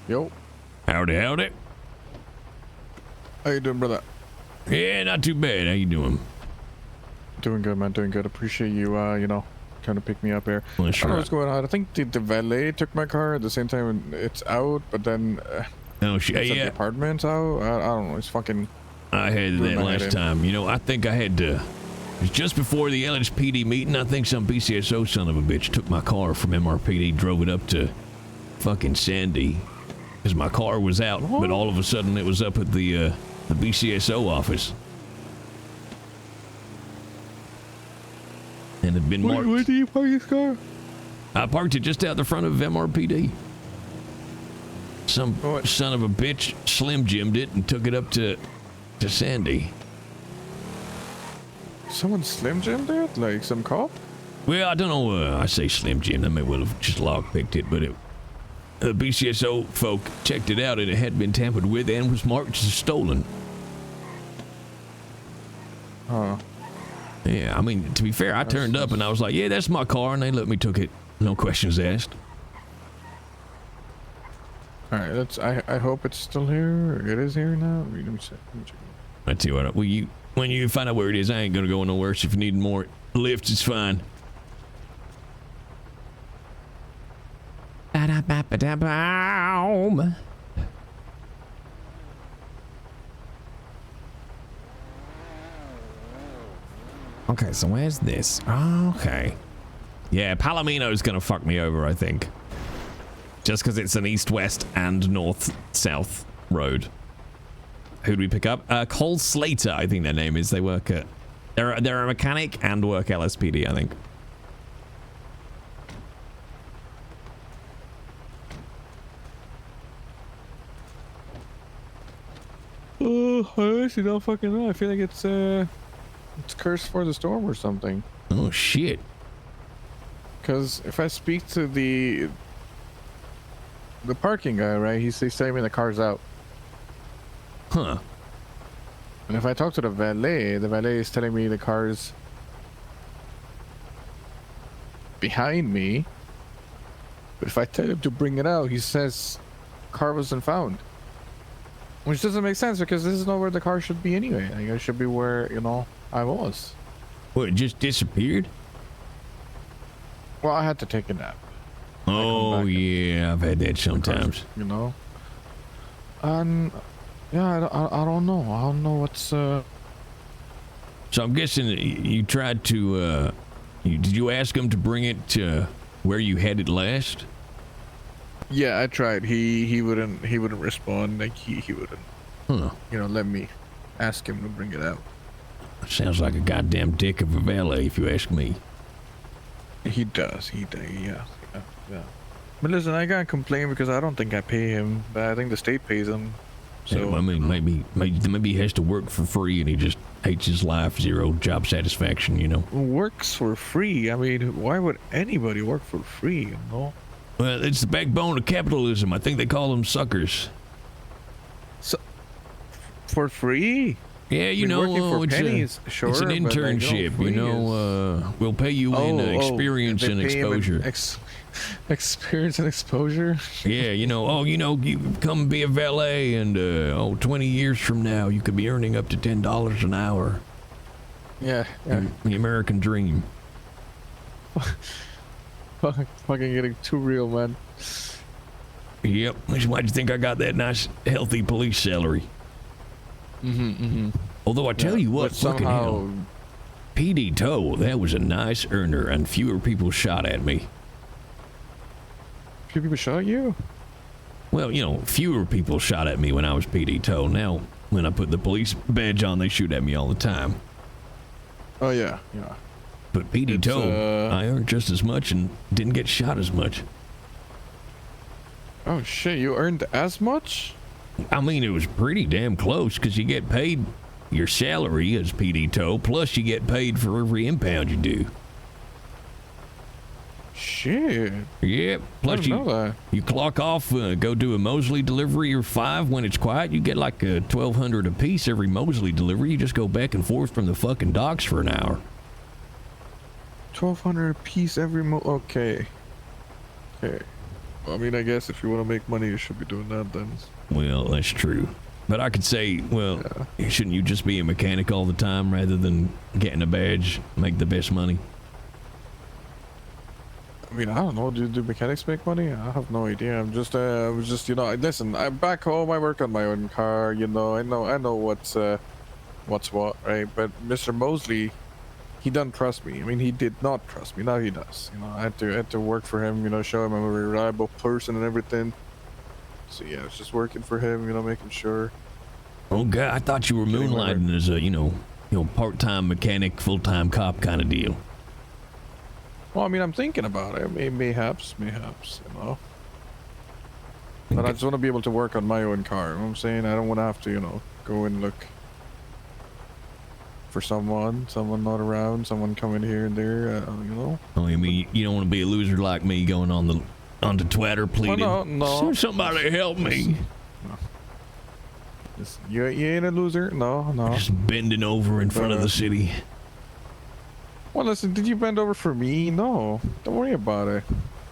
Yo. Howdy, howdy. How you doing, brother? Yeah, not too bad. How you doing? Doing good, man. Doing good. Appreciate you, you know, trying to pick me up here. Well, I sure. don't know what's going on. I think the valet took my car at the same time. It's out, but then oh shit! yeah, Yeah, the apartment's out. I don't know. It's fucking. I had blew that my head last in. time. You know, I think I had to. It was just before the LSPD meeting. I think some BCSO son of a bitch took my car from MRPD, drove it up to fucking Sandy, because my car was out. But all of a sudden, it was up at the BCSO office, and had been marked. Where do you park this car? I parked it just out the front of MRPD. Some son of a bitch Slim Jim'd it and took it up to Sandy. Someone Slim Jim'd it? Like some cop? Well, I don't know. I say Slim Jim. They may well have just log-picked it, but the BCSO folk checked it out, and it had been tampered with and was marked as stolen. Huh. Yeah, I mean, to be fair, I turned up and I was like, yeah, that's my car, and they let me took it. No questions asked. All right, I hope it's still here. It is here now. Let me check. I tell you what, when you find out where it is, I ain't gonna go no worse. If you need more lifts, it's fine. Ba-da-ba-ba-da-boom. Okay, so where's this? Oh, okay. Yeah, Palomino's gonna fuck me over, I think. Just because it's an east-west and north-south road. Who do we pick up? Cole Slater, I think their name is. They work at... They're a mechanic and work LSPD, I think. Oh, I honestly don't fucking know. I feel like it's cursed for the storm or something. Oh, shit. Because if I speak to the parking guy, right, he's telling me the car's out. Huh. And if I talk to the valet is telling me the car's behind me. But if I tell him to bring it out, he says car wasn't found. Which doesn't make sense because this is not where the car should be anyway. Like, it should be where, you know, I was. What, it just disappeared? Well, I had to take a nap. Oh, yeah, I've had that sometimes. You know? And, yeah, I don't know. I don't know what's, So I'm guessing you tried to, did you ask him to bring it to where you had it last? Yeah, I tried. He wouldn't respond. Like he wouldn't. Huh. You know, let me ask him to bring it out. Sounds like a goddamn dick of a valet, if you ask me. He does. Yeah. But listen, I can't complain because I don't think I pay him, but I think the state pays him. So yeah, I mean, maybe he has to work for free and he just hates his life, zero job satisfaction, you know. Works for free. I mean, why would anybody work for free? You know. Well, it's the backbone of capitalism. I think they call them suckers. So, for free? Yeah, you know, pennies, it's an internship. You know, we'll pay you in experience and exposure. Experience and exposure? Yeah, you know, you come be a valet and, 20 years from now, you could be earning up to $10 an hour. Yeah. The American dream. Fucking getting too real, man. Yep. Why'd you think I got that nice, healthy police salary? Although I tell you what, fucking hell, PD Tow, that was a nice earner, and fewer people shot at me. Few people shot you? Well, you know, fewer people shot at me when I was PD Tow. Now, when I put the police badge on, they shoot at me all the time. Oh yeah. But PD Tow, I earned just as much and didn't get shot as much. Oh shit, you earned as much? I mean, it was pretty damn close because you get paid your salary as PD Tow, plus you get paid for every impound you do. Shit. Yep. Plus you clock off, go do a Mosley delivery or 5 when it's quiet. You get like $1,200 a piece every Mosley delivery. You just go back and forth from the fucking docks for an hour. $1,200 a piece every Okay. I mean, I guess if you want to make money, you should be doing that then. Well, that's true. But I could say, well, shouldn't you just be a mechanic all the time rather than getting a badge, make the best money? I mean, I don't know. Do mechanics make money? I have no idea. I'm just, listen. I'm back home. I work on my own car. You know, I know what's what, right? But Mr. Mosley, he doesn't trust me. I mean, he did not trust me. Now he does. You know, I had to work for him. You know, show him I'm a reliable person and everything. So yeah, it's just working for him. You know, making sure. Oh God, I thought you were moonlighting as a part-time mechanic, full-time cop kind of deal. Well, I mean, I'm thinking about it. Mayhaps, you know. But I just want to be able to work on my own car. You know what I'm saying? I don't want to have to, go and look for someone not around, someone coming here and there, Oh, I mean, you don't want to be a loser like me going onto Twitter pleading. Oh, no. Somebody help me. Listen, you ain't a loser. No. Just bending over in front of the city. Well, listen, did you bend over for me? No. Don't worry about it.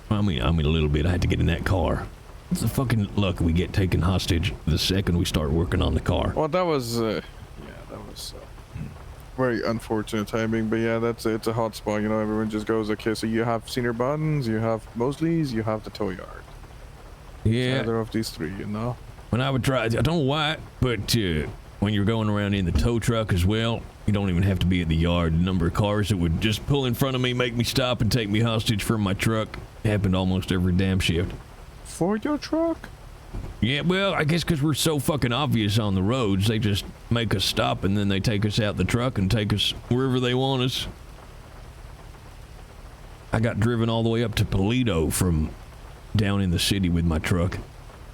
I mean, a little bit. I had to get in that car. It's the fucking luck we get taken hostage the second we start working on the car. Well, that was, very unfortunate timing. But yeah, it's a hot spot. You know, everyone just goes, okay, so you have Senior Buttons, you have Mosley's, you have the tow yard. Yeah. It's either of these 3, you know. When I would try, I don't know why, but when you're going around in the tow truck as well, you don't even have to be at the yard. The number of cars that would just pull in front of me, make me stop, and take me hostage from my truck happened almost every damn shift. For your truck? Yeah, well, I guess because we're so fucking obvious on the roads, they just make us stop and then they take us out the truck and take us wherever they want us. I got driven all the way up to Toledo from down in the city with my truck.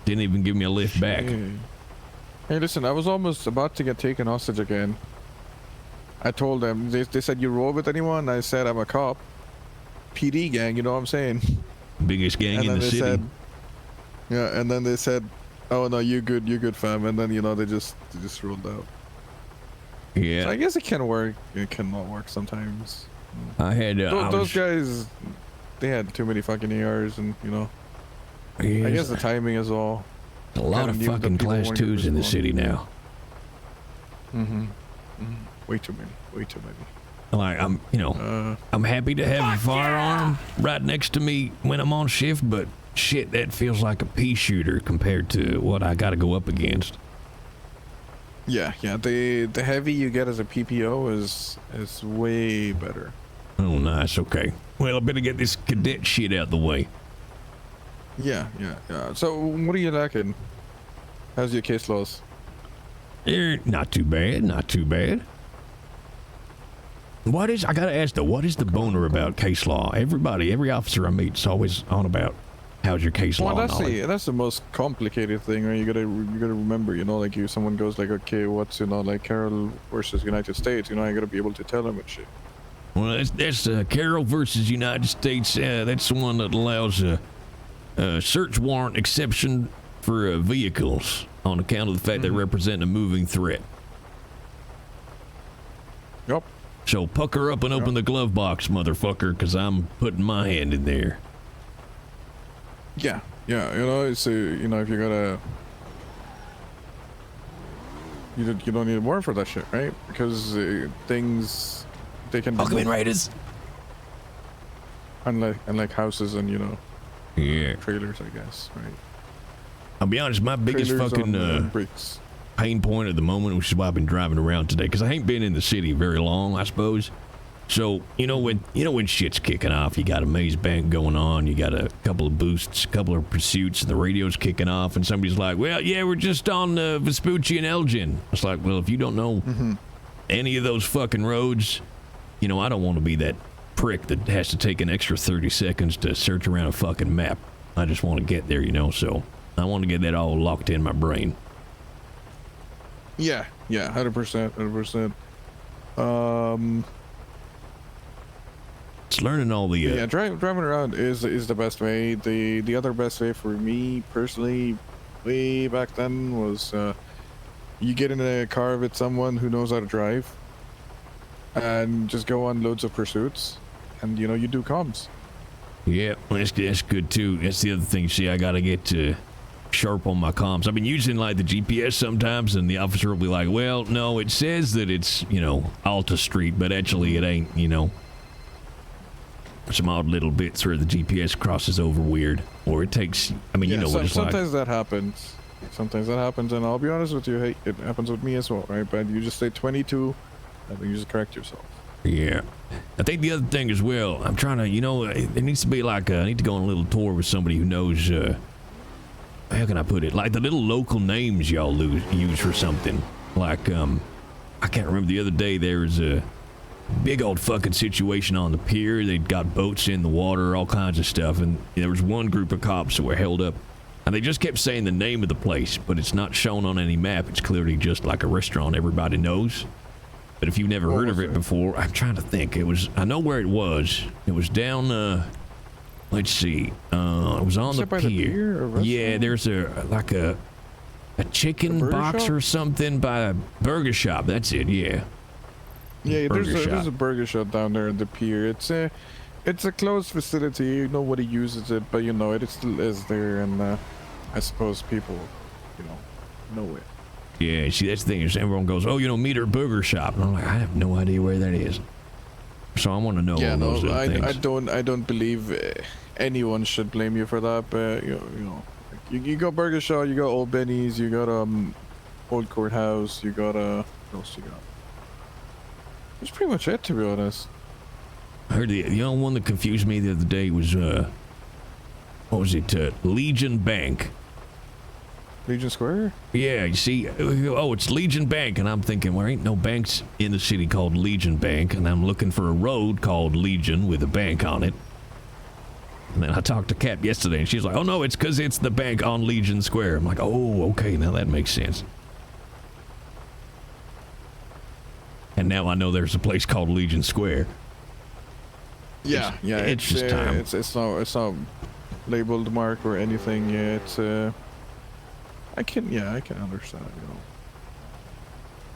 Didn't even give me a lift back. Hey, listen, I was almost about to get taken hostage again. I told them, they said, you roll with anyone? I said, I'm a cop. PD gang, you know what I'm saying? Biggest gang in the city. Yeah, and then they said, oh no, you're good fam. And then, they just rolled out. Yeah. So I guess it can work. It cannot work sometimes. I had... those guys, they had too many fucking ERs and, I guess the timing is all. A lot of fucking class 2s in the city now. Way too many. Like, I'm happy to have a firearm right next to me when I'm on shift, but shit, that feels like a pea shooter compared to what I gotta go up against. Yeah, the heavy you get as a PPO is way better. Oh, nice, okay. Well, I better get this cadet shit out the way. Yeah. So, what are you lacking? How's your case loss? Not too bad. I gotta ask though, what is the boner about case law? Every officer I meet is always on about how's your case law Well, knowledge? that's the most complicated thing, right? You gotta remember, like if someone goes like, okay, what's like Carol versus United States, you gotta be able to tell them and shit. Well, that's Carol versus United States. That's the one that allows a search warrant exception for vehicles on account of the fact they represent a moving threat. Yep. So pucker up and open the glove box, motherfucker, because I'm putting my hand in there. Yeah, it's if you gotta, you don't need a warrant for that shit, right? Because things, they can. Welcome in, Raiders. Unlike houses and yeah, trailers, I guess, right? I'll be honest, my biggest Trailers fucking on, bricks. pain point at the moment, which is why I've been driving around today, because I ain't been in the city very long, I suppose. So when shit's kicking off, you got a maze bank going on, you got a couple of boosts, a couple of pursuits, and the radio's kicking off, and somebody's like, well, yeah, we're just on Vespucci and Elgin. It's like, well, if you don't know any of those fucking roads, I don't want to be that prick that has to take an extra 30 seconds to search around a fucking map. I just want to get there, so I want to get that all locked in my brain. Yeah, 100%. It's learning all the driving around is the best way. The other best way for me personally, way back then, was you get in a car with someone who knows how to drive, and just go on loads of pursuits, and you do comms. Yeah, that's good too. That's the other thing. See, I gotta get sharp on my comms. I've been using like the GPS sometimes, and the officer will be like, well, no, it says that it's Alta Street, but actually it ain't. Some odd little bits where the GPS crosses over weird, or it takes. I mean, what it's like. Sometimes that happens. And I'll be honest with you, hey, it happens with me as well, right? But you just say 22, and then you just correct yourself. Yeah, I think the other thing as well. I'm trying to, there needs to be like I need to go on a little tour with somebody who knows. How can I put it? Like the little local names y'all use for something. Like I can't remember the other day. There was a big old fucking situation on the pier. They'd got boats in the water, all kinds of stuff, and there was one group of cops that were held up, and they just kept saying the name of the place, but it's not shown on any map. It's clearly just like a restaurant everybody knows. But if you've never heard of it before, I'm trying to think. I know where it was. It was down, let's see. It was on the pier. Yeah, there's a chicken box or something by a burger shop. That's it, yeah. Yeah, there's a burger shop down there in the pier. It's a closed facility. Nobody uses it, but it still is there, and I suppose people, know it. Yeah, see, that's the thing is everyone goes, oh, Meter Burger Shop, and I'm like, I have no idea where that is. So I want to know all those things. I don't believe anyone should blame you for that, but you got Burger Shop, you got Old Benny's, you got Old Courthouse, you got what else you got? That's pretty much it, to be honest. I heard the only one that confused me the other day was what was it? Legion Bank. Legion Square? Yeah, you see, it's Legion Bank, and I'm thinking, well, there ain't no banks in the city called Legion Bank, and I'm looking for a road called Legion with a bank on it. And then I talked to Cap yesterday, and she's like, oh no, it's because it's the bank on Legion Square. I'm like, oh, okay, now that makes sense. And now I know there's a place called Legion Square. Yeah, it's just time. It's not labeled mark or anything. Yeah, it's I can understand.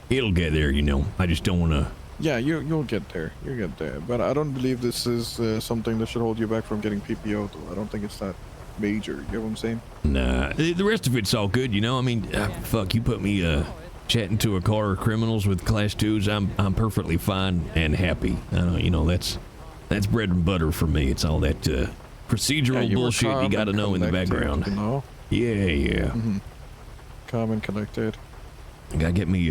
It'll get there, I just don't want to. Yeah, you'll get there. You'll get there. But I don't believe this is something that should hold you back from getting PPO. Though I don't think it's that major. You know what I'm saying? Nah, the rest of it's all good. I mean, fuck, you put me chatting to a car of criminals with class 2s. I'm perfectly fine and happy. That's bread and butter for me. It's all that procedural bullshit you got to know in the background. Yeah. Calm and collected. Gotta get me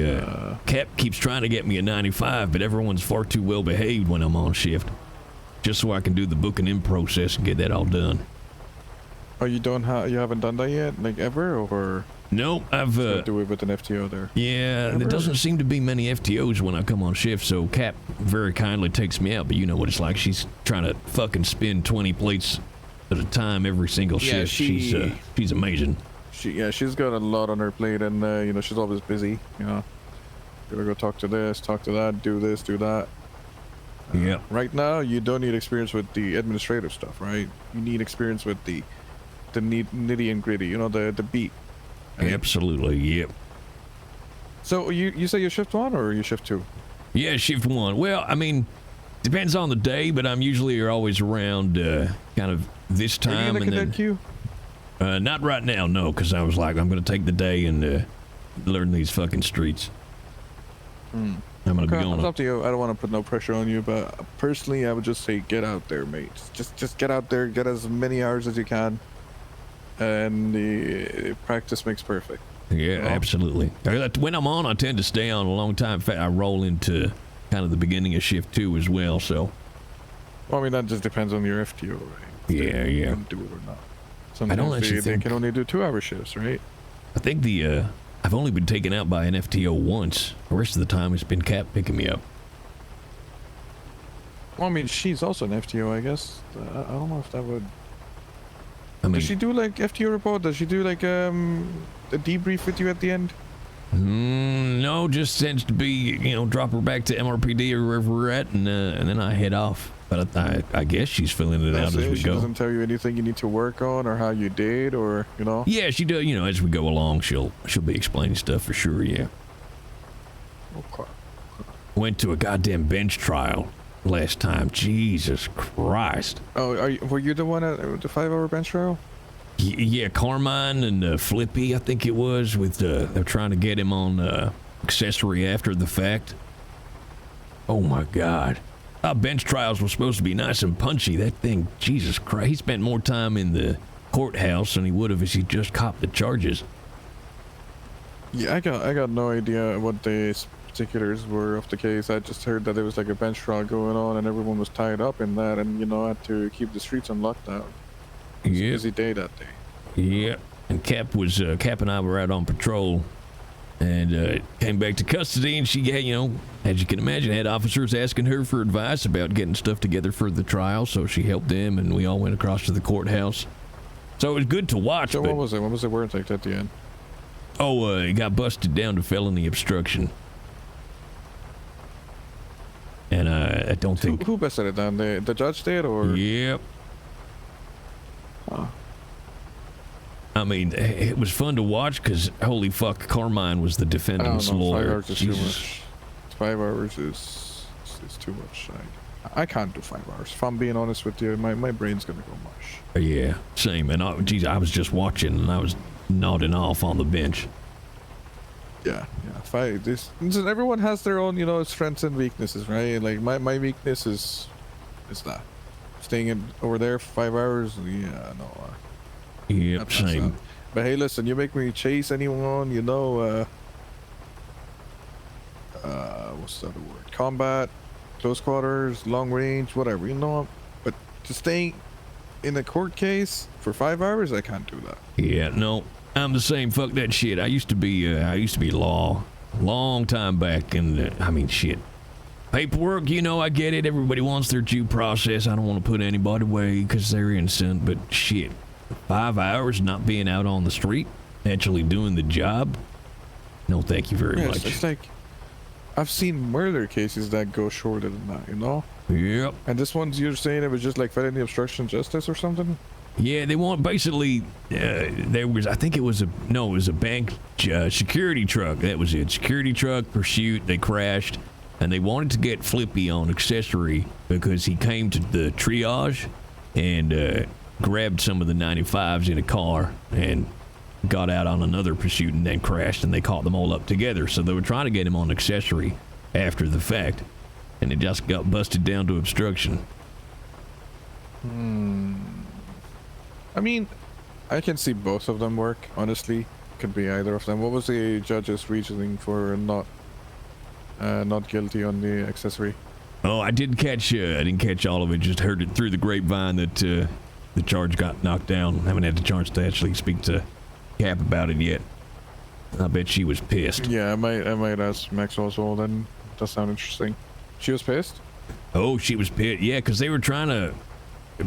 Cap keeps trying to get me a 95, but everyone's far too well behaved when I'm on shift, just so I can do the booking in process and get that all done. Oh, you haven't done that yet, like ever, or? No, I've do it with an FTO there. Yeah, there doesn't seem to be many FTOs when I come on shift, so Cap very kindly takes me out, but you know what it's like. She's trying to fucking spin 20 plates at a time every single Yeah, shift. She's amazing. She's got a lot on her plate, and you know, she's always busy. You know, gotta go talk to this, talk to that, do this, do that. Yeah. Right now, you don't need experience with the administrative stuff, right? You need experience with the nitty and gritty. You know, the beat. Right? Absolutely. Yep. So you say you shift 1 or you shift 2? Yeah, shift 1. Well, I mean, depends on the day, but I'm usually always around kind of this time. Are you in a cadet queue? Not right now, no, because I was like, I'm going to take the day and learn these fucking streets. I'm going to be on It's it. up to you. I don't want to put no pressure on you, but personally, I would just say get out there, mate. Just get out there, get as many hours as you can, and the practice makes perfect. Yeah, absolutely. When I'm on, I tend to stay on a long time. In fact, I roll into kind of the beginning of shift 2 as well, so. Well, I mean, that just depends on your FTO, right? Yeah. You can do it or not. I don't actually they think can only do 2-hour shifts, right? I think I've only been taken out by an FTO once. The rest of the time it's been Cap picking me up. Well, I mean, she's also an FTO, I guess. I don't know if that would. I mean, does she do like FTO report? Does she do like a debrief with you at the end? No, just tends to be, drop her back to MRPD or wherever we're at, and then I head off. But I guess she's filling it out as we she go. doesn't tell you anything you need to work on or how you did or, you know? Yeah, she does. As we go along, she'll be explaining stuff for sure. Yeah. Okay. Went to a goddamn bench trial last time. Jesus Christ. Oh, were you the one at the 5-hour bench trial? Yeah, Carmine and Flippy, I think it was. With they're trying to get him on accessory after the fact. Oh my God. Bench trials were supposed to be nice and punchy. That thing, Jesus Christ, he spent more time in the courthouse than he would have if he just copped the charges. Yeah, I got no idea what the particulars were of the case. I just heard that there was like a bench trial going on and everyone was tied up in that and, had to keep the streets on lockdown. It was a busy day that day. Yeah, and Cap and I were out on patrol and came back to custody, and she had, as you can imagine, had officers asking her for advice about getting stuff together for the trial, so she helped them, and we all went across to the courthouse. So it was good to watch. So what was it? What was the verdict at the end? Oh, he got busted down to felony obstruction. And I don't think... Who busted it down? The judge did, or...? Yep. I mean, it was fun to watch because, holy fuck, Carmine was the defendant's lawyer. 5 hours is too much. 5 hours is too much. I can't do 5 hours. If I'm being honest with you, my brain's gonna go mush. Yeah, same. And I was just watching and I was nodding off on the bench. Yeah. Listen, everyone has their own, strengths and weaknesses, right? Like my weakness is that staying over there for 5 hours. Yeah, no. Yep, same. But hey, listen, you make me chase anyone, what's the other word? Combat, close quarters, long range, whatever, But to stay in a court case for 5 hours, I can't do that. Yeah, no, I'm the same. Fuck that shit. I used to be law, long time back, and I mean, shit. Paperwork, I get it. Everybody wants their due process. I don't want to put anybody away because they're innocent, but shit. 5 hours not being out on the street, actually doing the job? No, thank you very much. It's like, I've seen murder cases that go shorter than that, Yep. And this one's, you're saying it was just like felony obstruction of justice or something? Yeah, they want basically, I think it was a bank security truck. That was it. Security truck pursuit. They crashed and they wanted to get Flippy on accessory because he came to the triage and, grabbed some of the 95s in a car and got out on another pursuit and then crashed, and they caught them all up together. So they were trying to get him on accessory after the fact, and it just got busted down to obstruction. I mean, I can see both of them work, honestly. Could be either of them. What was the judge's reasoning for not guilty on the accessory? Oh, I didn't catch all of it. Just heard it through the grapevine that the charge got knocked down. Haven't had the chance to actually speak to Cap about it yet. I bet she was pissed. Yeah, I might ask Max also. Then that sounds interesting. She was pissed. Oh, she was pissed. Yeah, because they were trying to.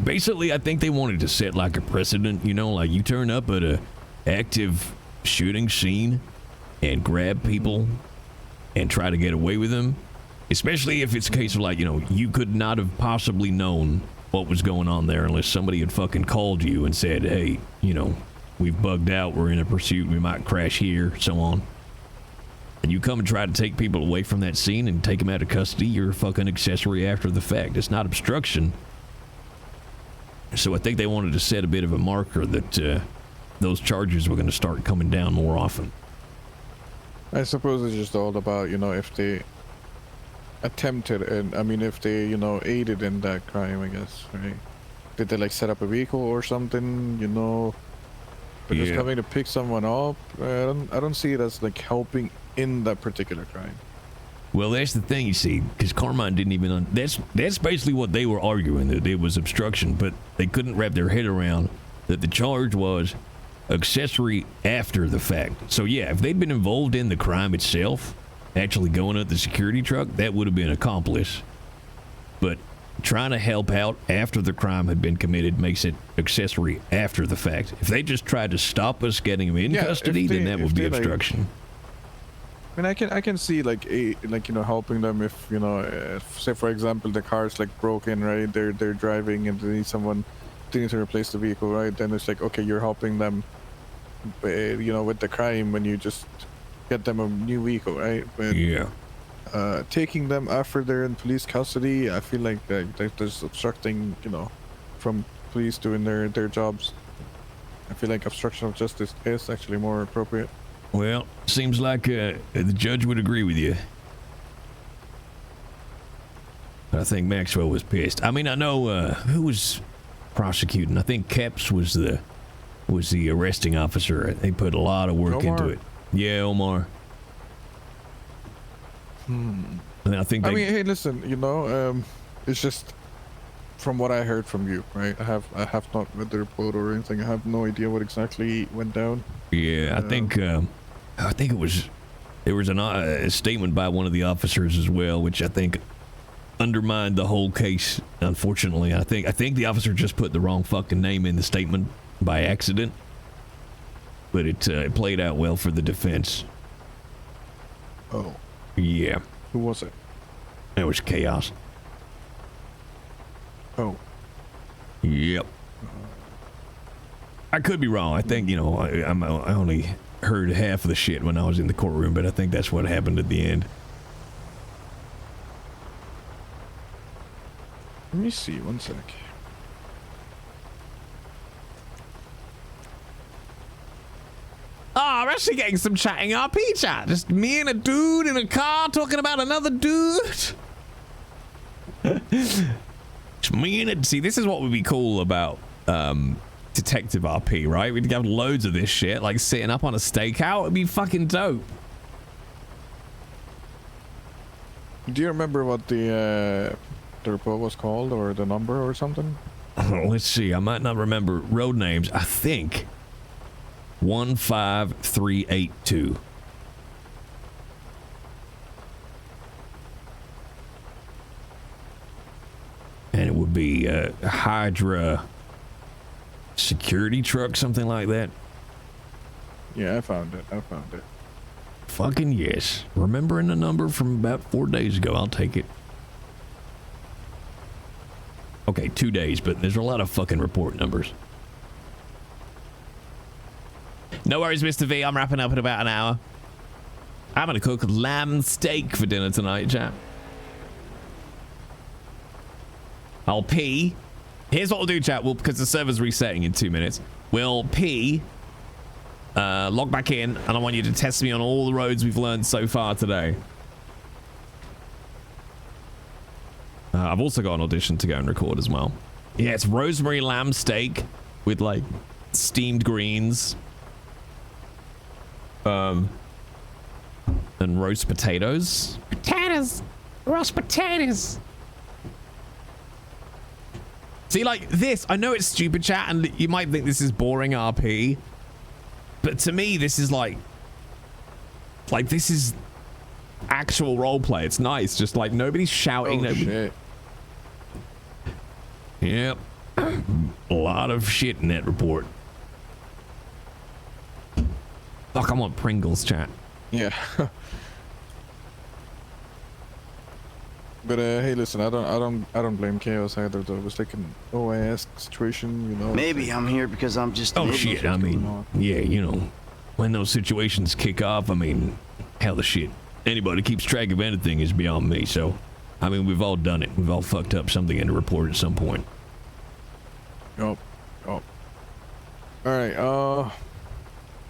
basically, I think they wanted to set like a precedent, you know, like you turn up at a active shooting scene and grab people and try to get away with them, especially if it's a case of like, you know, you could not have possibly known what was going on there unless somebody had fucking called you and said, hey, you know, we've bugged out, we're in a pursuit, we might crash here, so on. And you come and try to take people away from that scene and take them out of custody, you're a fucking accessory after the fact. It's not obstruction. So I think they wanted to set a bit of a marker that those charges were going to start coming down more often. I suppose it's just all about, you know, if they attempted, and I mean, if they, you know, aided in that crime, I guess, right? Did they like set up a vehicle or something, you know? Because coming to pick someone up, I don't see it as like helping in that particular crime. Well, that's the thing, you see, because Carmine didn't even... That's basically what they were arguing, that it was obstruction, but they couldn't wrap their head around that the charge was accessory after the fact. So, yeah, if they'd been involved in the crime itself, actually going at the security truck, that would have been accomplice. But trying to help out after the crime had been committed makes it accessory after the fact. If they just tried to stop us getting him in custody, then that would be obstruction. I mean, I can see like you know, helping them if, you know, if, say for example the car's like broken, right? They're driving and they need someone, they need to replace the vehicle, right? Then it's like, okay, you're helping them, you know, with the crime when you just get them a new vehicle, right? But taking them after they're in police custody, I feel like there's obstructing, you know, from police doing their jobs. I feel like obstruction of justice is actually more appropriate. Well, seems like the judge would agree with you. I think Maxwell was pissed. I mean, I know who was prosecuting. I think Keps was the arresting officer. They put a lot of work into it. Yeah, Omar. And I think. I mean, hey, listen. You know, it's just from what I heard from you, right? I have not read the report or anything. I have no idea what exactly went down. Yeah, I think it was. There was a statement by one of the officers as well, which I think undermined the whole case. Unfortunately, I think the officer just put the wrong fucking name in the statement by accident, but it played out well for the defense. Oh. Yeah. Who was it? It was Chaos. Oh. Yep. I could be wrong. I think, you know, I only heard half of the shit when I was in the courtroom, but I think that's what happened at the end. Let me see, one sec. Oh, we're actually getting some chatting RP chat. Just me and a dude in a car talking about another dude. Just me and it. See, this is what would be cool about Detective RP, right? We'd have loads of this shit, like sitting up on a stakeout. It'd be fucking dope. Do you remember what the report was called, or the number or something? Let's see. I might not remember road names. I think 15382. And it would be a Hydra security truck, something like that. Yeah, I found it. Fucking yes. Remembering the number from about 4 days ago, I'll take it. Okay, 2 days, but there's a lot of fucking report numbers. No worries, Mr. V. I'm wrapping up in about an hour. I'm gonna cook lamb steak for dinner tonight, chap. I'll pee. Here's what we'll do, chat. Because the server's resetting in 2 minutes. We'll pee, log back in, and I want you to test me on all the roads we've learned so far today. I've also got an audition to go and record as well. Yeah, it's rosemary lamb steak with like steamed greens, and roast potatoes. Roast potatoes. See, like this, I know it's stupid, chat, and you might think this is boring RP, but to me, this is like this is actual roleplay. It's nice, just like nobody's shouting. Oh, shit. Yep. A lot of shit in that report. Fuck, I'm on Pringles, chat. Yeah. But hey, listen, I don't blame Chaos either. Though it was like an OIS situation, you know. Maybe I'm here because I'm just. Oh shit! I mean, yeah, you know, when those situations kick off, I mean, hell, the shit. Anybody keeps track of anything is beyond me. So, I mean, we've all done it. We've all fucked up something in a report at some point. Yup. Yup. All right.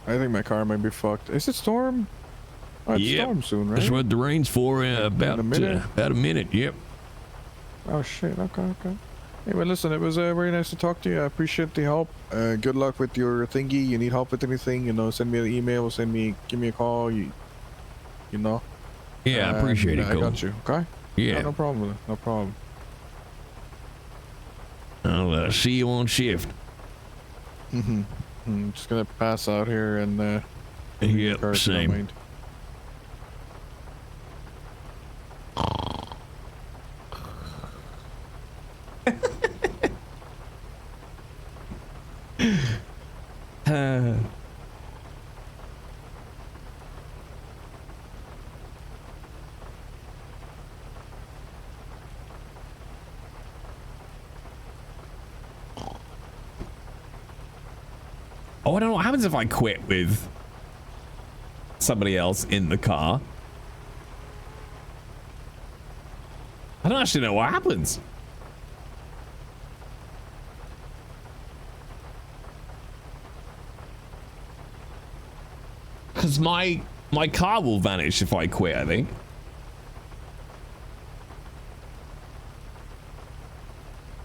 I think my car might be fucked. Is it storm? Oh, it's storm soon, right? That's what the rain's for. About a minute. Yep. Oh shit. Okay. Hey, well, listen. It was very nice to talk to you. I appreciate the help. Good luck with your thingy. You need help with anything? You know, send me an email. Give me a call. You know. Yeah, I appreciate it. I got you. Okay. Yeah. No problem. No problem. I'll see you on shift. I'm just gonna pass out here and. Yep. Same. Oh, I don't know what happens if I quit with somebody else in the car. I don't actually know what happens. Because my car will vanish if I quit, I think.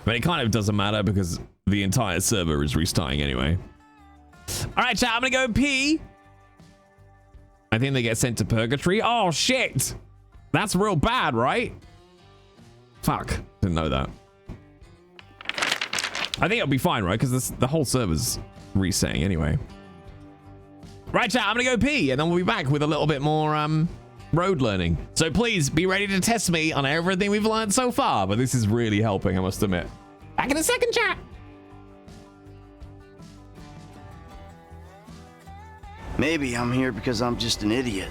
But it kind of doesn't matter because the entire server is restarting anyway. All right, chat, I'm gonna go pee. I think they get sent to purgatory. Oh, shit. That's real bad, right? Fuck. Didn't know that. I think it'll be fine, right? Because the whole server's resetting anyway. Right, chat, I'm gonna go pee, and then we'll be back with a little bit more road learning. So please be ready to test me on everything we've learned so far, but this is really helping, I must admit. Back in a second, chat. Maybe I'm here because I'm just an idiot.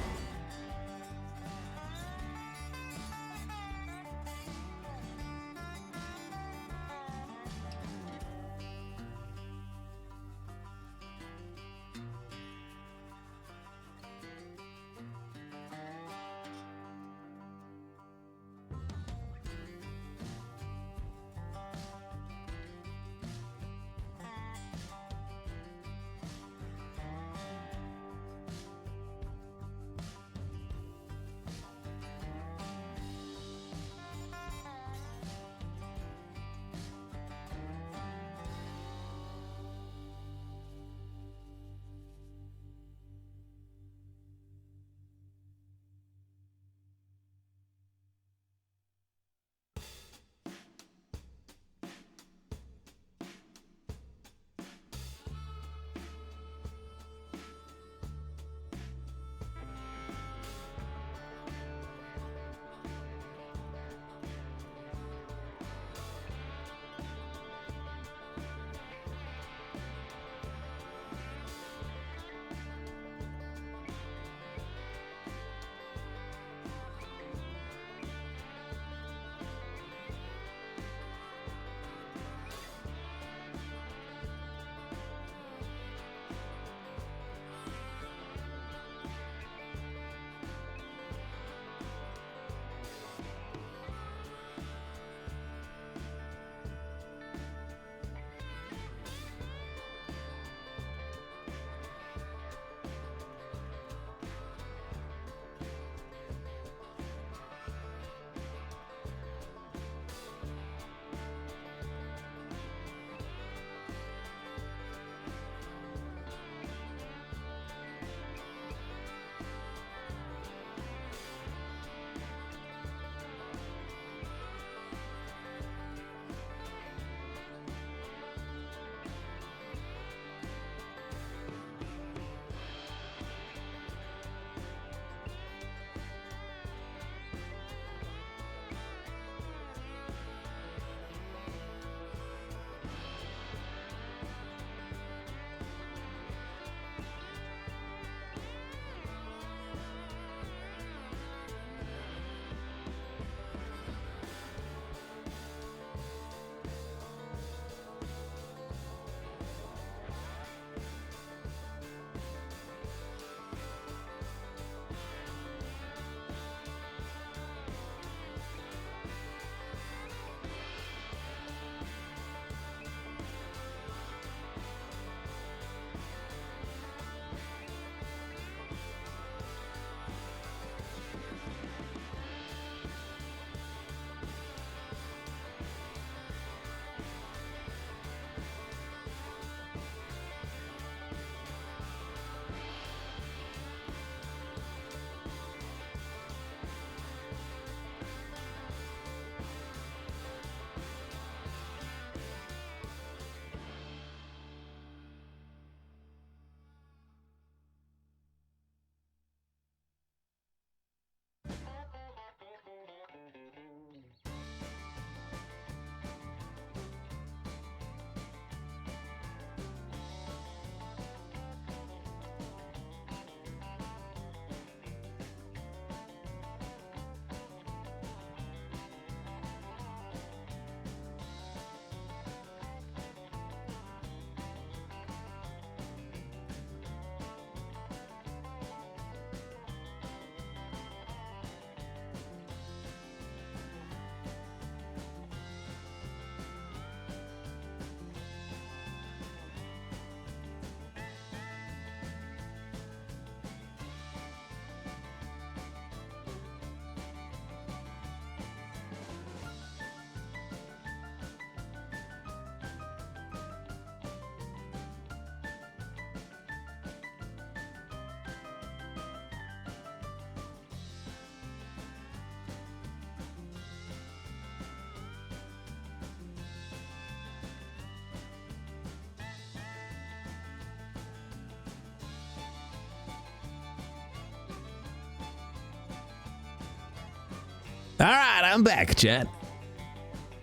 All right, I'm back, chat.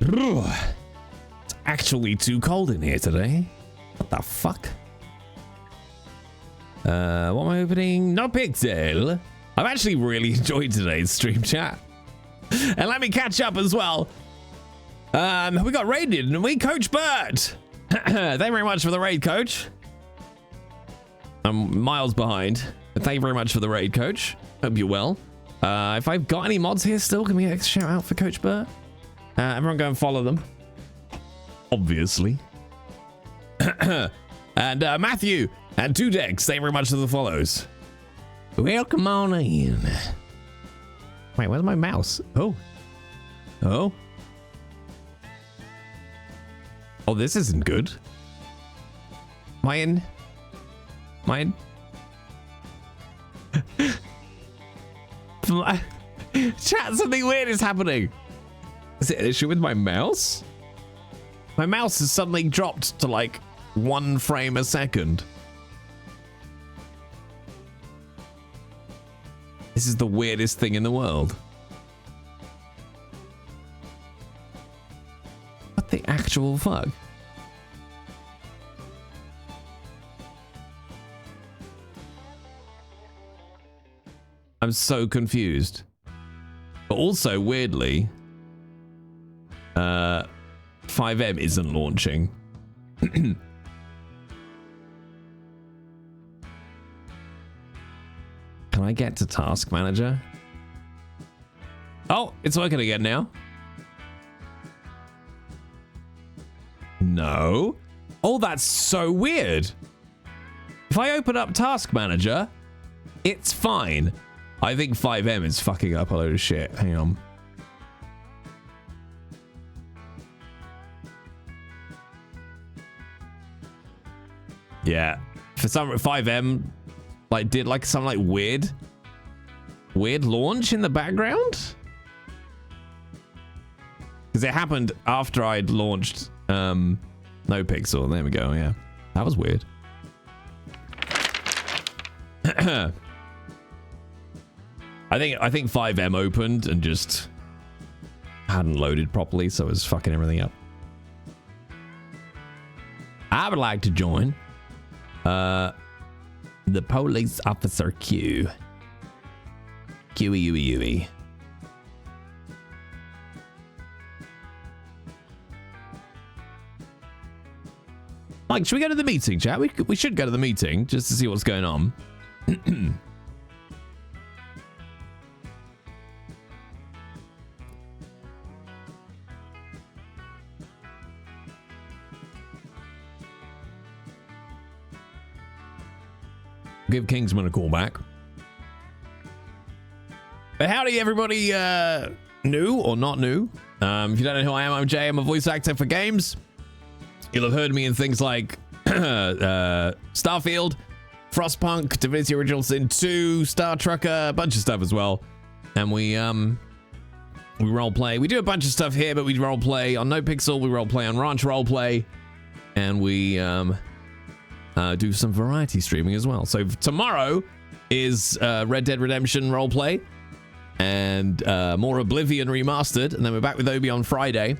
It's actually too cold in here today. What the fuck? What am I opening? NoPixel. I've actually really enjoyed today's stream, chat. And let me catch up as well. We got raided, and we Coach Bert. Thank you very much for the raid, Coach. I'm miles behind, but thank you very much for the raid, Coach. Hope you're well. If I've got any mods here still, can we get a shout out for Coach Bert? Everyone go and follow them. Obviously. And Matthew and Tudex, thank you very much for the follows. Welcome on in. Wait, where's my mouse? Oh. Oh. Oh, this isn't good. Mine. Chat, something weird is happening. Is it an issue with my mouse? My mouse has suddenly dropped to like 1 frame a second. This is the weirdest thing in the world. What the actual fuck? I'm so confused. But also, weirdly, 5M isn't launching. Can I get to Task Manager? Oh, it's working again now. No. Oh, that's so weird. If I open up Task Manager, it's fine. I think 5M is fucking up a load of shit. Hang on. Yeah. For some 5M like did like some like weird launch in the background. Because it happened after I'd launched NoPixel. There we go, yeah. That was weird. I think 5M opened and just hadn't loaded properly, so it was fucking everything up. I would like to join the police officer Q. QE. Mike, should we go to the meeting, chat? We should go to the meeting just to see what's going on. Give Kingsman a call back. But howdy, everybody, new or not new. If you don't know who I am, I'm Jay. I'm a voice actor for games. You'll have heard me in things like Starfield, Frostpunk, Divinity Original Sin 2, Star Trucker, a bunch of stuff as well. And we roleplay. We do a bunch of stuff here, but we roleplay on NoPixel, we roleplay on Ranch Roleplay, and we do some variety streaming as well. So tomorrow is Red Dead Redemption roleplay and more Oblivion remastered, and then we're back with Obi on Friday,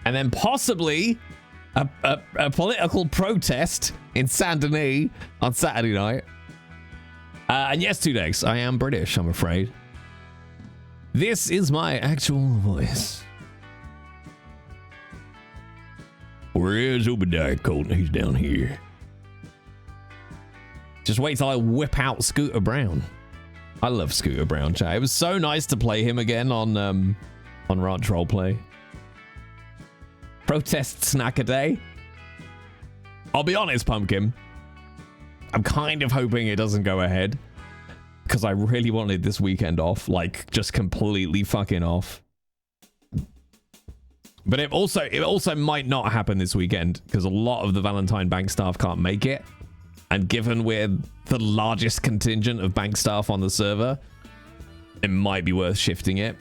and then possibly a political protest in Saint Denis on Saturday night. And yes, Tudex, I am British, I'm afraid. This is my actual voice. Where is Obidiah, Colt? He's down here. Just wait till I whip out Scooter Brown. I love Scooter Brown, chat. It was so nice to play him again on Ranch Roleplay. Protest snack a day. I'll be honest, Pumpkin. I'm kind of hoping it doesn't go ahead, because I really wanted this weekend off, like just completely fucking off. But it also might not happen this weekend because a lot of the Valentine Bank staff can't make it. And given we're the largest contingent of bank staff on the server, it might be worth shifting it.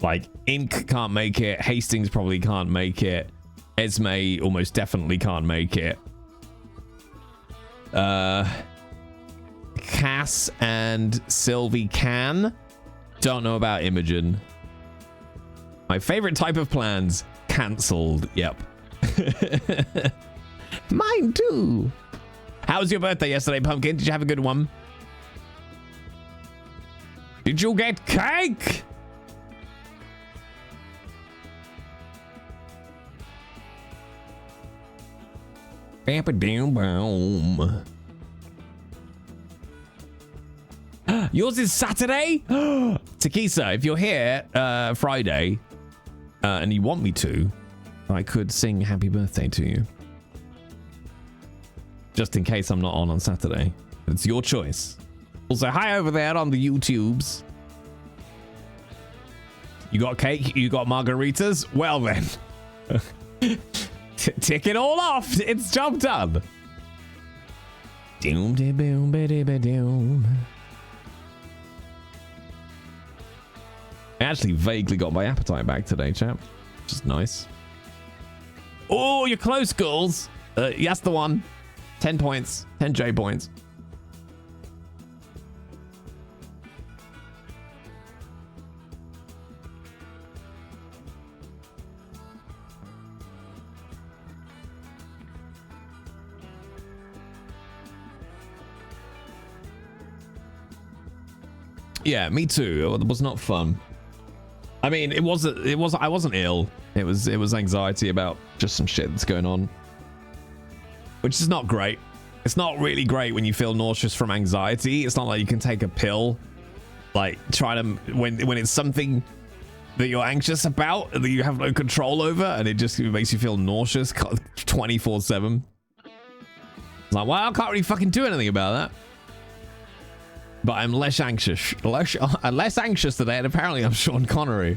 Like, Inc. can't make it. Hastings probably can't make it. Esme almost definitely can't make it. Cass and Sylvie can. don't know about Imogen. My favorite type of plans, cancelled. Yep. Mine too. How was your birthday yesterday, Pumpkin? Did you have a good one? Did you get cake? Boom. Yours is Saturday? Takisa, if you're here Friday and you want me to, I could sing happy birthday to you. Just in case I'm not on Saturday. It's your choice. Also, hi over there on the YouTubes. You got cake? You got margaritas? Well then. Tick it all off. It's job done. Doom de boom biddy doom. I actually vaguely got my appetite back today, chap. Which is nice. Oh, you're close, girls. That's the one. 10 points. 10 J points. Yeah, me too. It was not fun. I mean, I wasn't ill. It was anxiety about just some shit that's going on. Which is not great. It's not really great when you feel nauseous from anxiety. It's not like you can take a pill. Like, try to, when it's something that you're anxious about, that you have no control over, and it just makes you feel nauseous 24/7. It's like, well, I can't really fucking do anything about that. But I'm less anxious. Less anxious today, and apparently I'm Sean Connery.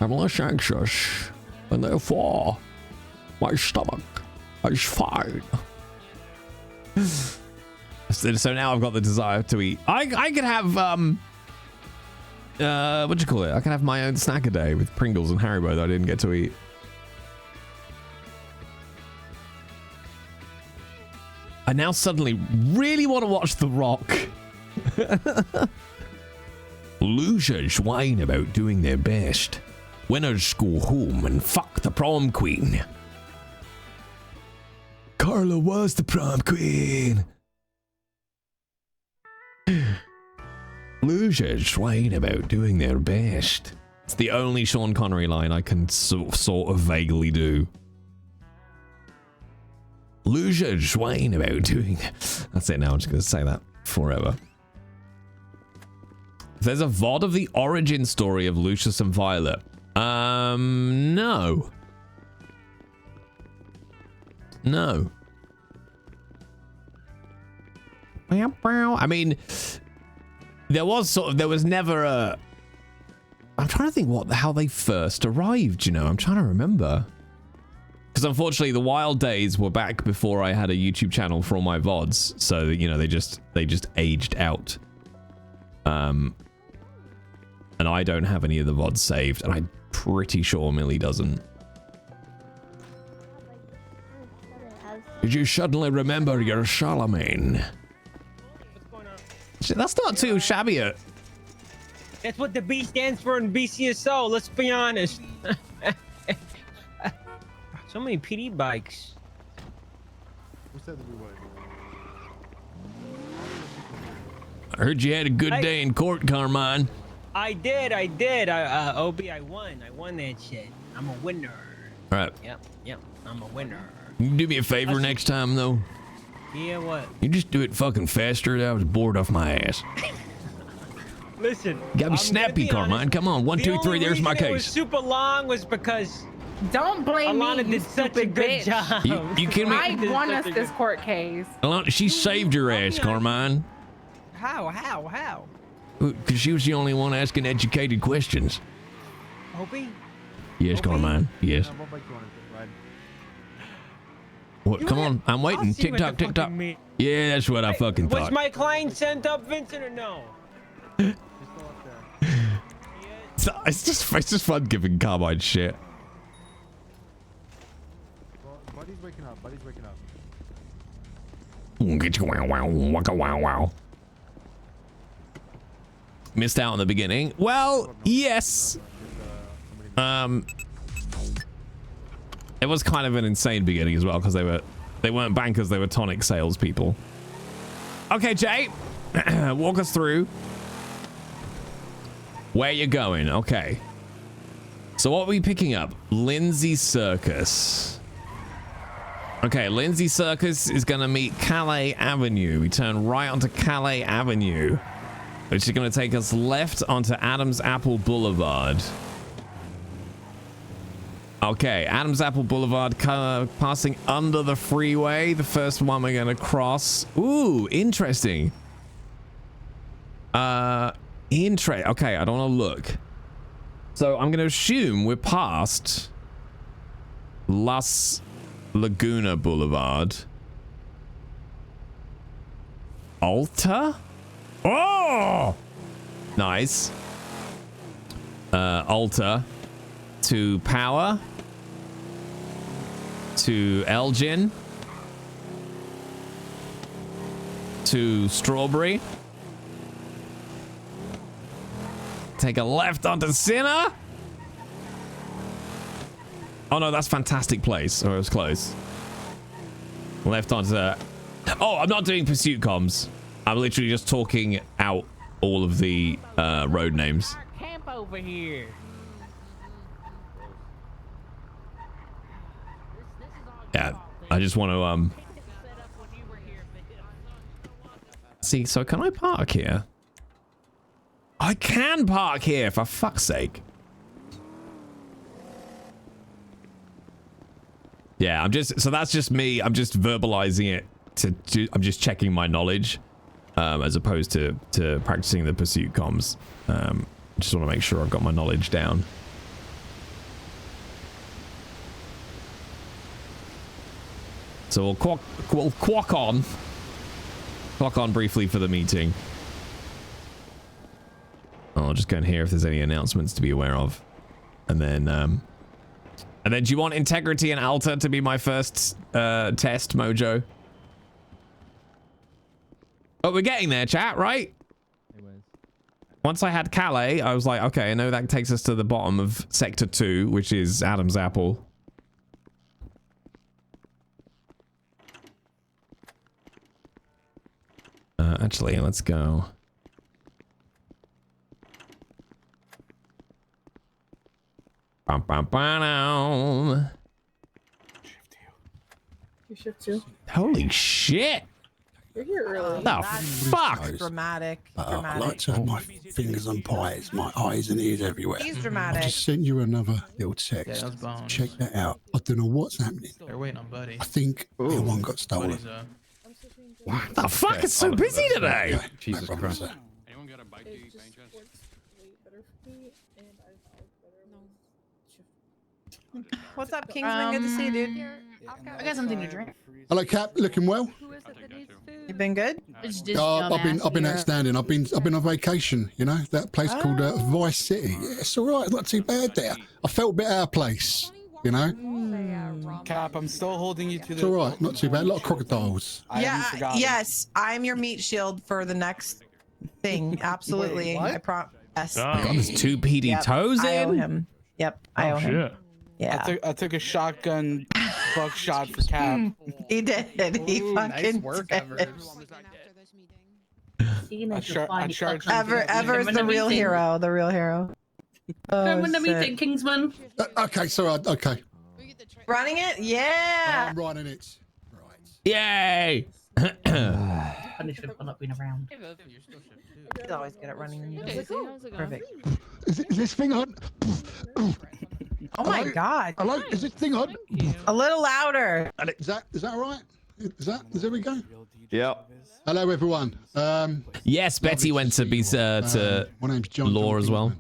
I'm less anxious, and therefore, my stomach is fine. So now I've got the desire to eat. I could have what do you call it? I can have my own snack a day with Pringles and Haribo that I didn't get to eat. I now suddenly really want to watch The Rock. Losers whine about doing their best. Winners go home and fuck the prom queen. Carla was the prom queen. Losers whine about doing their best. It's the only Sean Connery line I can sort of vaguely do. Losers whine about doing... That's it now, I'm just going to say that forever. There's a VOD of the origin story of Lucius and Violet. No. No. I mean, there was never a... I'm trying to think how they first arrived, you know? I'm trying to remember. Because unfortunately, the wild days were back before I had a YouTube channel for all my VODs. So, you know, they just aged out. And I don't have any of the VODs saved, and I'm pretty sure Millie doesn't. Did you suddenly remember your Charlemagne? That's not too shabby. That's what the B stands for in BCSO, let's be honest. So many PD bikes. I heard you had a good day in court, Carmine. I did. Obi, I won that shit. I'm a winner. All right. Yep, I'm a winner. You can do me a favor next time, though? Yeah, what? You just do it fucking faster. I was bored off my ass. Listen. You gotta be snappy, Carmine. Come on. 1, 2, 3. There's my case. It was super long was because... Don't blame Alana me, did such a good job. You kidding me? I won us this court case. Alana, she saved your ass, Carmine. How? Because she was the only one asking educated questions. Obi? Yes, Carmine. Yes. What? Come on. I'm waiting. Tick tock, tick tock. Yeah, that's what I fucking thought. Was my client sent up, Vincent, or no? It's just fun giving Carmine shit. Buddy's waking up. Get you wow wow waka wow wow. missed out on the beginning. Well, yes. It was kind of an insane beginning as well because they weren't bankers, they were tonic salespeople. Okay, Jay, walk us through where you're going. Okay. So what are we picking up? Lindsay Circus. Okay, Lindsay Circus is going to meet Calais Avenue. We turn right onto Calais Avenue, which is going to take us left onto Adams Apple Boulevard. Okay, Adams Apple Boulevard, passing under the freeway. The first one we're going to cross. Ooh, interesting. Okay, I don't want to look. So I'm going to assume we're past Las Laguna Boulevard. Alta? Oh! Nice. Alta to Power to Elgin to Strawberry. Take a left onto Sinner. Oh no, that's Fantastic Place. Oh, it was close. Left onto... Oh, I'm not doing pursuit comms. I'm literally just talking out all of the road names. Camp over here. Yeah, I just want to see, so can I park here? I can park here, for fuck's sake. Yeah, so that's just me. I'm just verbalizing it I'm just checking my knowledge as opposed to practicing the pursuit comms. Just want to make sure I've got my knowledge down. So we'll clock on briefly for the meeting. I'll just go in here if there's any announcements to be aware of. And then do you want Integrity and Alta to be my first test, Mojo? But we're getting there, chat, right? Once I had Calais, I was like, okay, I know that takes us to the bottom of Sector 2, which is Adam's Apple. Actually, let's go. Bam, bam, bam. You shift too. Holy shit! You're here early. The fuck? Dramatic. I like to have my fingers on pies, my eyes and ears everywhere. He's dramatic. I just sent you another little text. Check that out. I don't know what's happening. They're waiting on Buddy. I think one got stolen. What the fuck? It's so busy today. Jesus Christ. Anyone got a bike to eat, better for me, and What's up, Kingsman? Good to see you, dude. I got something to drink. Hello, Cap. Looking well? You been good? I've been outstanding. I've been on vacation. You know that place called Vice City. Yeah, it's all right. Not too bad there. I felt a bit out of place. You know. Cap, I'm still holding you to It's all right. Not too bad. A lot of crocodiles. Yes, I'm your meat shield for the next thing. Absolutely. I promise. Oh, God, there's 2 PD toes in? I owe him. Yep, I owe him. Yeah. I took a shotgun buckshot for Cap. He did. He fucking nice work, did. Ever's the real hero. The real hero. When the meeting, Kingsman. Okay, sorry. Okay. Running it? Yeah. I'm running it. Yay! Punishment for not being around. He's always good at running. Perfect. Is this thing on? Oh my God. Hello? Is this thing on? A little louder. Is that all right? There we go? Yep. Hello, everyone. Yes, Betty went to be to my name's John Law as well.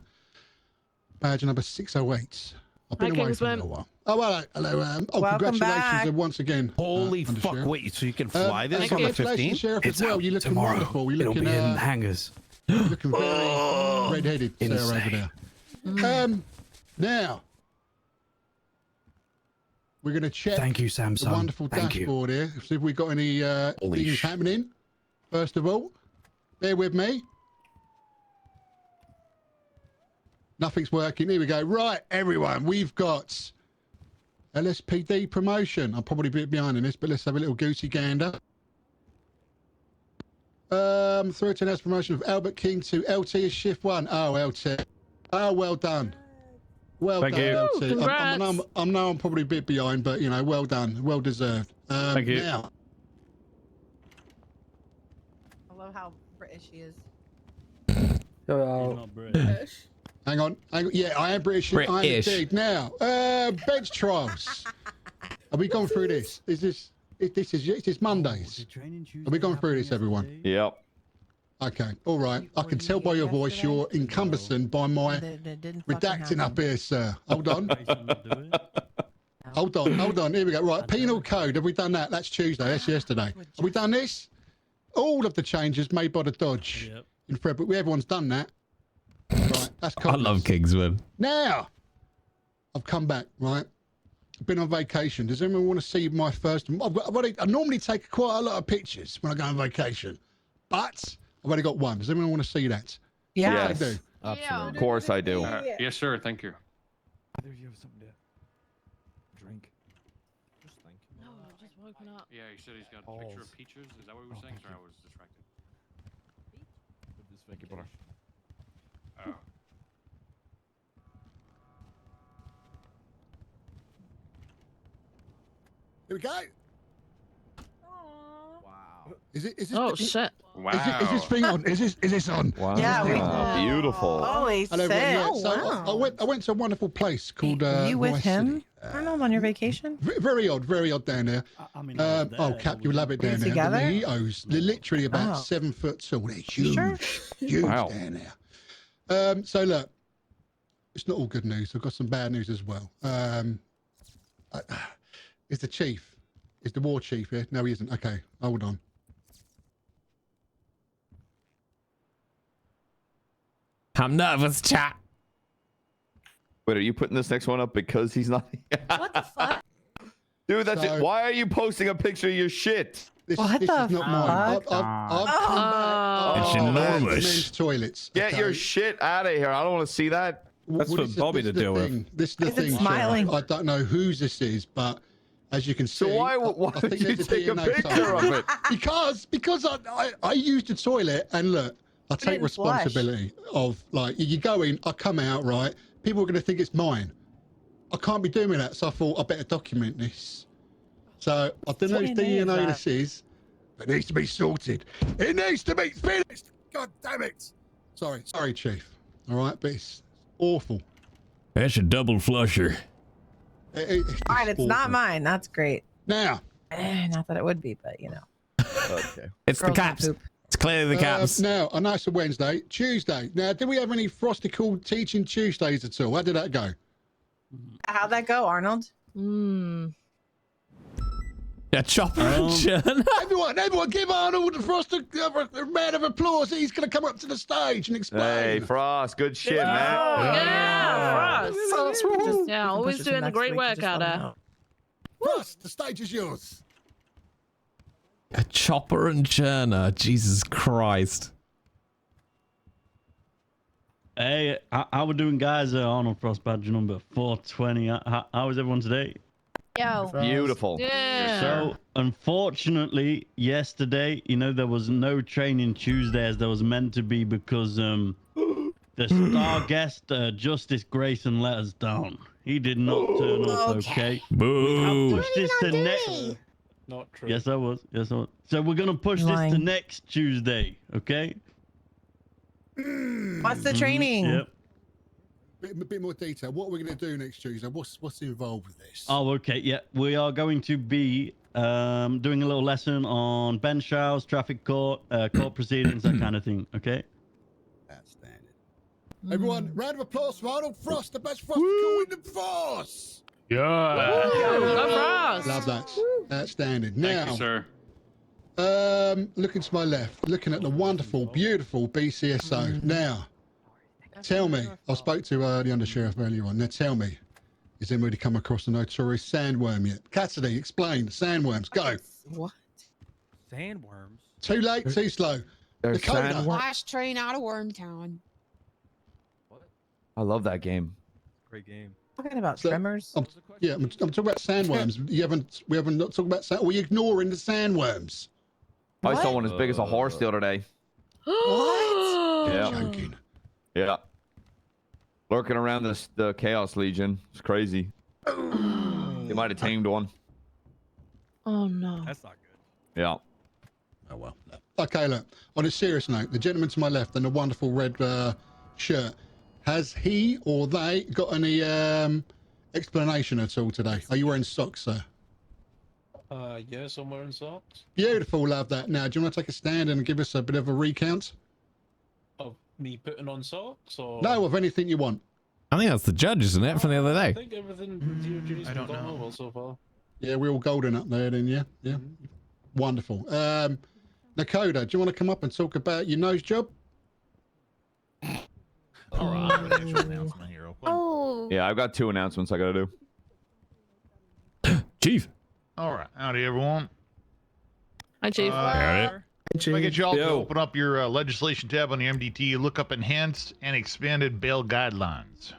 Badge number 608. I've been away for a little while. Oh, well, hello. Welcome congratulations back. Once again. Holy Under fuck! Sheriff. Wait, so you can fly this on the 15th? Sheriff, as well. You're looking wonderful. You're looking, hangars. You're looking very red-headed, Sarah, over there. Now, we're going to check Thank you, the Samsung. wonderful Thank you. dashboard here. See if we've got any things happening. First of all, bear with me. Nothing's working. Here we go. Right, everyone, we've got LSPD promotion. I'm probably a bit behind in this, but let's have a little goosey gander. 13 hours promotion of Albert King to LT is shift 1. Oh, LT. Oh, well done. Well Thank done, you. LT. Congrats. I know I'm probably a bit behind, but, you know, well done. Well deserved. Thank you. Now, I love how British he is. British. hang on. Yeah, I am British. I am British. indeed. Now, bench trials. Have we gone through this? This is Mondays. Have we gone through this, everyone? Yep. Okay, all right. I can tell by your voice you're encompassing by my Didn't fucking redacting happen. up here, sir. Hold on. Hold on. Here we go. Right, penal code. Have we done that? That's Tuesday. That's yesterday. Have we done this? All of the changes made by the Dodge in February. Everyone's done that. Right, that's I cool. love Kingsman. Now, I've come back, right? I've been on vacation. Does anyone want to see my first? I normally take quite a lot of pictures when I go on vacation, but I've only got one. Does anyone want to see that? Yeah. I do. Absolutely. Of course I do. Yes, sir. Thank you. Either of you have something to drink? No, I'm just woken up. Yeah, he said he's got a picture of peaches. Is that what we were saying? Sorry, I was distracted. Thank you, brother. Oh. Here we go. Wow. Is this? Oh shit. Wow. Is this thing on? Is this on? Wow. Yeah, Beautiful. Holy Hello, shit. everyone. Yeah, so I went to a wonderful place called. You with Vice him? City. Arnold, on your vacation? Very odd down there. Oh, Cap, you love it down there. together? The mojitos, they're literally about Oh. 7 foot tall. They're huge, Sure. huge Wow. down there. So look, it's not all good news. I've got some bad news as well. Is the chief? Is the war chief here? No, he isn't. Okay, hold on. I'm nervous, chat. Wait, are you putting this next one up because he's not? What the fuck? Dude, that's it. So- Why are you posting a picture of your shit? This What is the not mine. fuck? I've come back. It's men's enormous. toilets. Get your okay? shit out of here. I don't want to see that. That's Well, for this is- Bobby this to is the deal with. thing. This is the Is it thing. Sheriff. smiling? I don't know whose this is, but as you can see, So why I think did you there's take a DNA picture of sample. it? Because I used the toilet, and look, I take didn't flush. responsibility of, like, you go in, I come out, right? People are going to think it's mine. I can't be doing that, so I thought I better document this. So I don't know whose DNA this is, but it needs to be sorted. It needs to be finished. God damn it! Sorry, Chief. All right, but it's awful. That's a double flusher. It's Fine, it's not awful. mine. That's great. Now, Not that it would be, but you know. Okay. It's the Girls don't caps. poop. It's clearly the caps. now, I know it's a Wednesday. Tuesday. Now, did we have any Frosty Cool Teaching Tuesdays at all? How did that go? How'd that go, Arnold? A chopper and churn. Everyone, give Arnold a Frosty a round of applause. He's going to come up to the stage and explain. Hey, Frost, good shit, man. Yeah, Frost. Yeah, always push it to doing a next great week, work just out let me there. know. Frost, the stage is yours. A chopper and churner. Jesus Christ. Hey, how we doing, guys? Arnold Frost, badge number 420. How was everyone today? Yo. Beautiful. Yeah. So, unfortunately, yesterday, there was no training Tuesday as there was meant to be because the star guest, Justice Grayson, let us down. He did not turn up, okay? Boo. I'll push this to next. Not true. Yes, I was. So we're gonna push this to next Tuesday, okay? What's the training? Yep. A bit more detail. What are we going to do next Tuesday? What's involved with this? Oh, okay. Yeah, we are going to be doing a little lesson on bench trials, traffic court, court proceedings, that kind of thing. Okay. Outstanding. Everyone, round of applause for Arnold Frost, the best Frosty Cool in the force. Yeah. Go Frost. Love that. Outstanding. Thank Now, you, sir. looking to my left, looking at the wonderful, beautiful BCSO. Now, tell me, I spoke to the undersheriff earlier on. Now, tell me, has anybody come across the notorious sandworm yet? Cassidy, explain. Sandworms, go. What? Sandworms? Too late, too slow. There's Dakota. sandworm. Last train out of Wormtown. I love that game. Great game. Talking about tremors. I'm talking about sandworms. We haven't not talked about sand. We ignoring the sandworms. I saw one as big as a horse the other day. What? Yeah. Joking. Yeah. Lurking around the Chaos Legion. It's crazy. They might have tamed one. Oh no. That's not good. Yeah. Oh well. Okay, look. On a serious note, the gentleman to my left in the wonderful red shirt, has he or they got any explanation at all today? Are you wearing socks, sir? Yes, I'm wearing socks. Beautiful, love that. Now, do you want to take a stand and give us a bit of a recount? Of me putting on socks, or No, of anything you want. I think that's the judge, isn't it, from the other I day? think everything DOG's been done well so far. Yeah, we're all golden up there then, yeah? Yeah. Wonderful. Nakoda, do you want to come up and talk about your nose job? All right, I'm an actual announcement here. Oh. Yeah, I've got 2 announcements I gotta do. Chief. All right, howdy everyone. Hi, Chief. If I get you all to open up your legislation tab on the MDT, look up enhanced and expanded bail guidelines.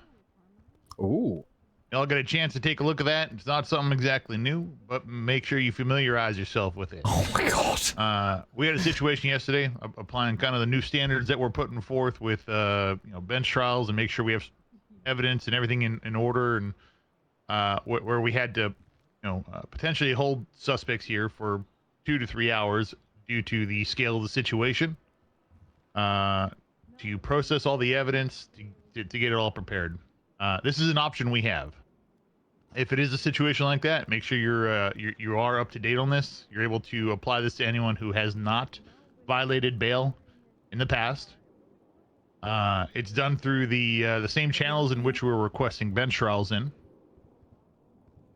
Ooh. Y'all get a chance to take a look at that. It's not something exactly new, but make sure you familiarize yourself with it. Oh my God. We had a situation yesterday applying kind of the new standards that we're putting forth with bench trials and make sure we have evidence and everything in order, and where we had to potentially hold suspects here for 2 to 3 hours due to the scale of the situation, to process all the evidence to get it all prepared. This is an option we have. If it is a situation like that, make sure you are up to date on this. You're able to apply this to anyone who has not violated bail in the past. It's done through the same channels in which we're requesting bench trials in.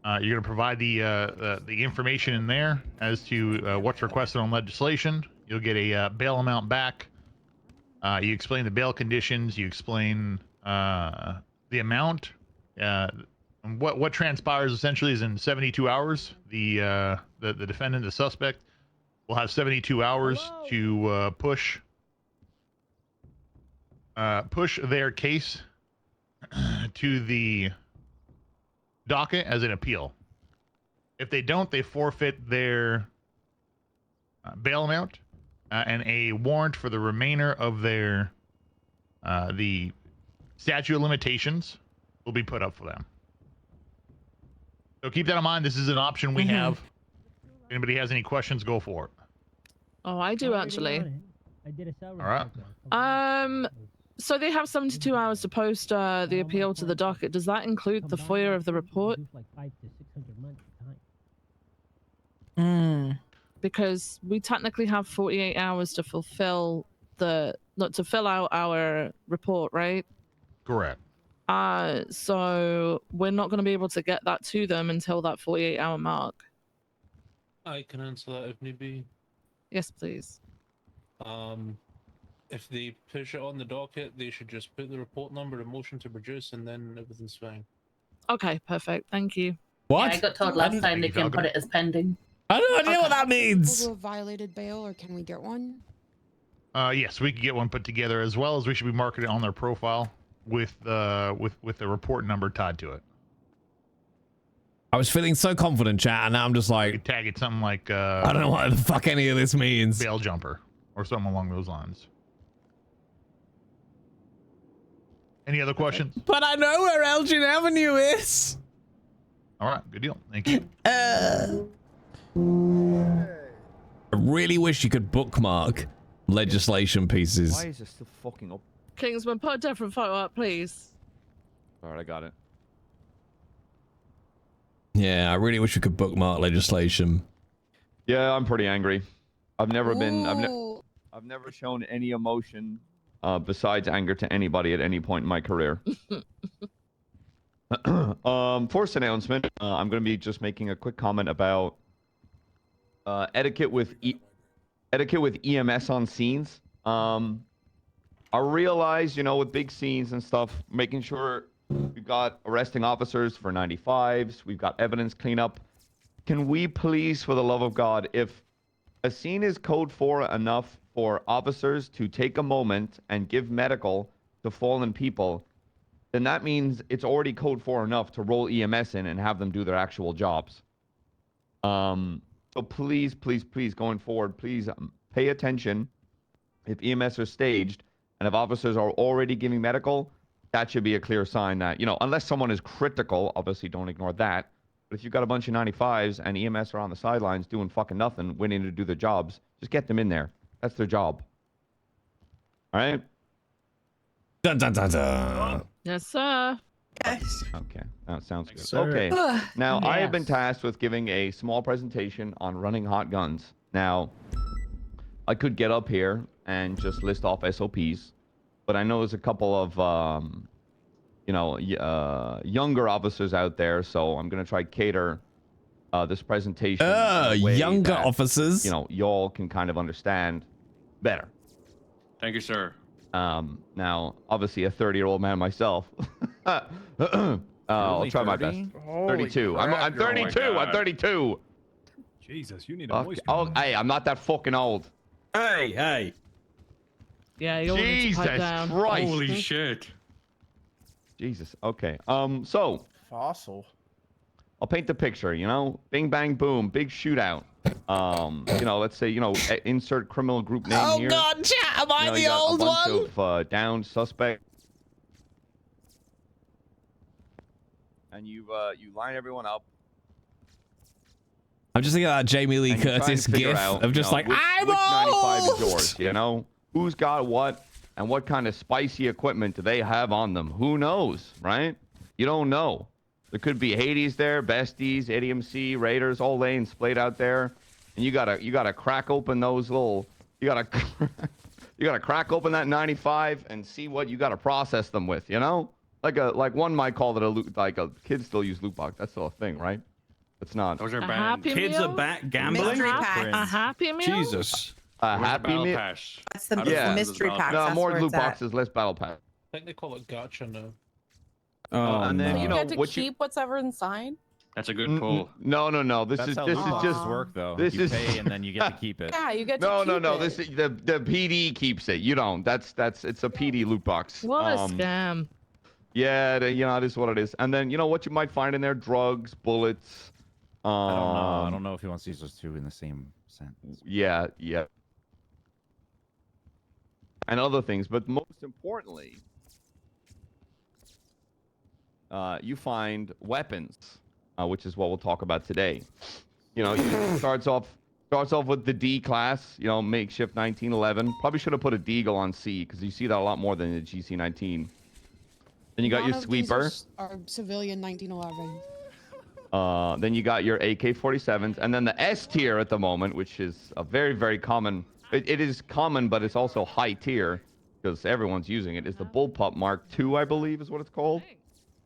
You're going to provide the information in there as to what's requested on legislation. You'll get a bail amount back. You explain the bail conditions. You explain the amount. What transpires essentially is in 72 hours. The defendant, the suspect, will have 72 hours to push their case to the docket as an appeal. If they don't, they forfeit their bail amount and a warrant for the remainder of their the statute of limitations will be put up for them. So keep that in mind. This is an option we have. If anybody has any questions, go for it. Oh, I do actually. All right. So they have 72 hours to post the appeal to the docket. Does that include the FOIA of the report? Because we technically have 48 hours to fulfill to fill out our report, right? Correct. So we're not going to be able to get that to them until that 48-hour mark. I can answer that if need be. Yes, please. If they push it on the docket, they should just put the report number and motion to produce, and then everything's fine. Okay, perfect. Thank you. What? Yeah, I got told last time they can put it as pending. I don't know what that means. Violated bail, or can we get one? Yes, we can get one put together, as well as we should be marketing on their profile with the report number tied to it. I was feeling so confident, chat, and now I'm just like, tag it something like I don't know what the fuck any of this means. Bail jumper or something along those lines. Any other questions? But I know where Elgin Avenue is. All right, good deal. Thank you. I really wish you could bookmark legislation pieces. Why is it still fucking up? Kingsman, put a different photo up, please. Alright, I got it. Yeah, I really wish we could bookmark legislation. Yeah, I'm pretty angry. I've never been. I've never shown any emotion besides anger to anybody at any point in my career. First announcement. I'm going to be just making a quick comment about etiquette with EMS on scenes. I realize, with big scenes and stuff, making sure we've got arresting officers for 95s, we've got evidence cleanup. Can we please, for the love of God, if a scene is code 4 enough for officers to take a moment and give medical to fallen people, then that means it's already code 4 enough to roll EMS in and have them do their actual jobs. So please, please, please, going forward, please pay attention. If EMS are staged and if officers are already giving medical, that should be a clear sign that, you know, unless someone is critical, obviously don't ignore that. But if you've got a bunch of 95s and EMS are on the sidelines doing fucking nothing, waiting to do their jobs, just get them in there. That's their job. All right? Dun, dun, dun, dun. Yes, sir. Yes. Okay, that sounds good. Sir. Okay, now I have been Yes. tasked with giving a small presentation on running hot guns. Now, I could get up here and just list off SOPs, but I know there's a couple of, you know, younger officers out there, so I'm gonna try to cater this presentation. in a way Younger that, officers. You know, y'all can kind of understand better. Thank you, sir. Now, obviously, a 30-year-old man myself. I'll try my best. 32. I'm 32. I'm 32. Jesus, you need a voice. Oh, hey, I'm not that fucking old. Hey. Yeah, you all need to Jesus pipe down. Christ. Holy shit. Jesus. Okay. So Fossil. I'll paint the picture. You know, bing bang boom, big shootout. You know, let's say, you know, insert criminal group name here. Oh God, chat, am I You know, the you got old a bunch one? of downed suspects, and you line everyone up. I'm just thinking of that Jamie Lee and you're trying to Curtis figure gif out, of you just know, like, which I'm 95 old! is yours, you know? Who's got what, and what kind of spicy equipment do they have on them? Who knows, right? You don't know. There could be Hades there, Besties, ADMC, Raiders, all lanes splayed out there. And you gotta crack open those little, you gotta crack open that 95 and see what you gotta process them with, you know? Like one might call it a kids still use loot box. That's still a thing, right? It's not. Those are A banned. Happy Kids Meal? are back gambling. Mystery pack. A Happy Meal? Jesus. A Happy Meal. Pass. That's the Yeah. mystery pack. No, That's more where loot it's at. boxes, less battle pass. I think they call it gotcha now. Oh, and then no. you know get to what keep what's ever inside? That's a good pull. No. This That's is how this loot is boxes just work, though. This you is pay and then you get to keep it. Yeah, you get to no. keep it. This is the PD keeps it. You don't. It's a PD loot box. What a scam. Yeah, you know, it is what it is. And then you know what you might find in there: drugs, bullets. I don't know if he wants to use those two in the same sentence. Yeah. And other things, but most importantly, you find weapons, which is what we'll talk about today. You know, it starts off with the D class. You know, makeshift 1911. Probably should have put a Deagle on C because you see that a lot more than the GC19. Then you got None your of these sweeper. are civilian 1911. Then you got your AK-47s, and then the S tier at the moment, which is a very, very common. It is common, but it's also high tier because everyone's using it. Is the Bullpup Mark II, I believe, is what it's called.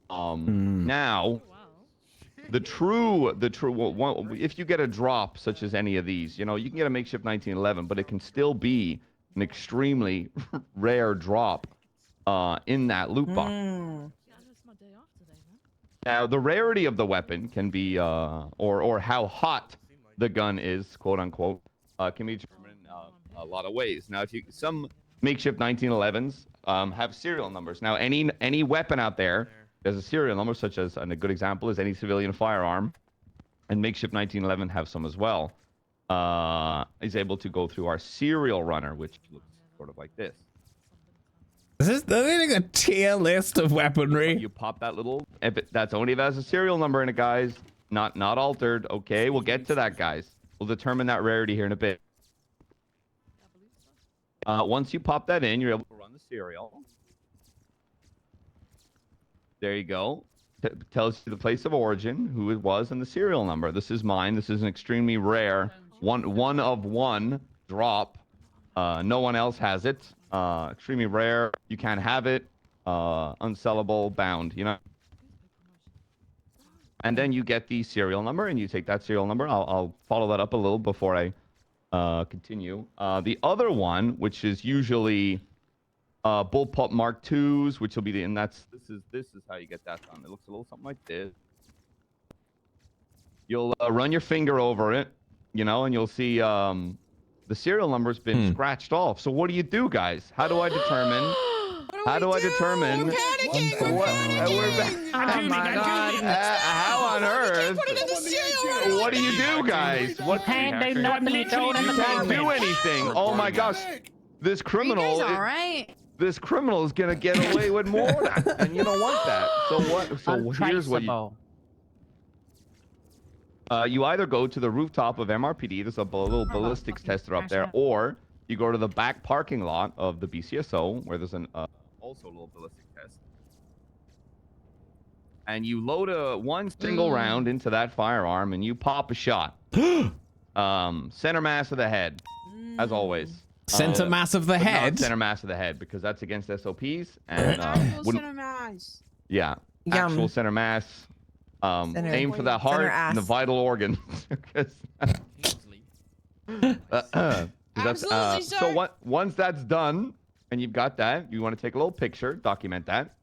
Now, the true one, if you get a drop such as any of these, you know, you can get a makeshift 1911, but it can still be an extremely rare drop in that loot box. Now, the rarity of the weapon can be, or how hot the gun is, quote unquote, can be determined a lot of ways. Now, some makeshift 1911s have serial numbers. Now, any weapon out there has a serial number, such as, and a good example is any civilian firearm, and makeshift 1911 have some as well. Is able to go through our serial runner, which looks sort of like this. Is this a tier list of weaponry? You pop that little. That's only if it has a serial number in it, guys. Not altered. Okay, we'll get to that, guys. We'll determine that rarity here in a bit. Once you pop that in, you're able to run the serial. There you go. Tells you the place of origin, who it was, and the serial number. This is mine. This is an extremely rare one of one drop. No one else has it. Extremely rare. You can't have it. Unsellable, bound, you know. And then you get the serial number, and you take that serial number. I'll follow that up a little before I continue. The other one, which is usually Bullpup Mark IIs, which will be this is how you get that done. It looks a little something like this. You'll run your finger over it, you know, and you'll see the serial number's been scratched off. So what do you do, guys? How do I determine? How do I determine what? Oh my god. How on earth? What do you do, guys? What? Can't do nothing. You throw it in You the can't do garbage. anything. Oh my gosh, this criminal. All right. This criminal is gonna get away with more, and you don't want that. So what? So here's what you. You either go to the rooftop of MRPD. There's a little ballistics tester up there, or you go to the back parking lot of the BCSO, where there's an also a little ballistic test, and you load one single round into that firearm, and you pop a shot. Center mass of the head, as always. Center mass of the but head? Not center mass of the head, because that's against SOPs. And Center mass. yeah, actual center mass. Aim for the heart and the vital organs. Absolutely, sir. So once that's done, and you've got that, you want to take a little picture, document that,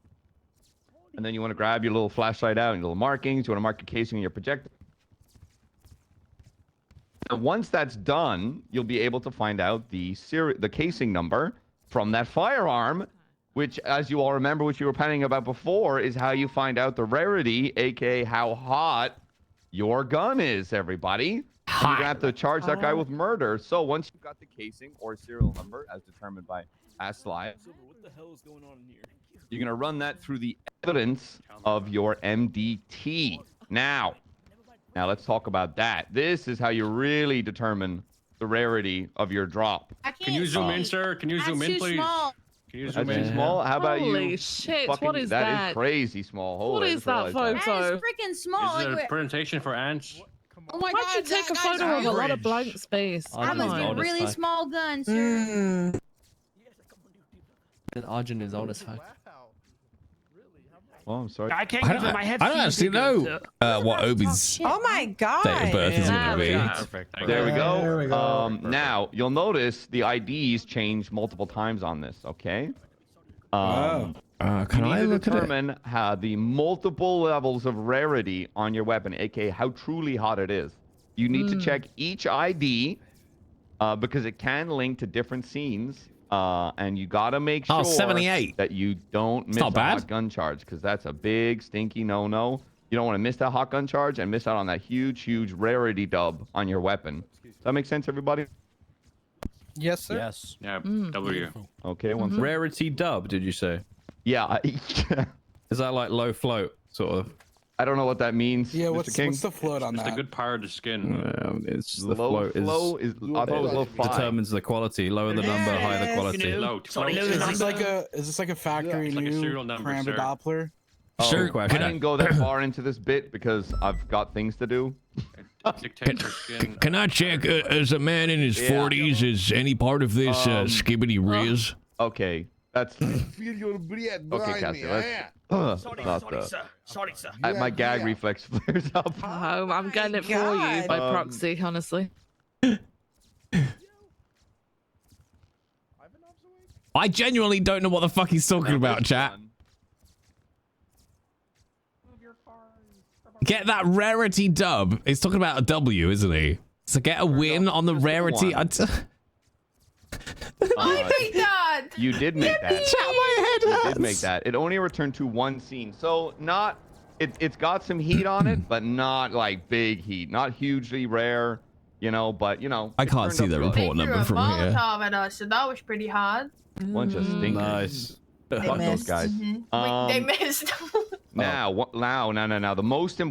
and then you want to grab your little flashlight out and your little markings. You want to mark your casing and your projector. And once that's done, you'll be able to find out the casing number from that firearm, which, as you all remember, which you were panicking about before, is how you find out the rarity, aka how hot your gun is, everybody. You're going to have to charge that guy with murder. So once you've got the casing or serial number, as determined by ASLI, What the hell is going on in here? you're going to run that through the evidence of your MDT. Now let's talk about that. This is how you really determine the rarity of your drop. Can you zoom in, sir? Can you zoom in, please? Can you zoom That's in? too small? How about you? Holy shit, fucking, what is that? that? Is crazy small. Holy, What I is just that realized photo? That is freaking small. Is it a Like, presentation for ants? Oh my Why'd god, you take a that guy's photo of a lot of average. blank space? that must be a really small gun, sir. Arjun is old as fuck. Oh, I'm sorry. I can't get my head. I don't actually know what Obi's Oh my god. date of birth is going to be. There we go. There we go. Now, you'll notice the IDs change multiple times on this, okay? Can you I need to look at it? determine how the multiple levels of rarity on your weapon, aka how truly hot it is. You need to check each ID because it can link to different scenes. And you gotta make sure 78. that you don't miss not a bad. hot gun charge, because that's a big stinky no-no. You don't want to miss that hot gun charge and miss out on that huge rarity dub on your weapon. Does that make sense, everybody? Yes, sir. Yes. Yeah, W. Okay, one second. Rarity dub, did you say? Yeah. Is that like low float, sort of? I don't know what that means. Yeah, Mr. what's King. the float on It's that? the good part of the skin. It's the Low flow is I thought it was low five. determines the quality. Lower the number, higher the quality. Low. Is this like a factory like a new serial number, Cram sir. Doppler? Sure. I didn't go that far into this bit because I've got things to do. It dictates your skin. Can I check, as a man in his Yeah. 40s, is any part of this skibbity riz? Okay, that's okay, Cassie. Let's Sorry, sir. my gag reflex flares up. Oh, I'm getting it for you by proxy, honestly. I genuinely don't know what the fuck he's talking about, chat. Get that rarity dub. He's talking about a W, isn't he? So get a win on the rarity. one. I make that. You did make that. Chat, my head You hurts. did make that. It only returned to one scene, so not. It's got some heat on it, but not like big heat. Not hugely rare, but I it can't turned see up the good. They report threw number a from here. Molotov at us, so that was pretty hot. Bunch of stinkers. Nice. Fuck those missed. guys. They missed. Now, now, the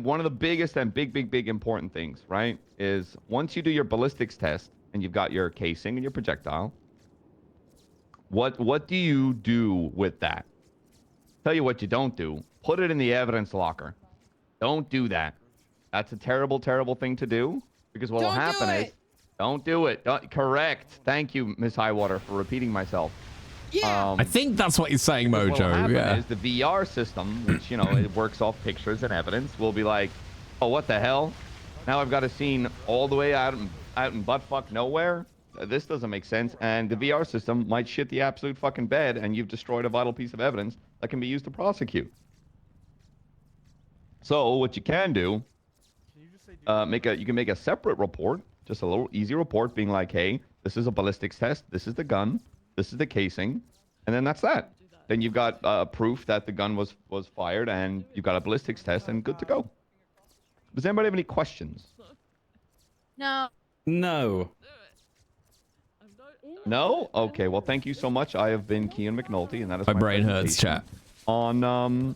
one of the biggest and big important things, right, is once you do your ballistics test and you've got your casing and your projectile, what do you do with that? Tell you what you don't do. Put it in the evidence locker. Don't do that. That's a terrible thing to do, because what will happen is, don't do it. Correct. Thank you, Miss Highwater, for repeating myself. I think that's what he's saying, What will Mojo. happen Yeah. is the VR system, which, it works off pictures and evidence, will be like, oh, what the hell? Now I've got a scene all the way out in buttfuck nowhere. This doesn't make sense. And the VR system might shit the absolute fucking bed, and you've destroyed a vital piece of evidence that can be used to prosecute. So what you can do, you can make a separate report, just a little easy report, being like, hey, this is a ballistics test, this is the gun, this is the casing, and then that's that. then you've got proof that the gun was fired, and you've got a ballistics test, and good to go. Does anybody have any questions? No. No. No? Okay, well, thank you so much. I have been Kean McNulty, and that is My brain hurts, presentation chat. On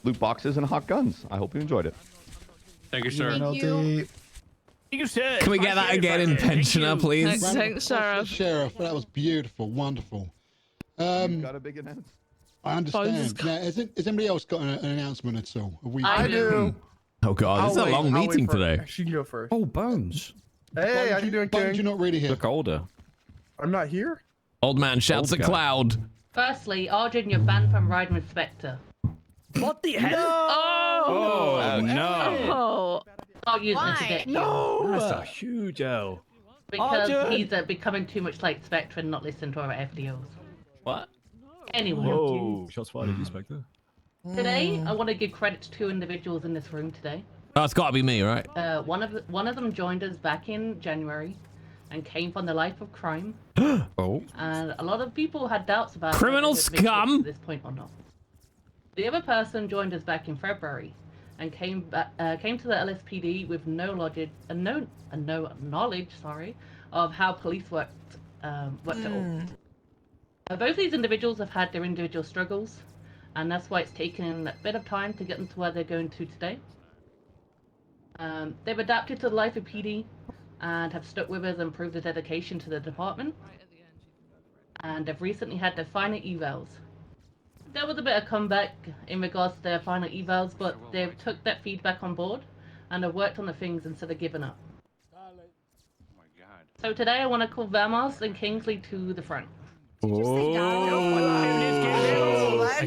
loot boxes and hot guns. I hope you enjoyed it. Thank you, sir. Thank you. Can we get that again in pensioner, please? Thanks, Sheriff. Sheriff, that was beautiful, wonderful. You've got a big announcement. I understand. Now, has anybody else got an announcement at all? Have we... I do. Oh god, this is a long meeting today. She can go first. Oh, Bones. Hey, how you doing, Bones, King? you're not really here. Look older. I'm not here. Old man shouts at cloud. Firstly, Arjun, you're banned from riding with Spectre. What the hell? Oh, no. Oh. I'll use it to get you. That's a huge L. Because Arjun! he's becoming too much like Spectre and not listening to our FDOs. What? Anyway. Whoa. Shots fired, Inspector. Today, I want to give credit to 2 individuals in this room today. Oh, it's gotta be me, right? One of them joined us back in January and came from the life of crime. Oh. And a lot of people had doubts about Criminal whether they'd make it scum! to this point or not. The other person joined us back in February and came to the LSPD with no knowledge, of how police worked at all. Both these individuals have had their individual struggles, and that's why it's taken a bit of time to get them to where they're going to today. They've adapted to the life of PD and have stuck with us and proved their dedication to the department. And they've recently had their final evals. There was a bit of comeback in regards to their final evals, but they've took that feedback on board and have worked on the things instead of giving up. So today I want to call Vamos and Kingsley to the front. I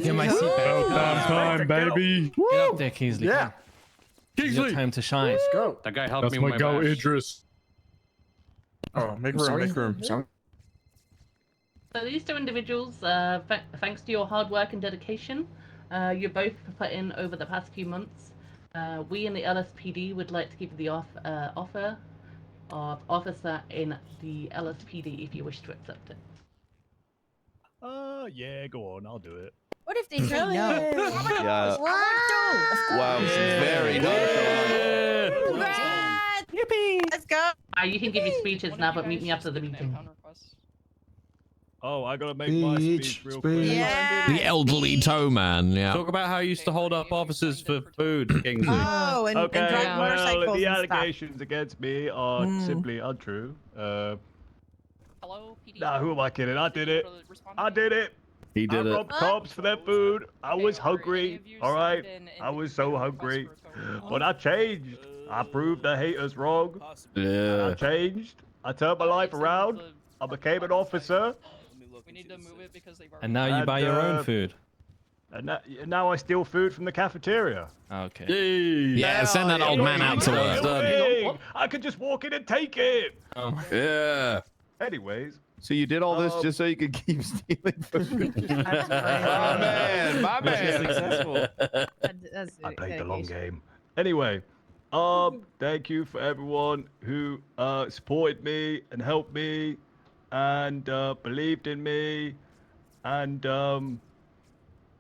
get my seat back. Time, baby. Get up there, Kingsley. Yeah. Kingsley. Time to shine. Let's go. That guy helped me with my bash. Idris. Oh, make room, make room. So these 2 individuals, thanks to your hard work and dedication, you both put in over the past few months, we in the LSPD would like to give you the offer of officer in the LSPD if you wish to accept it. Yeah, go on, I'll do it. What if they say no? Yeah. Wow, very good. Congrats! Yippee! Let's go. You can give your speeches now, but meet me after the meeting. Oh, I gotta make my speech real quick. Yeah. The elderly toe man, yeah. Talk about how you used to hold up officers for food, Kingsley. Oh, and Okay, drive motorcycles well, the and stuff. allegations against me are simply untrue. Hello, PD. Nah, who am I kidding? I did it. I did it. He did I it. robbed cops for their food. I was hungry. All right. I was so hungry. But I changed. I proved the haters wrong. Yeah. I changed. I turned my life around. I became an officer. We need to move it because they've already... And now you buy your own food. And now I steal food from the cafeteria. Okay. Yeah, send that old man out to work. I could just walk in and take it. Yeah. Anyways. So you did all this just so you could keep stealing food? My man. Successful. I played the long game. Anyway, thank you for everyone who supported me and helped me and believed in me and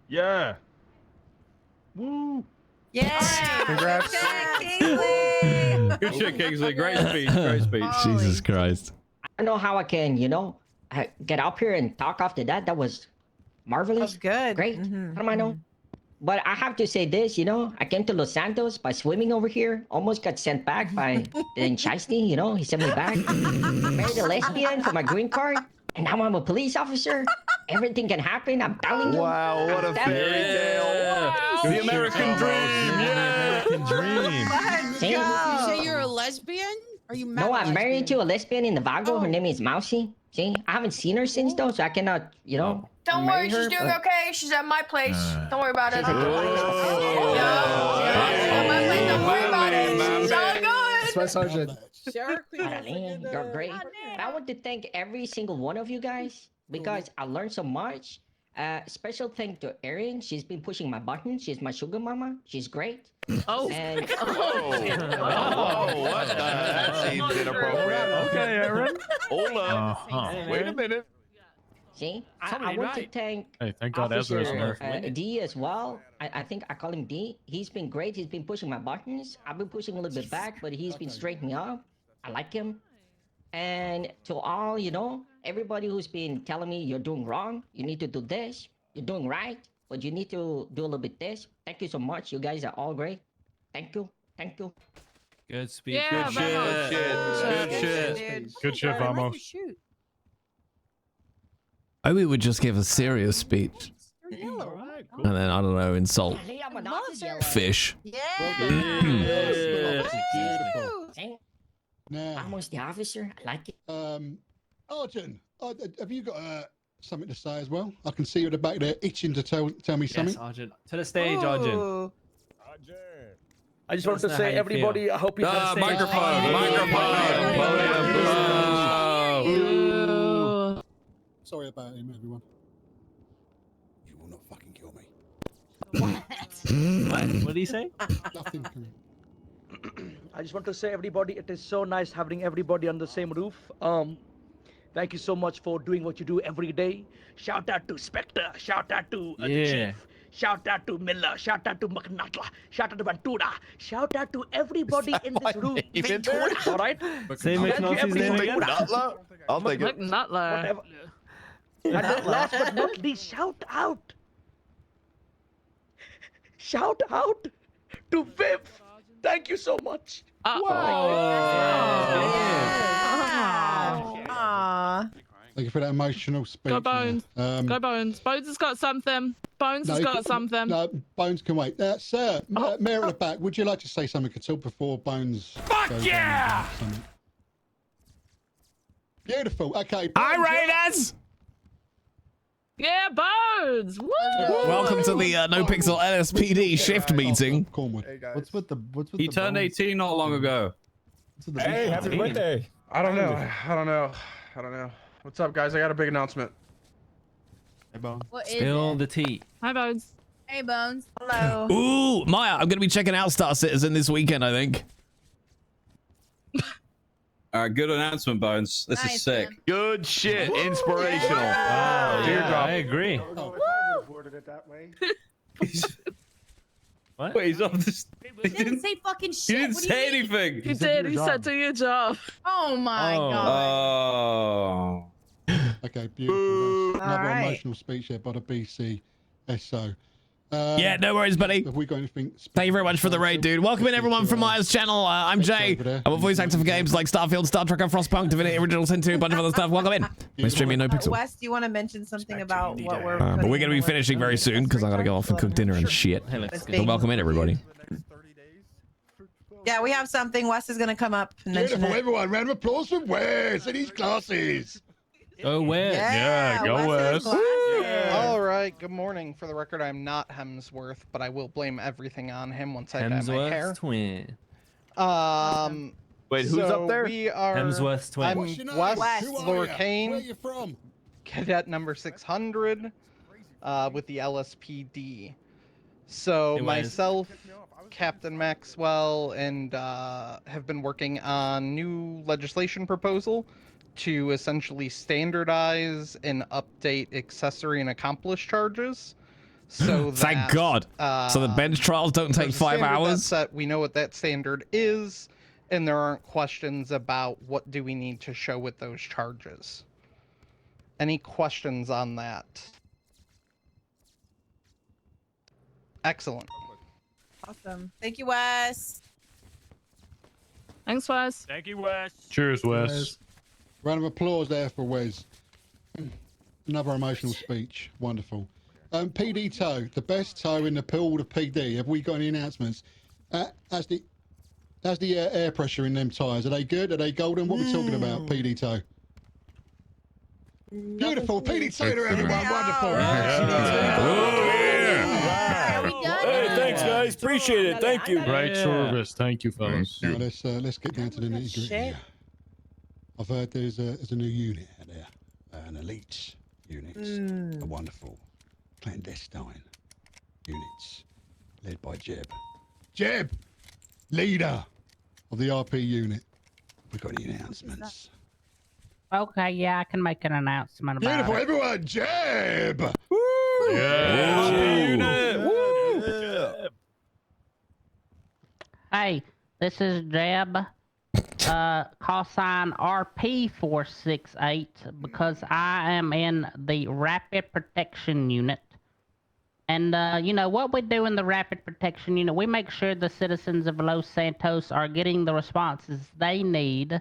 yeah. Woo. Yeah. Congrats. Good shit, Kingsley. Great speech. Great speech. Jesus Christ. I don't know how I can, get up here and talk after that. That was marvelous. Good. Great. How do I know? But I have to say this, I came to Los Santos by swimming over here. Almost got sent back by the Shiesty, he sent me back. Married a lesbian for my green card. And now I'm a police officer. Everything can happen. I'm telling you. Wow, what a fairy tale. The American dream. Yeah. American dream. Let's You go. say you're a lesbian? Are you No, I'm married to a lesbian in the Vago. Her name is Mousy. See, I haven't seen her since though, so I cannot, Don't marry worry, she's her, doing but- okay. She's at my place. Don't worry about it. She's at your place? At my place, don't worry about it. It's all good. That's my sergeant. Darlene, you're great. I want to thank every single one of you guys because I learned so much. Special thank to Erin. She's been pushing my buttons. She's my sugar mama. She's great. Oh. And Oh, what the? That seems inappropriate. Okay, Aaron. Hold up. Wait a minute. See, I Somebody want to right. thank Hey, thank God Ezra's Officer nerfed. D as well. I think I call him D. He's been great. He's been pushing my buttons. I've been pushing a little bit back, but he's been straightening up. I like him. And to all, everybody who's been telling me you're doing wrong, you need to do this, you're doing right, but you need to do a little bit this. Thank you so much. You guys are all great. Thank you. Thank you. Good speech. Yeah, Good vamos. shit. Good shit. Dude. Good shit, Vamos. Shoot. Obi would just give a serious speech. And then, I don't know, insult fish. Now, Almost the officer. I like it. Arjun, have you got something to say as well? I can see you at the back there itching to tell me something. Yes, Arjun. To the stage, Arjun. I just wanted to say, everybody, I hope you have a safe Microphone. Sorry about him, everyone. You will not fucking kill me. What did he say? Nothing. I just want to say, everybody, it is so nice having everybody on the same roof. Thank you so much for doing what you do every day. Shout out to Spectre. Shout out to the Chief. Shout out to Miller. Shout out to McNutla. Shout out to Ventura. Shout out to everybody in this room. Ventura, all right? Say McNulty's name again. McNutla? I'll take it. McNutler. And then last but not least, shout out. Shout out to Viv. Thank you so much. Thank you for that emotional speech. Go Bones. Go Bones. Bones has got something. Bones has got something. No, Bones can wait. Sir, Mayor at the back, would you like to say something at all before Bones? Fuck yeah! Beautiful. Okay. Hi, Raiders! Yeah, Bones. Woo! Welcome to the NoPixel LSPD shift meeting. Hey guys. What's with the He turned 18 not long ago. Hey, happy birthday. I don't know. What's up, guys? I got a big announcement. Hey, Bones. What is Spill it? the tea. Hi, Bones. Hey, Bones. Hello. Ooh, Maya, I'm going to be checking out Star Citizen this weekend, I think. Good announcement, Bones. This Nice, is sick. man. Good shit. Inspirational. Wow, Teardrop. I agree. What? Wait, he's off this. He didn't say fucking shit. He didn't What do say you mean? anything. He did. He said, do your job. Oh my god. Oh. Okay, beautiful. That's another right. emotional speech there by the BC SO. Yeah, no worries, buddy. Have we got anything? Thank you very much for the raid, dude. Welcome in, everyone, from Maya's channel. I'm Jay. I'm a voice actor for games like Starfield, Star Trek, Frostpunk, Divinity Original Sin 2, a bunch of other stuff. Welcome in. We're streaming NoPixel. Wes, do you want to mention something about what we're? But we're going to be putting finishing very soon because I got to go off and cook dinner and shit. So welcome in, everybody. Yeah, we have something. Wes is going to come up and mention Beautiful, it. everyone. Round of applause for Wes and his classes. Go Wes. Yeah, go Wes. All right. Good morning. For the record, I'm not Hemsworth, but I will blame everything on him once I dye my hair. Hemsworth's twin. Wait, who's up there? We are. Hemsworth's twin. I'm What's your name? Wes Who are Lorcaine, Where are you from? cadet number 600, with the LSPD. So Hey, Wes. myself, Captain Maxwell, and have been working on new legislation proposal to essentially standardize and update accessory and accomplice charges. So that, Thank God. So the bench trials don't take there's a 5 standard that's hours. set, we know what that standard is, and there aren't questions about what do we need to show with those charges. Any questions on that? Excellent. Awesome. Thank you, Wes. Thanks, Wes. Thank you, Wes. Cheers, Wes. Round of applause there for Wes. Another emotional speech. Wonderful. PD toe, the best toe in the pool of PD. Have we got any announcements? How's the air pressure in them tires? Are they good? Are they golden? What are we talking about, PD toe? Beautiful. PD toe to everyone. Wonderful. Are we done? Hey, thanks, guys. Appreciate it. Thank you. Great service. Thank you, fellas. Now let's get down to the nitty gritty here. I've heard there's a new unit out there, an elite unit, a wonderful clandestine units led by Jeb. Jeb, leader of the RP unit. We've got any announcements? Okay, yeah, I can make an announcement about Beautiful, it. everyone, Jeb! Hey, this is Jeb. Call sign RP468 because I am in the Rapid Protection Unit. And, you know, what we do in the Rapid Protection Unit, we make sure the citizens of Los Santos are getting the responses they need.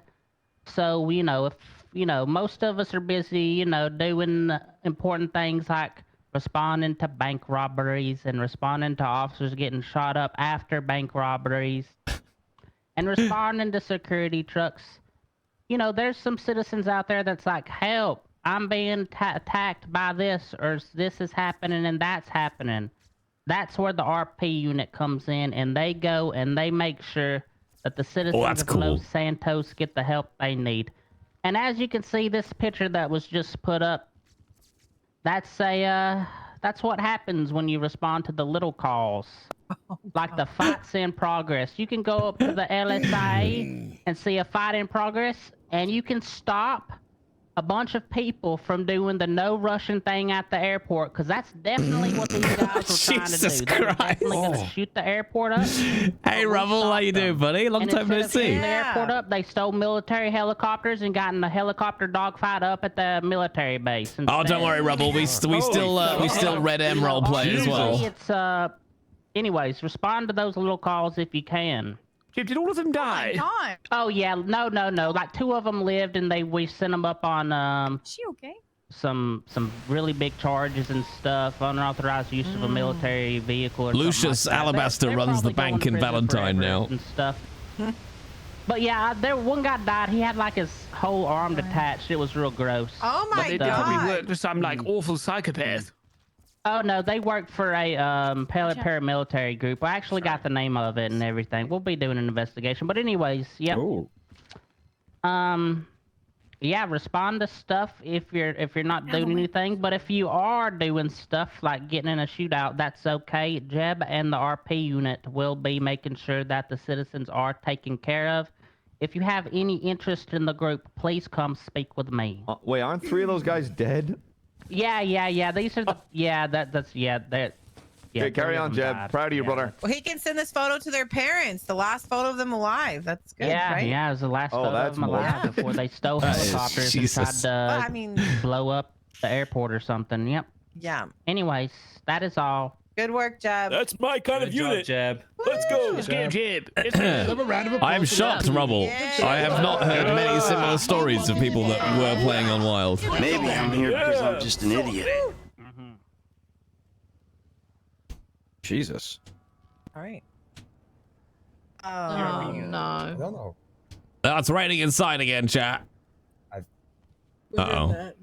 So, you know, if, you know, most of us are busy, you know, doing important things like responding to bank robberies and responding to officers getting shot up after bank robberies and responding to security trucks. You know, there's some citizens out there that's like, help, I'm being attacked by this, or this is happening and that's happening. That's where the RP unit comes in, and they go and they make sure that the citizens of Los Santos get the help they need. And as you can see, this picture that was just put up, that's what happens when you respond to the little calls. Like the fight's in progress. You can go up to the LSA and see a fight in progress, and you can stop a bunch of people from doing the no Russian thing at the airport, because that's definitely what these guys were trying to do. They were definitely going to shoot the airport up. Hey, Rubble, how you doing, buddy? Long time no see. Shooting the airport up, they stole military helicopters and got in a helicopter dogfight up at the military base. Oh, don't worry, Rubble. We still Red M roleplay as well. It's anyways, respond to those little calls if you can. Jim, did all of them die? Oh yeah, no. Like 2 of them lived, and we sent them up on She okay? some really big charges and stuff, unauthorized use of a military vehicle. Or Lucius like Alabaster they're runs the probably bank in going to prison Valentine forever now. and stuff. But yeah, one guy died. He had like his whole arm detached. It was real gross. Oh my They probably worked for some like awful psychopath. Oh no, they worked for a paramilitary group. I actually got the name of it and everything. We'll be doing an investigation. But anyways, yep. Yeah, respond to stuff if you're not doing anything. But if you are doing stuff like getting in a shootout, that's okay. Jeb and the RP unit will be making sure that the citizens are taken care of. If you have any interest in the group, please come speak with me. Wait, aren't 3 of those guys dead? Yeah. These are the Okay, carry on, Jeb. Proud of you, brother. Well, he can send this photo to their parents. The last photo of them alive. That's good, right? Yeah, it was the last photo of them alive before they stole helicopters and tried to blow up the airport or something. Yep. Yeah. Anyways, that is all. Good work, Jeb. That's my kind of unit. Jeb. Let's go. Let's go, Jeb. I am shocked, Rubble. I have not heard many similar stories of people that were playing on Wild. Maybe I'm here because I'm just an idiot. Jesus. All right. Oh no. I don't know. It's raining inside again, chat. Uh-oh. What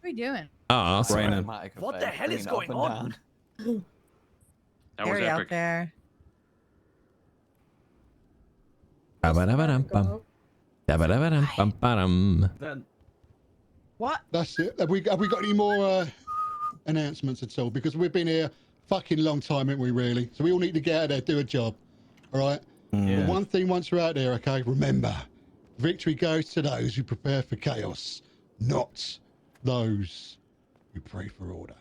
are you doing? Oh, sorry. What the hell is going on? That was Harry out epic. there. What? That's it. Have we got any more announcements at all? Because we've been here fucking long time, haven't we, really? So we all need to get out there, do a job. All right? Yeah. But one thing once we're out there, okay, remember, victory goes to those who prepare for chaos, not those who pray for order.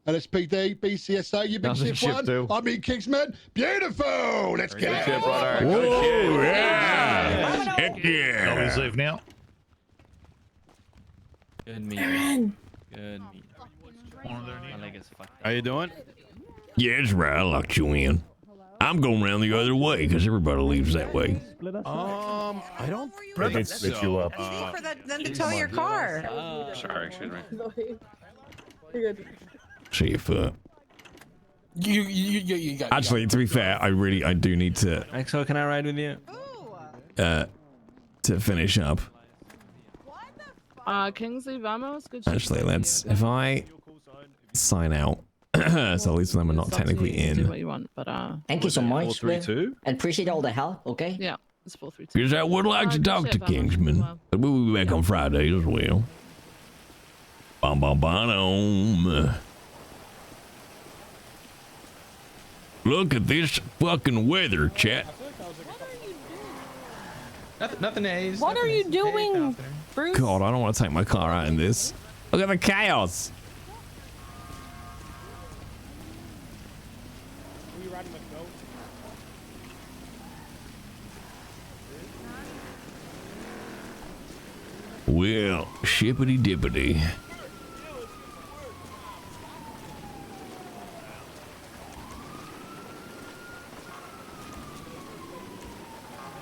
LSPD, BCSA, you big ship one. I mean, Kingsman. Beautiful. Let's get it. Whoa, yeah. Heck yeah. Always leave now. Good meat. Good meat. My leg is fucked. How you doing? Yeah, it's right. I locked you in. I'm going around the other way because everybody leaves that way. I don't I can split you up. For them to tow your car. Sorry, excuse me. See if You got. actually, to be fair, I do need to Exo, can I ride with you? to finish up. Kingsley, vamos. Good shit. Actually, if I sign out, so at least then we're not technically Do what in. you want, but Thank you so much, 432. and appreciate all the help. Okay. yeah, it's 432. Because I would like to good talk shit, to vamos. Kingsman, but we'll be back on Friday as well. Bom bom bom. Look at this fucking weather, chat. Nothing A's. What are you doing? Bruce? God, I don't want to take my car out in this. Look at the chaos. Well, shippity dippity.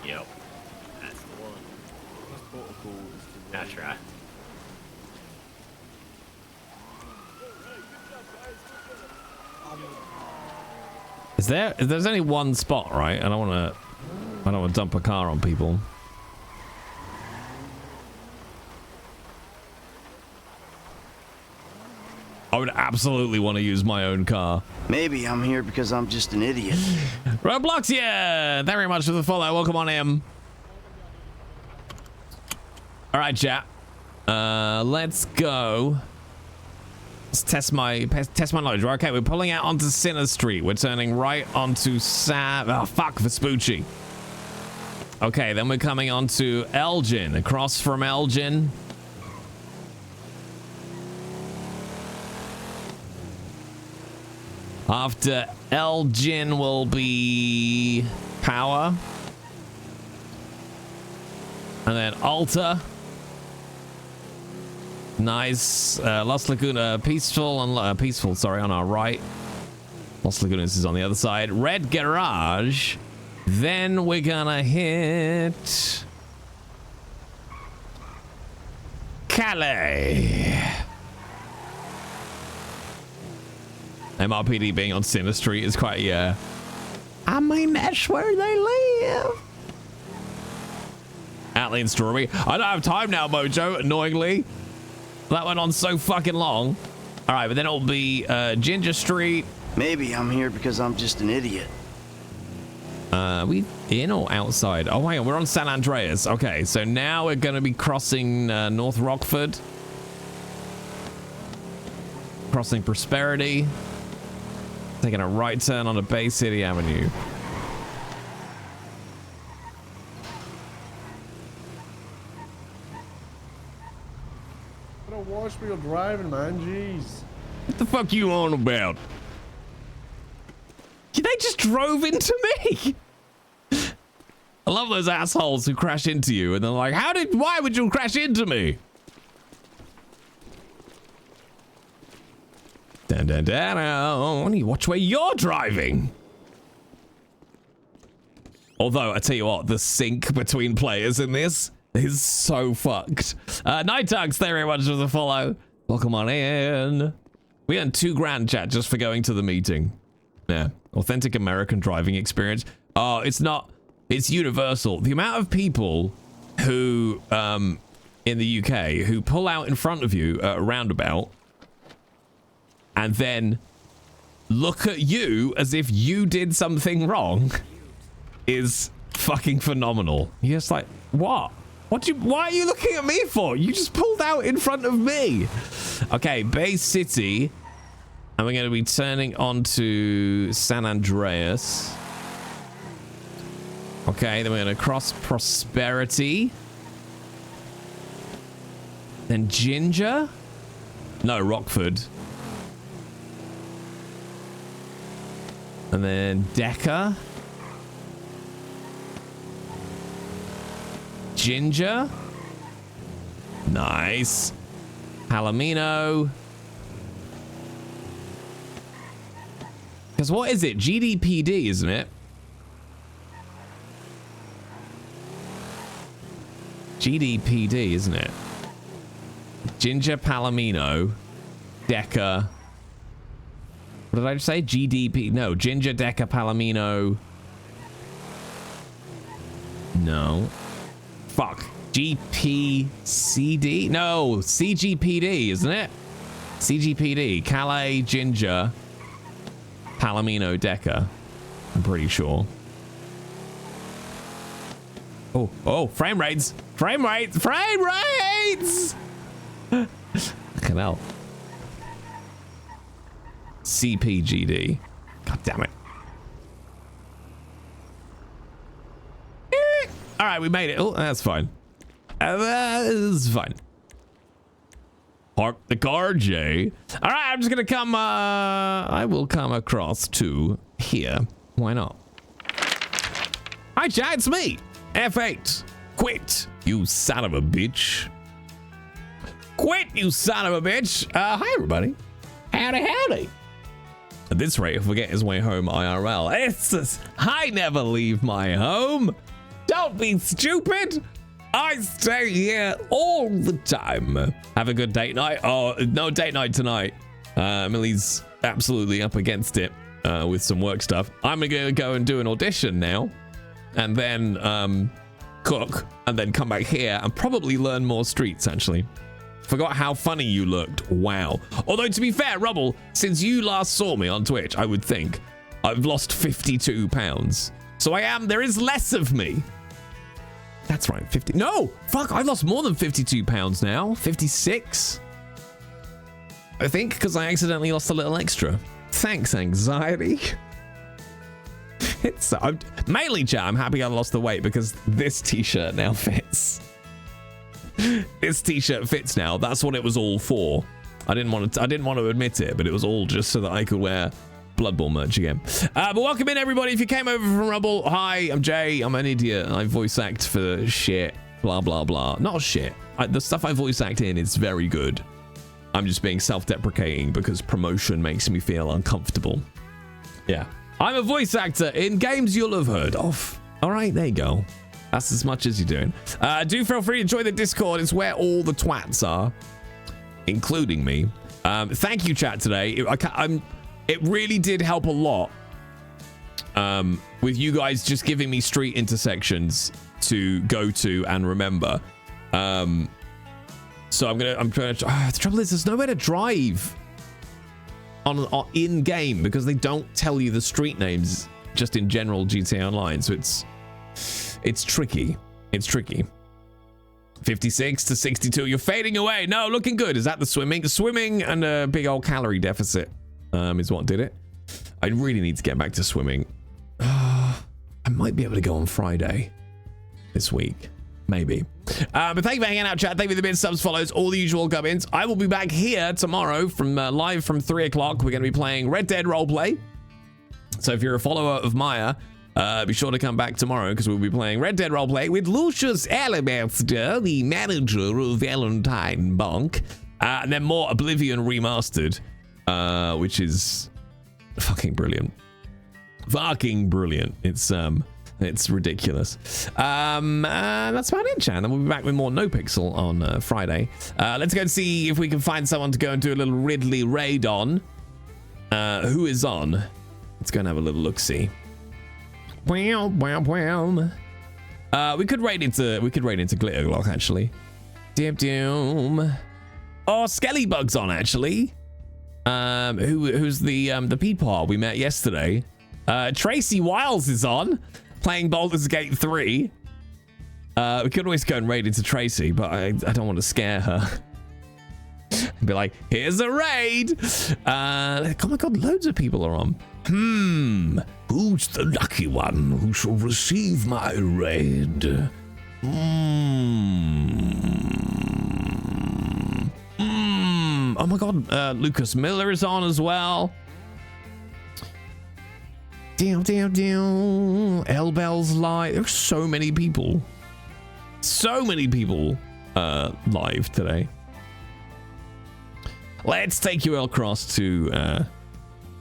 Yep. That's the one. This protocol is the one. That's right. If there's only one spot, right? I don't want to dump a car on people. I would absolutely want to use my own car. Maybe I'm here because I'm just an idiot. Roblox, yeah! Thank you very much for the follow. Welcome on in. All right, chat. Let's go. Let's test my knowledge. Right, okay, we're pulling out onto Sinner Street. We're turning right onto Vespucci. Okay, then we're coming onto Elgin. Across from Elgin. After Elgin will be Power. And then Alta. Nice. Las Laguna Peaceful and Peaceful, sorry, on our right. Las Lagunas is on the other side. Red Garage. Then we're gonna hit Calais. MRPD being on Sinner Street is quite, yeah. I mean, that's where they live. Atlee and Strawberry. I don't have time now, Mojo, annoyingly. That went on so fucking long. All right, but then it'll be Ginger Street. Maybe I'm here because I'm just an idiot. We in or outside? Oh, hang on, we're on San Andreas. Okay, so now we're going to be crossing North Rockford. Crossing Prosperity. Taking a right turn on a Bay City Avenue. What a watch wheel driving, man. Jeez. What the fuck you on about? They just drove into me. I love those assholes who crash into you and they're like, why would you crash into me? Dun, dun, dun, dun. Watch where you're driving. Although, I tell you what, the sync between players in this is so fucked. Night Tugs, thank you very much for the follow. Welcome on in. We earned $2,000, chat, just for going to the meeting. Yeah, authentic American driving experience. Oh, it's not, it's universal. The amount of people who, in the UK, who pull out in front of you at a roundabout and then look at you as if you did something wrong is fucking phenomenal. You're just like, what? Why are you looking at me for? You just pulled out in front of me. Okay, Bay City. And we're going to be turning onto San Andreas. Okay, then we're going to cross Prosperity. Then Ginger. No, Rockford. And then Decker. Ginger. Nice. Palomino. Because what is it? GDPD, isn't it? GDPD, isn't it? Ginger, Palomino, Decker. What did I say? GDP. No, Ginger, Decker, Palomino. No. Fuck. GPCD? No, CGPD, isn't it? CGPD. Calais, Ginger, Palomino, Decker. I'm pretty sure. Oh, frame rates. Frame rates. Frame rates! Fucking hell. CPGD. God damn it. All right, we made it. Oh, that's fine. It's fine. Park the car, Jay. All right, I'm just gonna come. I will come across to here. Why not? Hi, chat. It's me, F8. Quit, you son of a bitch. Quit, you son of a bitch. Hi, everybody. Howdy. At this rate, he'll forget his way home IRL. It's just, I never leave my home. Don't be stupid. I stay here all the time. Have a good date night. Oh, no date night tonight. Millie's absolutely up against it with some work stuff. I'm gonna go and do an audition now, and then cook, and then come back here and probably learn more streets, actually. Forgot how funny you looked. Wow. Although, to be fair, Rubble, since you last saw me on Twitch, I would think I've lost 52 pounds. So there is less of me. That's right, 50. No, fuck, I've lost more than 52 pounds now. 56. I think, because I accidentally lost a little extra. Thanks, anxiety. Mainly, chat, I'm happy I lost the weight because this t-shirt now fits. This t-shirt fits now. That's what it was all for. I didn't want to admit it, but it was all just so that I could wear Blood Bowl merch again. But welcome in, everybody. If you came over from Rubble, hi, I'm Jay. I'm an idiot. I voice act for shit. Blah, blah, blah. Not shit. The stuff I voice act in is very good. I'm just being self-deprecating because promotion makes me feel uncomfortable. Yeah. I'm a voice actor in games you'll have heard of. All right, there you go. That's as much as you're doing. Do feel free to join the Discord. It's where all the twats are, including me. Thank you, chat, today. It really did help a lot with you guys just giving me street intersections to go to and remember. So I'm gonna the trouble is there's nowhere to drive on in game because they don't tell you the street names just in general GTA Online. So it's tricky. It's tricky. 56 to 62. You're fading away. No, looking good. Is that the swimming? The swimming and a big old calorie deficit is what did it. I really need to get back to swimming. I might be able to go on Friday this week. Maybe. But thank you for hanging out, chat. Thank you for the bid, subs, follows, all the usual gubbins. I will be back here tomorrow from live from 3 o'clock. We're going to be playing Red Dead Roleplay. So if you're a follower of Maya, be sure to come back tomorrow because we'll be playing Red Dead Roleplay with Lucius Alabaster, the manager of Valentine Bank. And then more Oblivion Remastered, which is fucking brilliant. Fucking brilliant. It's ridiculous. That's about it, chat. And we'll be back with more NoPixel on Friday. Let's go and see if we can find someone to go and do a little Ridley raid on. Who is on? Let's go and have a little look-see. We could raid into Glitterglock, actually. Doom. Oh, Skellybug's on, actually. Who's the peepaw we met yesterday? Tracy Wiles is on, playing Baldur's Gate 3. We could always go and raid into Tracy, but I don't want to scare her. Be like, here's a raid. Oh my god, loads of people are on. Who's the lucky one who shall receive my raid? Oh my god, Lucas Miller is on as well. L-Bell's live. There's so many people. Live today. Let's take you across to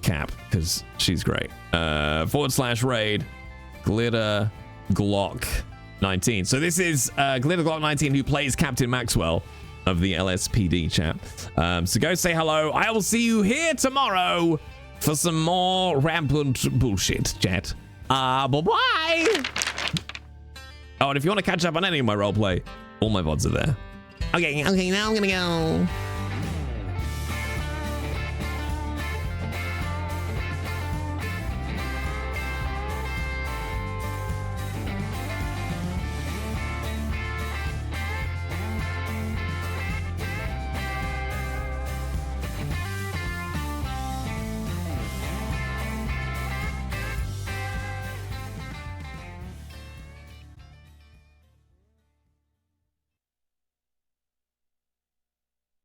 Cap, because she's great. /raid Glitter Glock 19. So this is Glitter Glock 19 who plays Captain Maxwell of the LSPD, chat. So go say hello. I will see you here tomorrow for some more rampant bullshit, chat. Bye-bye. Oh, and if you want to catch up on any of my roleplay, all my VODs are there. Okay, now I'm gonna go.